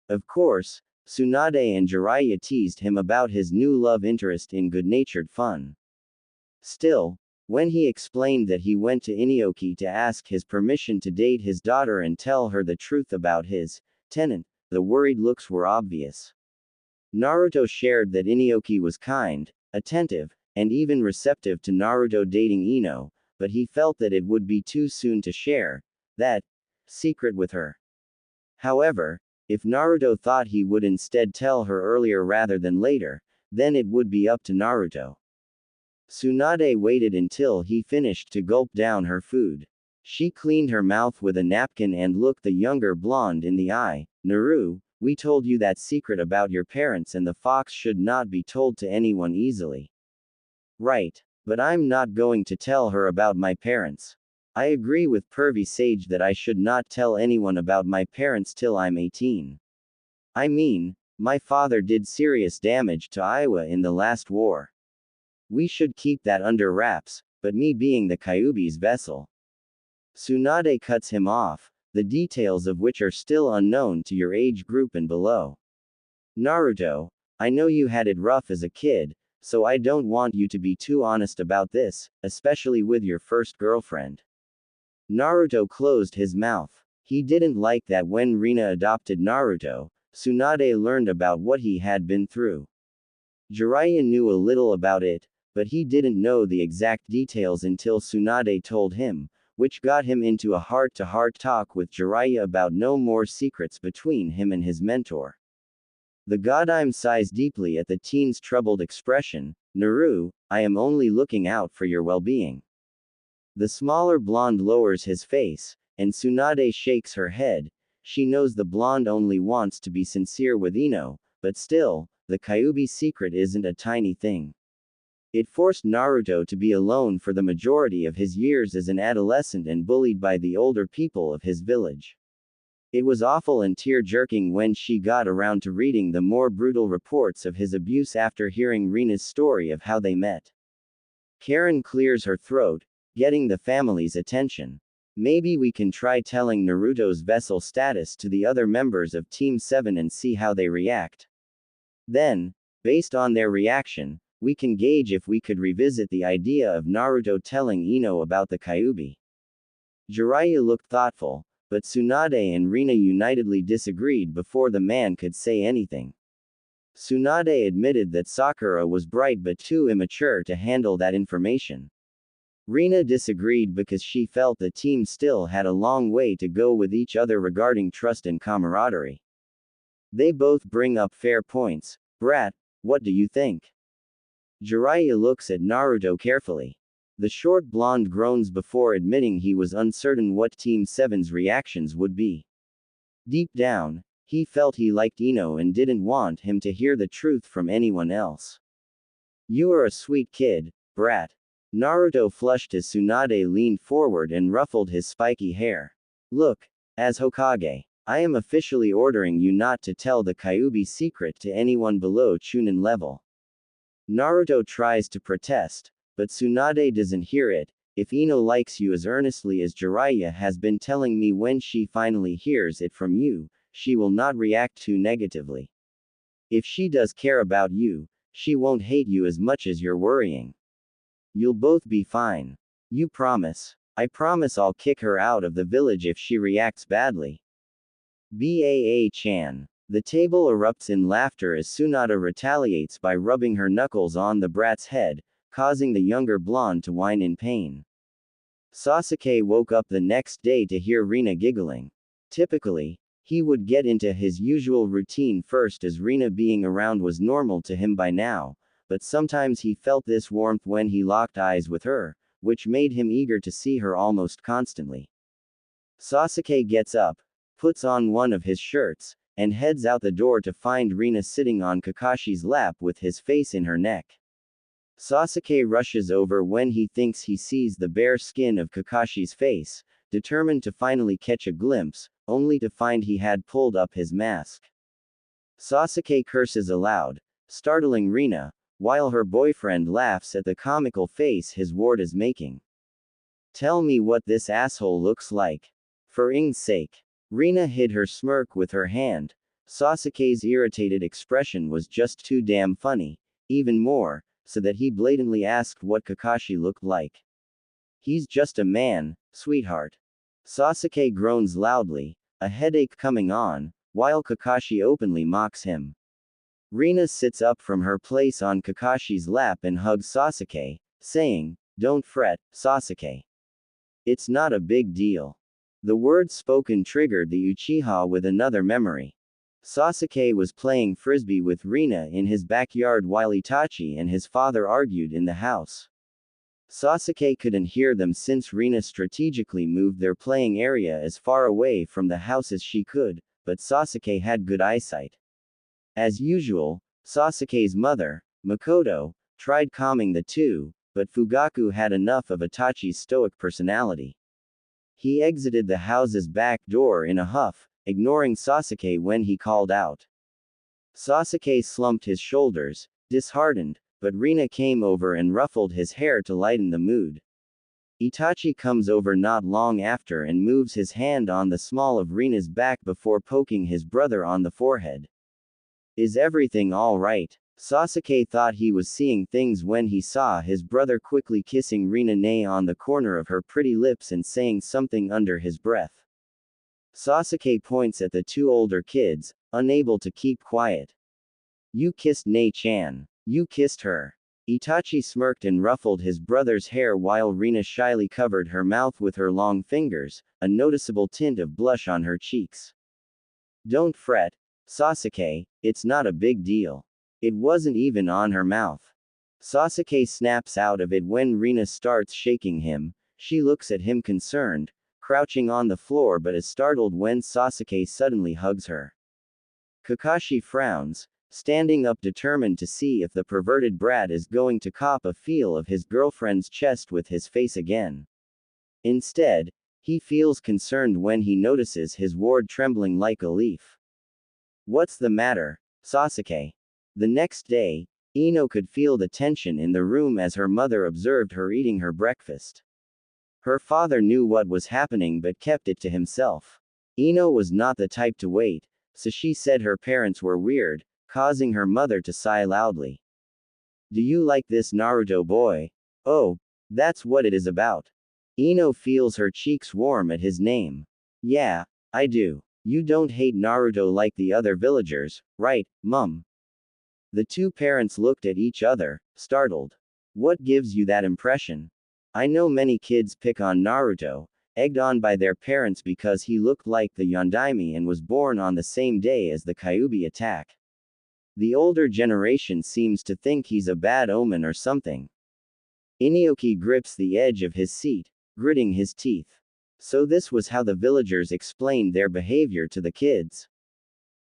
Of course, Tsunade and Jiraiya teased him about his new love interest in good-natured fun. Still, when he explained that he went to Inioki to ask his permission to date his daughter and tell her the truth about his tenant, the worried looks were obvious. Naruto shared that Inioki was kind, attentive, and even receptive to Naruto dating Ino, but he felt that it would be too soon to share that secret with her. However, if Naruto thought he would instead tell her earlier rather than later, then it would be up to Naruto. Tsunade waited until he finished to gulp down her food. She cleaned her mouth with a napkin and looked the younger blonde in the eye. Naru, we told you that secret about your parents and the fox should not be told to anyone easily. Right. But I'm not going to tell her about my parents. I agree with Pervy Sage that I should not tell anyone about my parents till I'm 18. I mean, my father did serious damage to Iowa in the last war. We should keep that under wraps, but me being the Kyuubi's vessel. Tsunade cuts him off, the details of which are still unknown to your age group and below. Naruto, I know you had it rough as a kid, so I don't want you to be too honest about this, especially with your first girlfriend. Naruto closed his mouth. He didn't like that when Rina adopted Naruto, Tsunade learned about what he had been through. Jiraiya knew a little about it, but he didn't know the exact details until Tsunade told him, which got him into a heart-to-heart talk with Jiraiya about no more secrets between him and his mentor. The Godime sighs deeply at the teen's troubled expression. Naru, I am only looking out for your well-being. The smaller blonde lowers his face, and Tsunade shakes her head. She knows the blonde only wants to be sincere with Ino, but still, the Kyuubi secret isn't a tiny thing. It forced Naruto to be alone for the majority of his years as an adolescent and bullied by the older people of his village. It was awful and tear-jerking when she got around to reading the more brutal reports of his abuse after hearing Rina's story of how they met. Karen clears her throat, getting the family's attention. Maybe we can try telling Naruto's vessel status to the other members of Team 7 and see how they react. Then, based on their reaction, we can gauge if we could revisit the idea of Naruto telling Ino about the Kyuubi. Jiraiya looked thoughtful, but Tsunade and Rina unitedly disagreed before the man could say anything. Tsunade admitted that Sakura was bright but too immature to handle that information. Rina disagreed because she felt the team still had a long way to go with each other regarding trust and camaraderie. They both bring up fair points. Brat, what do you think? Jiraiya looks at Naruto carefully. The short blonde groans before admitting he was uncertain what Team 7's reactions would be. Deep down, he felt he liked Ino and didn't want him to hear the truth from anyone else. You are a sweet kid, brat. Naruto flushed as Tsunade leaned forward and ruffled his spiky hair. Look, as Hokage, I am officially ordering you not to tell the Kyuubi secret to anyone below Chunin level. Naruto tries to protest, but Tsunade doesn't hear it. If Ino likes you as earnestly as Jiraiya has been telling me, when she finally hears it from you, she will not react too negatively. If she does care about you, she won't hate you as much as you're worrying. You'll both be fine. You promise? I promise I'll kick her out of the village if she reacts badly. Baa-chan. The table erupts in laughter as Tsunade retaliates by rubbing her knuckles on the brat's head, causing the younger blonde to whine in pain. Sasuke woke up the next day to hear Rina giggling. Typically, he would get into his usual routine first, as Rina being around was normal to him by now, but sometimes he felt this warmth when he locked eyes with her, which made him eager to see her almost constantly. Sasuke gets up, puts on one of his shirts, and heads out the door to find Rina sitting on Kakashi's lap with his face in her neck. Sasuke rushes over when he thinks he sees the bare skin of Kakashi's face, determined to finally catch a glimpse, only to find he had pulled up his mask. Sasuke curses aloud, startling Rina, while her boyfriend laughs at the comical face his ward is making. Tell me what this asshole looks like. For Ing's sake. Rina hid her smirk with her hand. Sasuke's irritated expression was just too damn funny, even more so that he blatantly asked what Kakashi looked like. He's just a man, sweetheart. Sasuke groans loudly, a headache coming on, while Kakashi openly mocks him. Rina sits up from her place on Kakashi's lap and hugs Sasuke, saying, "Don't fret, Sasuke. It's not a big deal." The words spoken triggered the Uchiha with another memory. Sasuke was playing frisbee with Rina in his backyard while Itachi and his father argued in the house. Sasuke couldn't hear them since Rina strategically moved their playing area as far away from the house as she could, but Sasuke had good eyesight. As usual, Sasuke's mother, Makoto, tried calming the two, but Fugaku had enough of Itachi's stoic personality. He exited the house's back door in a huff, ignoring Sasuke when he called out. Sasuke slumped his shoulders, disheartened, but Rina came over and ruffled his hair to lighten the mood. Itachi comes over not long after and moves his hand on the small of Rina's back before poking his brother on the forehead. Is everything all right? Sasuke thought he was seeing things when he saw his brother quickly kissing Rina on the corner of her pretty lips and saying something under his breath. Sasuke points at the two older kids, unable to keep quiet. You kissed Nei-chan. You kissed her. Itachi smirked and ruffled his brother's hair while Rina shyly covered her mouth with her long fingers, a noticeable tint of blush on her cheeks. Don't fret, Sasuke, it's not a big deal. It wasn't even on her mouth. Sasuke snaps out of it when Rina starts shaking him. She looks at him concerned, crouching on the floor but is startled when Sasuke suddenly hugs her. Kakashi frowns, standing up determined to see if the perverted brat is going to cop a feel of his girlfriend's chest with his face again. Instead, he feels concerned when he notices his ward trembling like a leaf. What's the matter, Sasuke? The next day, Ino could feel the tension in the room as her mother observed her eating her breakfast. Her father knew what was happening but kept it to himself. Ino was not the type to wait, so she said her parents were weird, causing her mother to sigh loudly. Do you like this Naruto boy? Oh, that's what it is about. Ino feels her cheeks warm at his name. Yeah, I do. You don't hate Naruto like the other villagers, right, Mum? The two parents looked at each other, startled. What gives you that impression? I know many kids pick on Naruto, egged on by their parents because he looked like the Yondaime and was born on the same day as the Kyuubi attack. The older generation seems to think he's a bad omen or something. Inioki grips the edge of his seat, gritting his teeth. So this was how the villagers explained their behavior to the kids.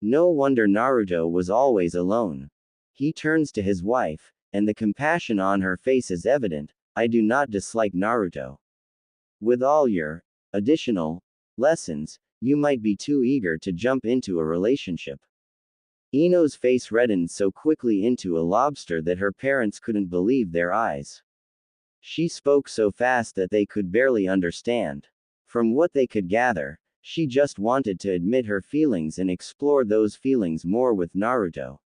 No wonder Naruto was always alone. He turns to his wife, and the compassion on her face is evident. I do not dislike Naruto. With all your additional lessons, you might be too eager to jump into a relationship. Ino's face reddened so quickly into a lobster that her parents couldn't believe their eyes. She spoke so fast that they could barely understand. From what they could gather, she just wanted to admit her feelings and explore those feelings more with Naruto.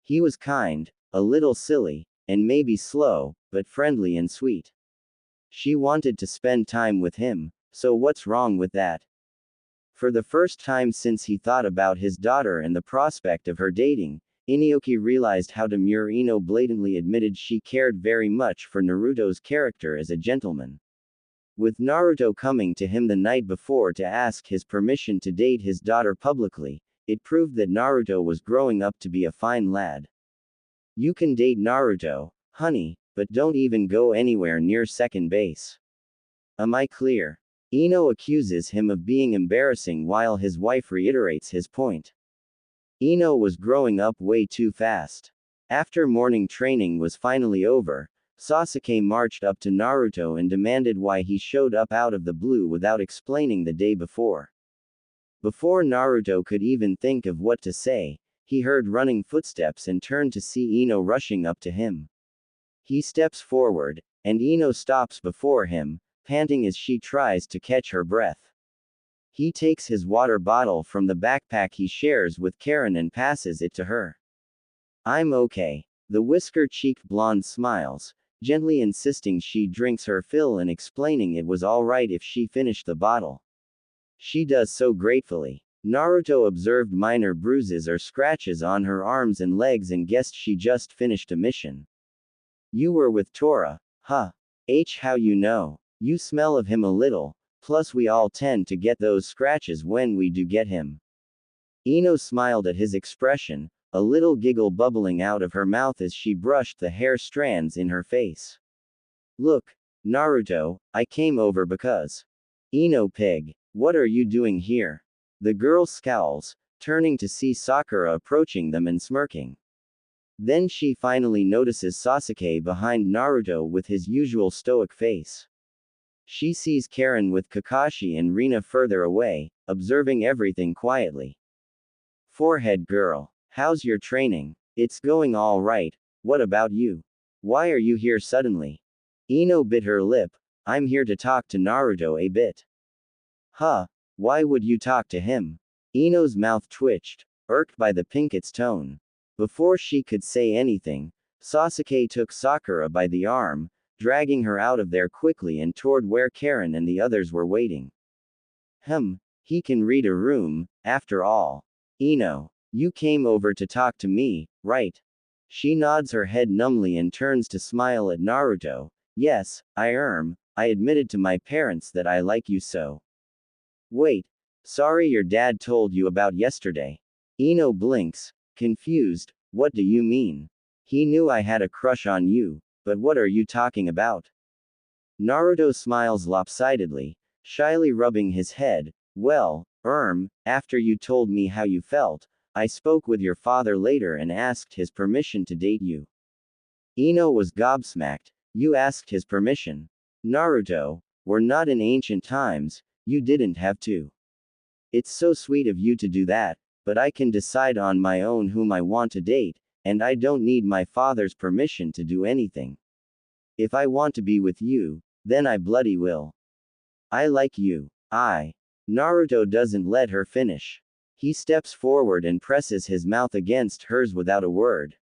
He was kind, a little silly, and maybe slow, but friendly and sweet. She wanted to spend time with him, so what's wrong with that? For the first time since he thought about his daughter and the prospect of her dating, Inioki realized how demure Ino blatantly admitted she cared very much for Naruto's character as a gentleman. With Naruto coming to him the night before to ask his permission to date his daughter publicly, it proved that Naruto was growing up to be a fine lad. You can date Naruto, honey, but don't even go anywhere near second base. Am I clear? Ino accuses him of being embarrassing while his wife reiterates his point. Ino was growing up way too fast. After morning training was finally over, Sasuke marched up to Naruto and demanded why he showed up out of the blue without explaining the day before. Before Naruto could even think of what to say, he heard running footsteps and turned to see Ino rushing up to him. He steps forward, and Ino stops before him, panting as she tries to catch her breath. He takes his water bottle from the backpack he shares with Karen and passes it to her. I'm okay. The whisker-cheeked blonde smiles, gently insisting she drinks her fill and explaining it was alright if she finished the bottle. She does so gratefully. Naruto observed minor bruises or scratches on her arms and legs and guessed she just finished a mission. You were with Tora, huh? How you know? You smell of him a little, plus we all tend to get those scratches when we do get him. Ino smiled at his expression, a little giggle bubbling out of her mouth as she brushed the hair strands in her face. Look, Naruto, I came over because. Ino pig, what are you doing here? The girl scowls, turning to see Sakura approaching them and smirking. Then she finally notices Sasuke behind Naruto with his usual stoic face. She sees Karen with Kakashi and Rina further away, observing everything quietly. Forehead girl, how's your training? It's going all right, what about you? Why are you here suddenly? Ino bit her lip, I'm here to talk to Naruto a bit. Huh, why would you talk to him? Ino's mouth twitched, irked by the Pinket's tone. Before she could say anything, Sasuke took Sakura by the arm, dragging her out of there quickly and toward where Karen and the others were waiting. He can read a room, after all. Ino, you came over to talk to me, right? She nods her head numbly and turns to smile at Naruto. Yes, I admitted to my parents that I like you so. Wait. Sorry your dad told you about yesterday. Ino blinks, confused, what do you mean? He knew I had a crush on you, but what are you talking about? Naruto smiles lopsidedly, shyly rubbing his head. Well, after you told me how you felt, I spoke with your father later and asked his permission to date you. Ino was gobsmacked. You asked his permission? Naruto, we're not in ancient times, you didn't have to. It's so sweet of you to do that, but I can decide on my own whom I want to date, and I don't need my father's permission to do anything. If I want to be with you, then I bloody will. I like you. Naruto doesn't let her finish. He steps forward and presses his mouth against hers without a word.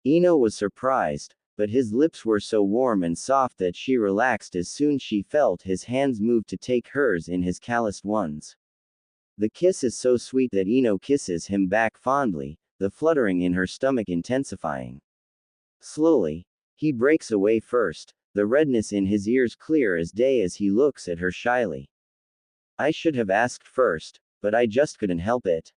Ino was surprised, but his lips were so warm and soft that she relaxed as soon as she felt his hands move to take hers in his calloused ones. The kiss is so sweet that Ino kisses him back fondly, the fluttering in her stomach intensifying. Slowly, he breaks away first, the redness in his ears clear as day as he looks at her shyly. I should have asked first, but I just couldn't help it.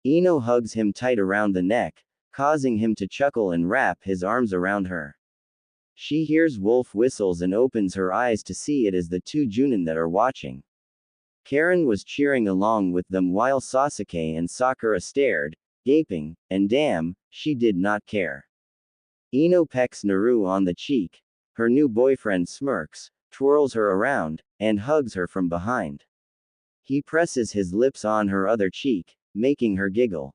Ino hugs him tight around the neck, causing him to chuckle and wrap his arms around her. She hears wolf whistles and opens her eyes to see it as the two Junin that are watching. Karen was cheering along with them while Sasuke and Sakura stared, gaping, and damn, she did not care. Ino pecks Naru on the cheek. Her new boyfriend smirks, twirls her around, and hugs her from behind. He presses his lips on her other cheek, making her giggle.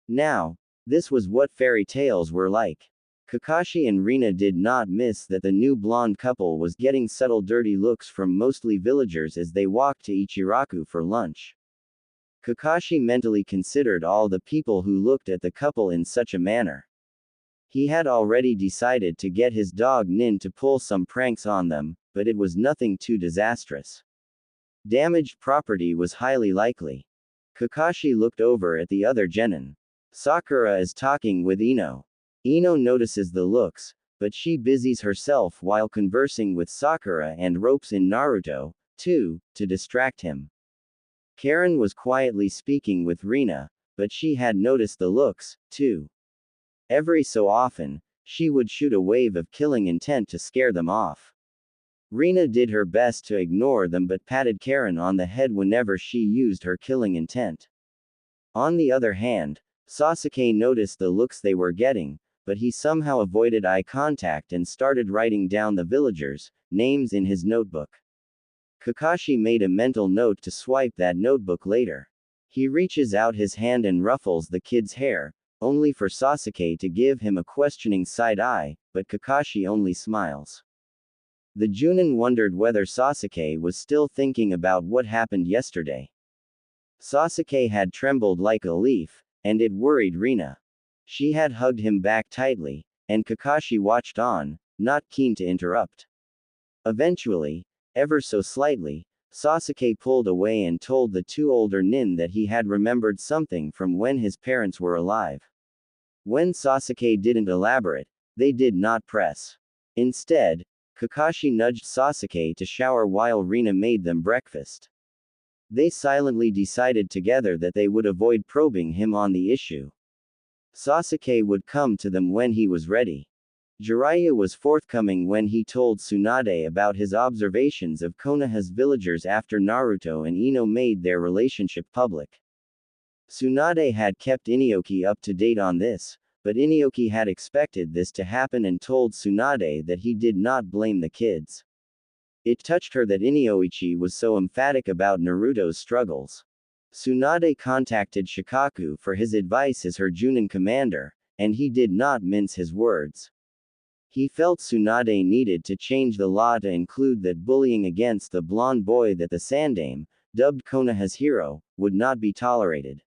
Now, this was what fairy tales were like. Kakashi and Rina did not miss that the new blonde couple was getting subtle dirty looks from mostly villagers as they walked to Ichiraku for lunch. Kakashi mentally considered all the people who looked at the couple in such a manner. He had already decided to get his dog Nin to pull some pranks on them, but it was nothing too disastrous. Damaged property was highly likely. Kakashi looked over at the other genin. Sakura is talking with Ino. Ino notices the looks, but she busies herself while conversing with Sakura and ropes in Naruto, too, to distract him. Karen was quietly speaking with Rina, but she had noticed the looks, too. Every so often, she would shoot a wave of killing intent to scare them off. Rina did her best to ignore them but patted Karen on the head whenever she used her killing intent. On the other hand, Sasuke noticed the looks they were getting, but he somehow avoided eye contact and started writing down the villagers' names in his notebook. Kakashi made a mental note to swipe that notebook later. He reaches out his hand and ruffles the kid's hair, only for Sasuke to give him a questioning side eye, but Kakashi only smiles. The Junin wondered whether Sasuke was still thinking about what happened yesterday. Sasuke had trembled like a leaf, and it worried Rina. She had hugged him back tightly, and Kakashi watched on, not keen to interrupt. Eventually, ever so slightly, Sasuke pulled away and told the two older nin that he had remembered something from when his parents were alive. When Sasuke didn't elaborate, they did not press. Instead, Kakashi nudged Sasuke to shower while Rina made them breakfast. They silently decided together that they would avoid probing him on the issue. Sasuke would come to them when he was ready. Jiraiya was forthcoming when he told Tsunade about his observations of Konoha's villagers after Naruto and Ino made their relationship public. Tsunade had kept Inioki up to date on this, but Inioki had expected this to happen and told Tsunade that he did not blame the kids. It touched her that Inioichi was so emphatic about Naruto's struggles. Tsunade contacted Shikaku for his advice as her Junin commander, and he did not mince his words. He felt Tsunade needed to change the law to include that bullying against the blonde boy that the Sandame, dubbed Konoha's hero, would not be tolerated.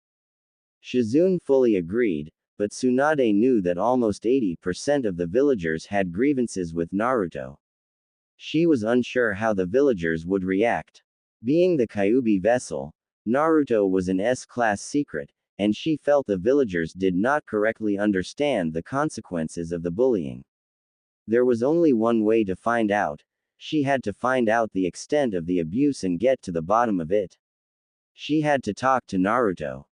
Shizune fully agreed, but Tsunade knew that almost 80% of the villagers had grievances with Naruto. She was unsure how the villagers would react. Being the Kyuubi vessel, Naruto was an S-class secret, and she felt the villagers did not correctly understand the consequences of the bullying. There was only one way to find out. She had to find out the extent of the abuse and get to the bottom of it. She had to talk to Naruto.